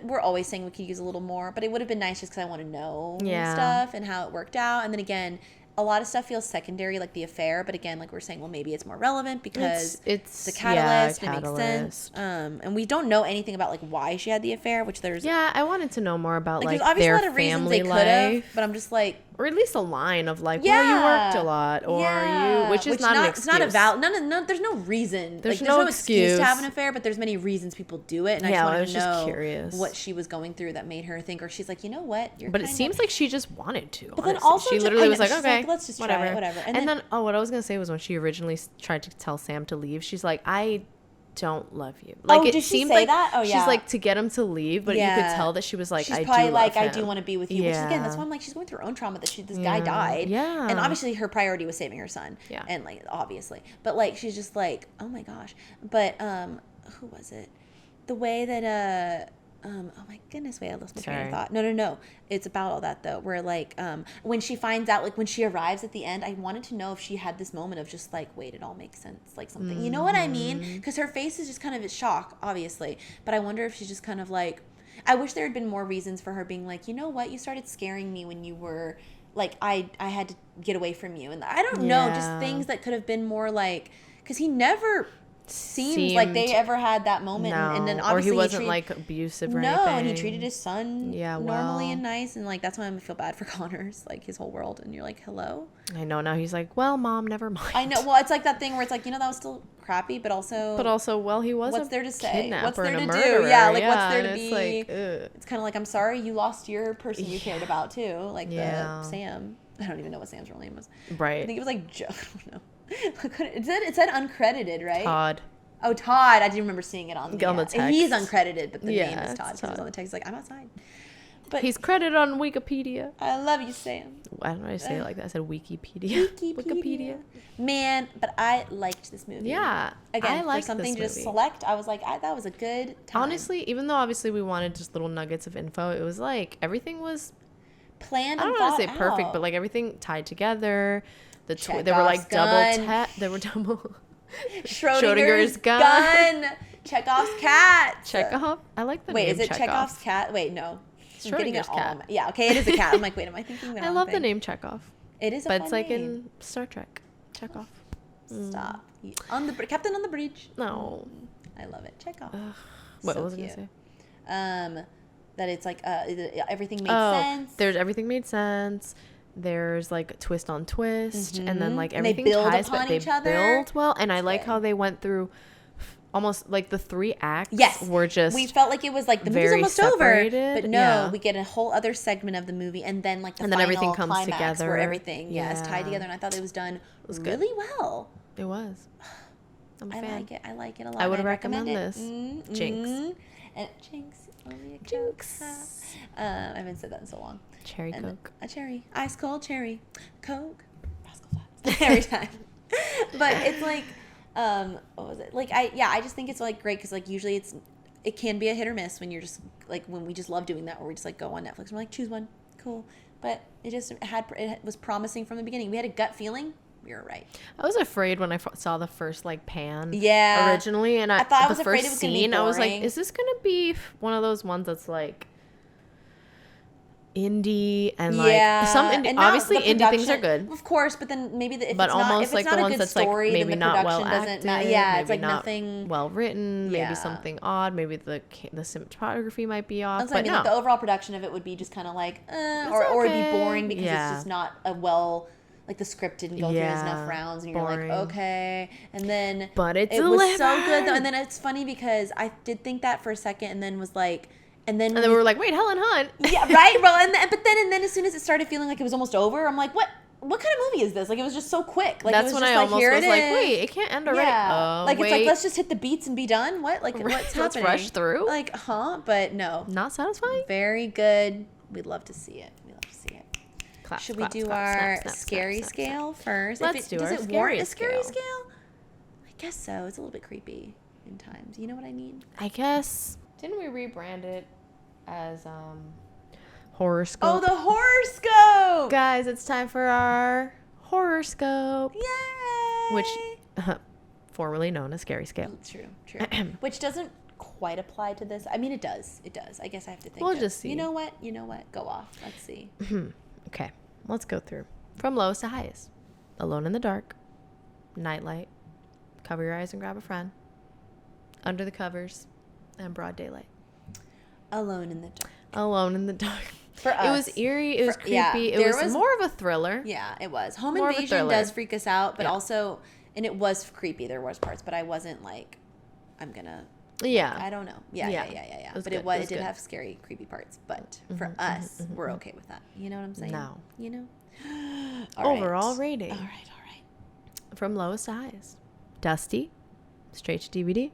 We're always saying we could use a little more, but it would have been nice just because I want to know stuff and how it worked out. And then again, a lot of stuff feels secondary, like the affair. But again, like we're saying, well, maybe it's more relevant because it's the catalyst. It makes sense. And we don't know anything about like why she had the affair, which there's. Yeah, I wanted to know more about like there's obviously their a lot of reasons they could have, but I'm just like. Or at least a line of like, well, you worked a lot, or you, which is not an excuse. It's not a valid. There's no reason. There's no excuse to have an affair, but there's many reasons people do it. And I just wanted to know curious what she was going through that made her think, or she's like, you know what? But it seems like she just wanted to. But then also, she literally was like, okay, let's just whatever. Try it, whatever. And then, what I was gonna say was when she originally tried to tell Sam to leave, she's like, I don't love you. Like it did she seemed say like that? Oh yeah. She's like to get him to leave, but you could tell that she was like, she's probably like, I do want to be with you. Which is, again, that's why I'm like, she's going through her own trauma that this guy died. Yeah. And obviously her priority was saving her son. Yeah. And like obviously, but like she's just like, oh my gosh. But who was it? The way that oh my goodness, wait, I lost my train of thought. No. It's about all that though, where like when she finds out, like when she arrives at the end, I wanted to know if she had this moment of just like, wait, it all makes sense, like something. You know what I mean? Because her face is just kind of in shock, obviously. But I wonder if she's just kind of like, I wish there had been more reasons for her being like, you know what, you started scaring me when you were like, I had to get away from you. And I don't know, just things that could have been more like, because he never seemed like they ever had that moment. No. And then obviously or he wasn't like abusive or anything. No, and he treated his son normally and nice, and like that's why I feel bad for Connor's like his whole world. And you're like, hello. I know, now he's like, well, mom, never mind. I know. Well, it's like that thing where it's like, you know, that was still crappy, but also well, he was what's there to say? What's there to murderer. do? Yeah, like what's there to it's be? Like, it's kind of like, I'm sorry you lost your person you cared about too, like the Sam. I don't even know what Sam's real name was. Right. I think it was like Joe. I don't know. It said uncredited, right? Todd. Oh, Todd. I do remember seeing it on the text. He's uncredited, but the name is Todd. Because it was on the text. He's like, I'm outside. But he's credited on Wikipedia. I love you, Sam. Why don't I say it like that? I said Wikipedia. Wikipedia. Man, but I liked this movie. Yeah. Again, for something to just select, I was like, that was a good time. Honestly, even though obviously we wanted just little nuggets of info, it was like everything was planned. I don't want to say perfect, but like everything tied together. They were like double. They were double. Schrodinger's gun. Chekhov's cat. Chekhov? I like the name. Wait, is it Chekhov's cat? Wait, no. Schrodinger's cat. Yeah, okay, it is a cat. I'm like, wait, am I thinking that? I love the name Chekhov. It is a but fun it's like name. in Star Trek. Chekhov. Stop. Captain on the Bridge. No. I love it. Chekhov. What was I going to say? That it's like everything made sense. There's everything made sense. There's like a twist on twist, and then like everything ties, but they build well. And I like how they went through almost like the 3 acts. Yes, were just we felt like it was like the movie's almost separated. Over, but no, we get a whole other segment of the movie, and then like then everything comes together, where everything is tied together. And I thought it was done really well. It was. I'm a fan. I like it a lot. I would recommend this. Jinx. And Jinx. I haven't said that in so long. Cherry Coke. A cherry. Ice cold cherry. Coke. Rascal Flatts. Every time. But it's like, what was it? Like, I just think it's like great because like usually it can be a hit or miss when you're just like, when we just love doing that, where we just like go on Netflix and we're like, choose one. Cool. But it was promising from the beginning. We had a gut feeling. We were right. I was afraid when I saw the first like pan originally, and I thought I was afraid it was gonna be boring. I was like, is this gonna be one of those ones that's like indie and like some indie, obviously indie things are good, of course, but then maybe if but it's almost not, if like it's not the a ones good that's story, like maybe then the not well production acted, doesn't matter. It's like not nothing well written, maybe something odd, maybe the cinematography might be off. But like the overall production of it would be just kind of like or it'd be boring because it's just not a well. Like the script didn't go through enough rounds, and you're like, okay. And then, but it was so good though. And then it's funny because I did think that for a second, and then was like, and then we were like, wait, Helen Hunt. Yeah, right. Well, but then as soon as it started feeling like it was almost over, I'm like, what kind of movie is this? Like it was just so quick. Like that's when I almost was like, wait, it can't end already. Yeah. It's like let's just hit the beats and be done. What? Like what's happening? Let's rush through. Like, but no, not satisfying. Very good. We'd love to see it. clap. Should clap, we do clap, our snap, snap, scary snap, snap, scale first? Let's do our does it scary warrant a scary scale. scale? I guess so. It's a little bit creepy in times. You know what I mean? I guess. Didn't we rebrand it as horoscope? Oh, the horoscope! Guys, it's time for our horoscope. Yay! Which, formerly known as scary scale. True. Which doesn't quite apply to this. I mean, it does. I guess I have to think. We'll just see. You know what? Go off. Let's see. Okay, let's go through. From lowest to highest. Alone in the dark. Nightlight. Cover your eyes and grab a friend. Under the covers. And broad daylight. Alone in the dark. Alone in the dark. For us. It was eerie. It was creepy. Yeah, it was more of a thriller. Yeah, it was. Home More of a invasion thriller. does freak us out, but Yeah. also, and it was creepy. There was parts, but I wasn't like, I'm gonna. Yeah. I don't know. Yeah. It was But good. it did have scary, creepy parts. But for us, we're okay with that. You know what I'm saying? No. You know. Overall rating. All right. From lowest to highest. Dusty. Straight to DVD.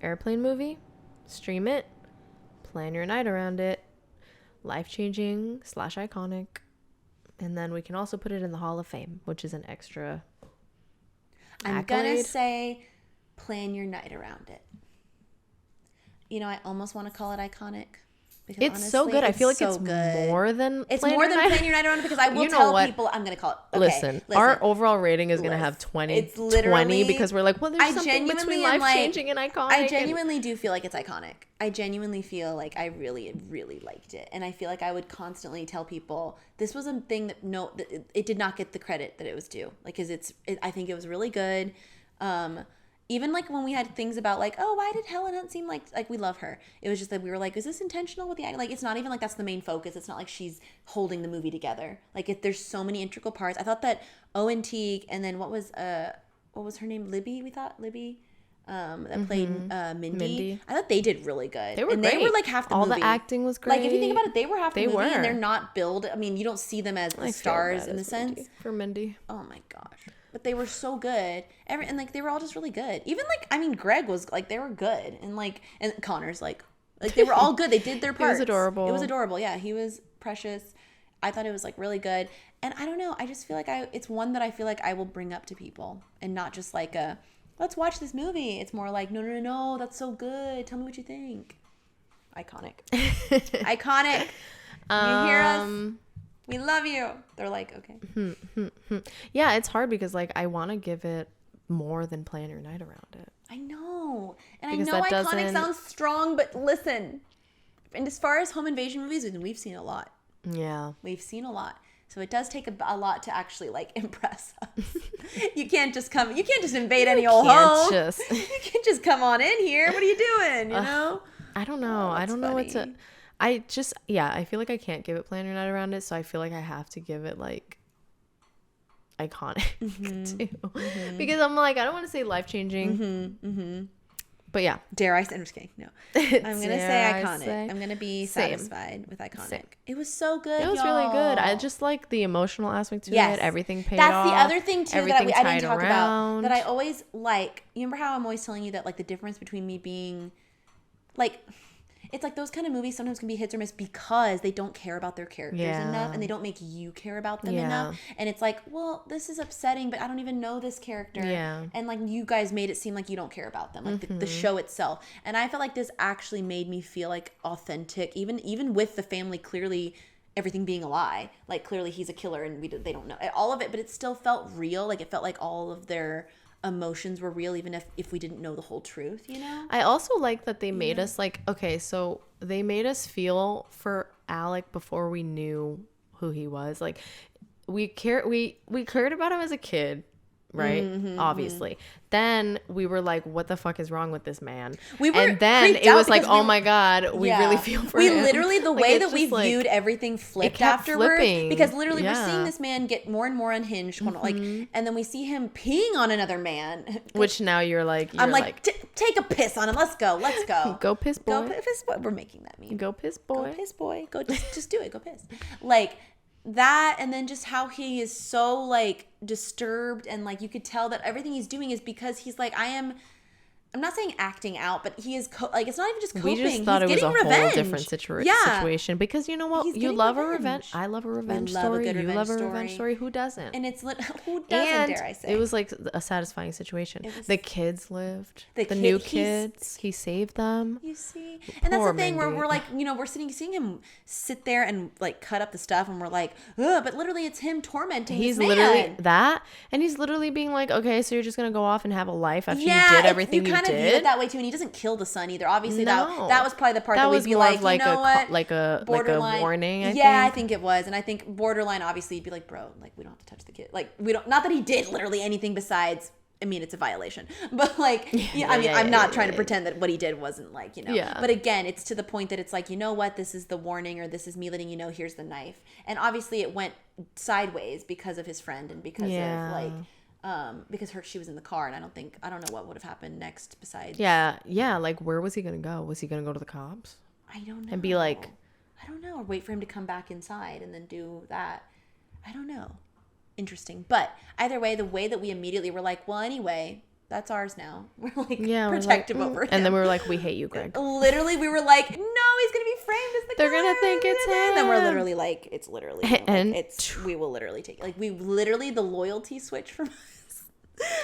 Airplane movie. Stream it. Plan your night around it. Life-changing / iconic. And then we can also put it in the Hall of Fame, which is an extra I'm accolade. gonna say, plan your night around it. You know, I almost want to call it iconic. Because It's so honestly, good. I feel like so it's good. more than It's Plan more Your than Night- plan your night around it because I will You know tell what? people I'm gonna call it. Okay, Listen, our overall rating is going to have 20. It's literally 20 because we're like, well, there's I something between genuinely am life-changing and iconic. I genuinely do feel like it's iconic. I genuinely feel like I really, really liked it, and I feel like I would constantly tell people this was a thing that it did not get the credit that it was due. Like, because I think it was really good. Even like when we had things about like, oh, why did Helen Hunt seem like we love her? It was just that we were like, is this intentional with the like? It's not even like that's the main focus. It's not like she's holding the movie together. Like there's so many integral parts. I thought that Owen Teague and then what was her name? Libby. We thought Libby. That played Mindy. I thought they did really good. They were and great. They were like half the All movie. the acting was great. Like if you think about it, they were half the movie, were. and they're not billed. I mean, you don't see them as the stars in the sense. For Mindy. Oh my gosh. But they were so good. And like they were all just really good. Even like I mean Greg was like they were good. And Connor's like they were all good. They did their parts. He was adorable. It was adorable. Yeah, he was precious. I thought it was like really good. And I don't know, I just feel like it's one that I feel like I will bring up to people and not just like let's watch this movie. It's more like no, that's so good. Tell me what you think. Iconic. Iconic. You hear us? We love you. They're like, okay. Yeah, it's hard because like I want to give it more than plan your night around it. I know. And Because I know that iconic doesn't- sounds strong, but listen. And as far as home invasion movies, we've seen a lot. Yeah. We've seen a lot. So it does take a lot to actually like impress us. You can't just invade any old home. You can't just come on in here. What are you doing? You know? I don't know. I don't know what to. funny. I feel like I can't give it plan your night around it, so I feel like I have to give it like iconic too. Because I'm like, I don't want to say life changing. But yeah. Dare I say? I'm just kidding. No. I'm going to say iconic. I'm going to be Same. satisfied with iconic. Same. It was so good, It was y'all. really good. I just like the emotional aspect to Yes. it. Everything paid That's off. the other thing too that I everything didn't tied talk around. about. That I always like. You remember how I'm always telling you that like the difference between me being like. It's like those kind of movies sometimes can be hits or miss because they don't care about their characters enough and they don't make you care about them enough. And it's like, well, this is upsetting, but I don't even know this character. Yeah. And like you guys made it seem like you don't care about them, like the show itself. And I felt like this actually made me feel like authentic, even with the family clearly everything being a lie. Like clearly he's a killer and they don't know all of it, but it still felt real. Like it felt like all of their emotions were real even if we didn't know the whole truth, you know? I also like that they made us like, okay, so they made us feel for Alec before we knew who he was. Like we cared about him as a kid, right? Obviously. Then we were like, what the fuck is wrong with this man? And then it was like, oh my God, we really feel for him. We literally, the way that we viewed everything flipped afterwards. Flipping. Because literally we're seeing this man get more and more unhinged. Like, and then we see him peeing on another man. Which now you're like, I'm like, take a piss on him. Let's go. Go piss boy. Go piss boy. We're making that meme. Go piss boy. Go piss boy. Go just do it. Go piss. Like that, and then just how he is so like disturbed, and like you could tell that everything he's doing is because he's like, I'm not saying acting out, but he is like, it's not even just coping. We just thought it was a whole different situation because you know what? He's You getting love revenge. a revenge. I love a revenge love a story. good You revenge love a story. revenge story. Who doesn't? And it's who doesn't, and dare I say? it was like a satisfying situation. The kids lived. The new kids. He saved them. You see? And that's the thing where Mindy. we're like, you know, we're seeing him sit there and like cut up the stuff and we're like, ugh, but literally it's him tormenting He's this literally man. that. And he's literally being like, okay, so you're just going to go off and have a life after you did everything you did. You kind of view it that way too. And he doesn't kill the son either. Obviously, No. that was probably the part that was we'd be more like, of like you know what? like a warning, I think it was. And I think borderline, obviously, you'd be like, bro, like, we don't have to touch the kid. Like, we don't, not that he did literally anything besides, I mean, it's a violation. But like, I'm not trying to pretend that what he did wasn't like, you know. Yeah. But again, it's to the point that it's like, you know what? This is the warning, or this is me letting you know, here's the knife. And obviously it went sideways because of his friend and because of like, because she was in the car, and I don't know what would have happened next besides. Yeah. Like, where was he gonna go? Was he gonna go to the cops? I don't know. And be like, I don't know, or wait for him to come back inside and then do that. I don't know. Interesting, but either way, the way that we immediately were like, well, anyway, that's ours now. We're like, protective over him. And then we were like, we hate you, Greg. Literally, we were like, no, he's gonna be framed as the They're gonna think it's him. And then we're literally like, it's literally, and we will literally take it. Like, we literally, the loyalty switch from us.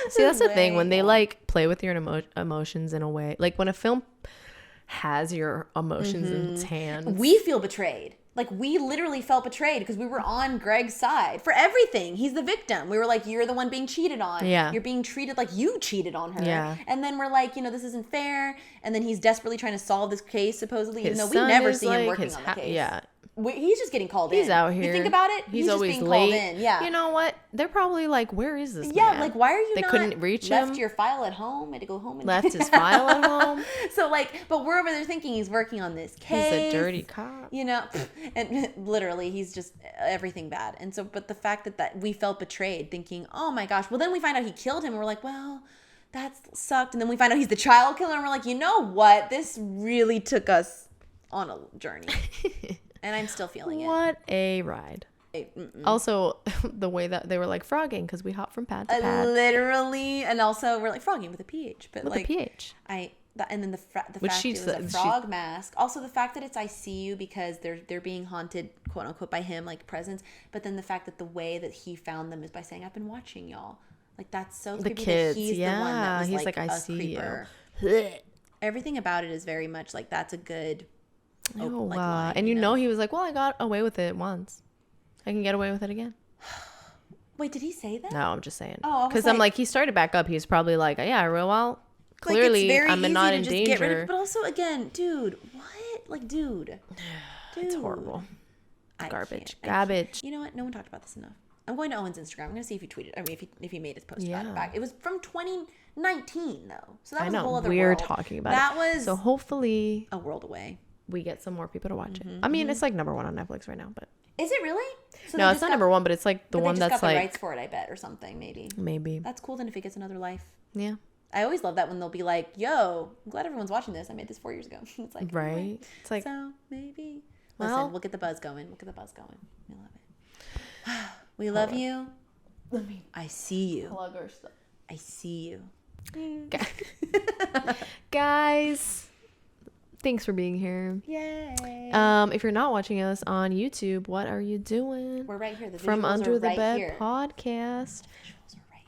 See, that's the thing, when they like play with your emotions in a way, like when a film has your emotions in its hands, we feel betrayed. Like, we literally felt betrayed because we were on Greg's side for everything. He's the victim. We were like, you're the one being cheated on. Yeah. You're being treated like you cheated on her. Yeah. And then we're like, you know, this isn't fair. And then he's desperately trying to solve this case, supposedly, even though we never see him working on the case. Yeah. He's just getting called in. He's out here. You think about it? He's always just being late. called in. Yeah. You know what? They're probably like, where is this Yeah, man? like, why are you They not couldn't reach left him. your file at home? Had to go home and Left his file at home. So, like, but we're over there thinking he's working on this case. He's a dirty cop. You know, and literally he's just everything bad. And so, but the fact that we felt betrayed, thinking, oh my gosh, well, then we find out he killed him and we're like, well, that sucked. And then we find out he's the child killer and we're like, you know what? This really took us on a journey. And I'm still feeling it. What a ride. Also, the way that they were like frogging because we hop from pad to pad. Literally. And also we're like frogging with a PH. But with like, a PH. And then the fact it was a frog mask. Also, the fact that it's I see you because they're being haunted, quote unquote, by him, like presence. But then the fact that the way that he found them is by saying, I've been watching y'all. Like, that's so creepy. The kids, that he's the one that was he's like I a see creeper. You. Everything about it is very much like that's a good. Line, and you know he was like, well, I got away with it once. I can get away with it again. Wait, did he say that? No, I'm just saying. Oh, because I'm like, he started back up. He's probably like, yeah, well, clearly I'm not in danger. But also, again, dude, what? Like, dude. It's horrible. Garbage. You know what? No one talked about this enough. I'm going to Owen's Instagram. I'm going to see if he tweeted. I mean, if he made his post about it back. It was from 2019 though, so that was a whole other we're world. Talking about that it. was so hopefully a world away. We get some more people to watch it. I mean, it's like number 1 on Netflix right now, but is it really? So no, it's not number 1, but it's like the one that's got the like rights for it, I bet, or something, maybe. That's cool then if it gets another life. Yeah. I always love that when they'll be like, "Yo, I'm glad everyone's watching this. I made this 4 years ago." It's like, right. It's like, so maybe. Listen, we'll get the buzz going. We love it. We love you. I see you. Plug our stuff. I see you. Guys, thanks for being here. Yay. If you're not watching us on YouTube, what are you doing? We're right here. The From Under the Bed here. Podcast.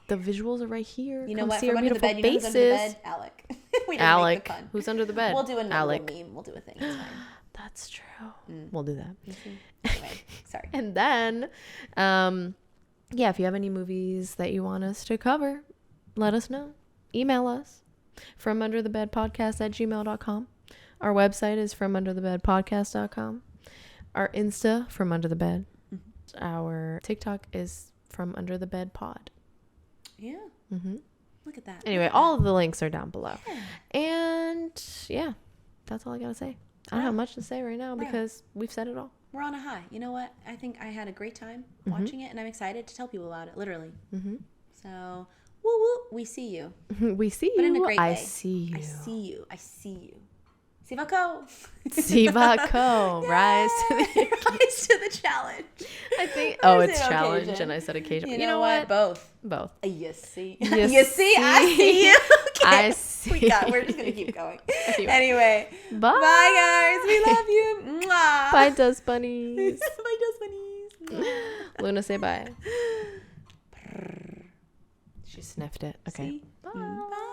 The visuals are right here. You know Come what? see From our Under the Bed, beautiful you know who's under the faces. bed? Alec. We didn't Alec. make the pun. Who's under the bed? We'll do another Alec. meme. We'll do a thing. It's fine. That's true. We'll do that. Anyway, sorry. And then, yeah, if you have any movies that you want us to cover, let us know. Email us FromUnderTheBedPodcast@gmail.com. Our website is FromUnderTheBedPodcast.com. Our Insta, From Under the Bed. Our TikTok is From Under the Bed Pod. Yeah. Look at that. Anyway, all of the links are down below. Yeah. And yeah, that's all I gotta say. I don't have much to say right now because we've said it all. We're on a high. You know what? I think I had a great time watching it, and I'm excited to tell people about it, literally. So, woo woo, we see you. We see you. But in a great way. I see you. I see you. I see you. Sivako. Sivako. Rise to the challenge. I think. Oh, it's challenge, occasion. And I said occasion. You know what? Both. Both. You see. You see. I see you. Okay. I see. We're just gonna keep going. Anyway, Bye. bye guys. We love you. Mwah. Bye, dust bunnies. Bye, dust bunnies. Luna, say bye. She sniffed it. Okay. See? Bye.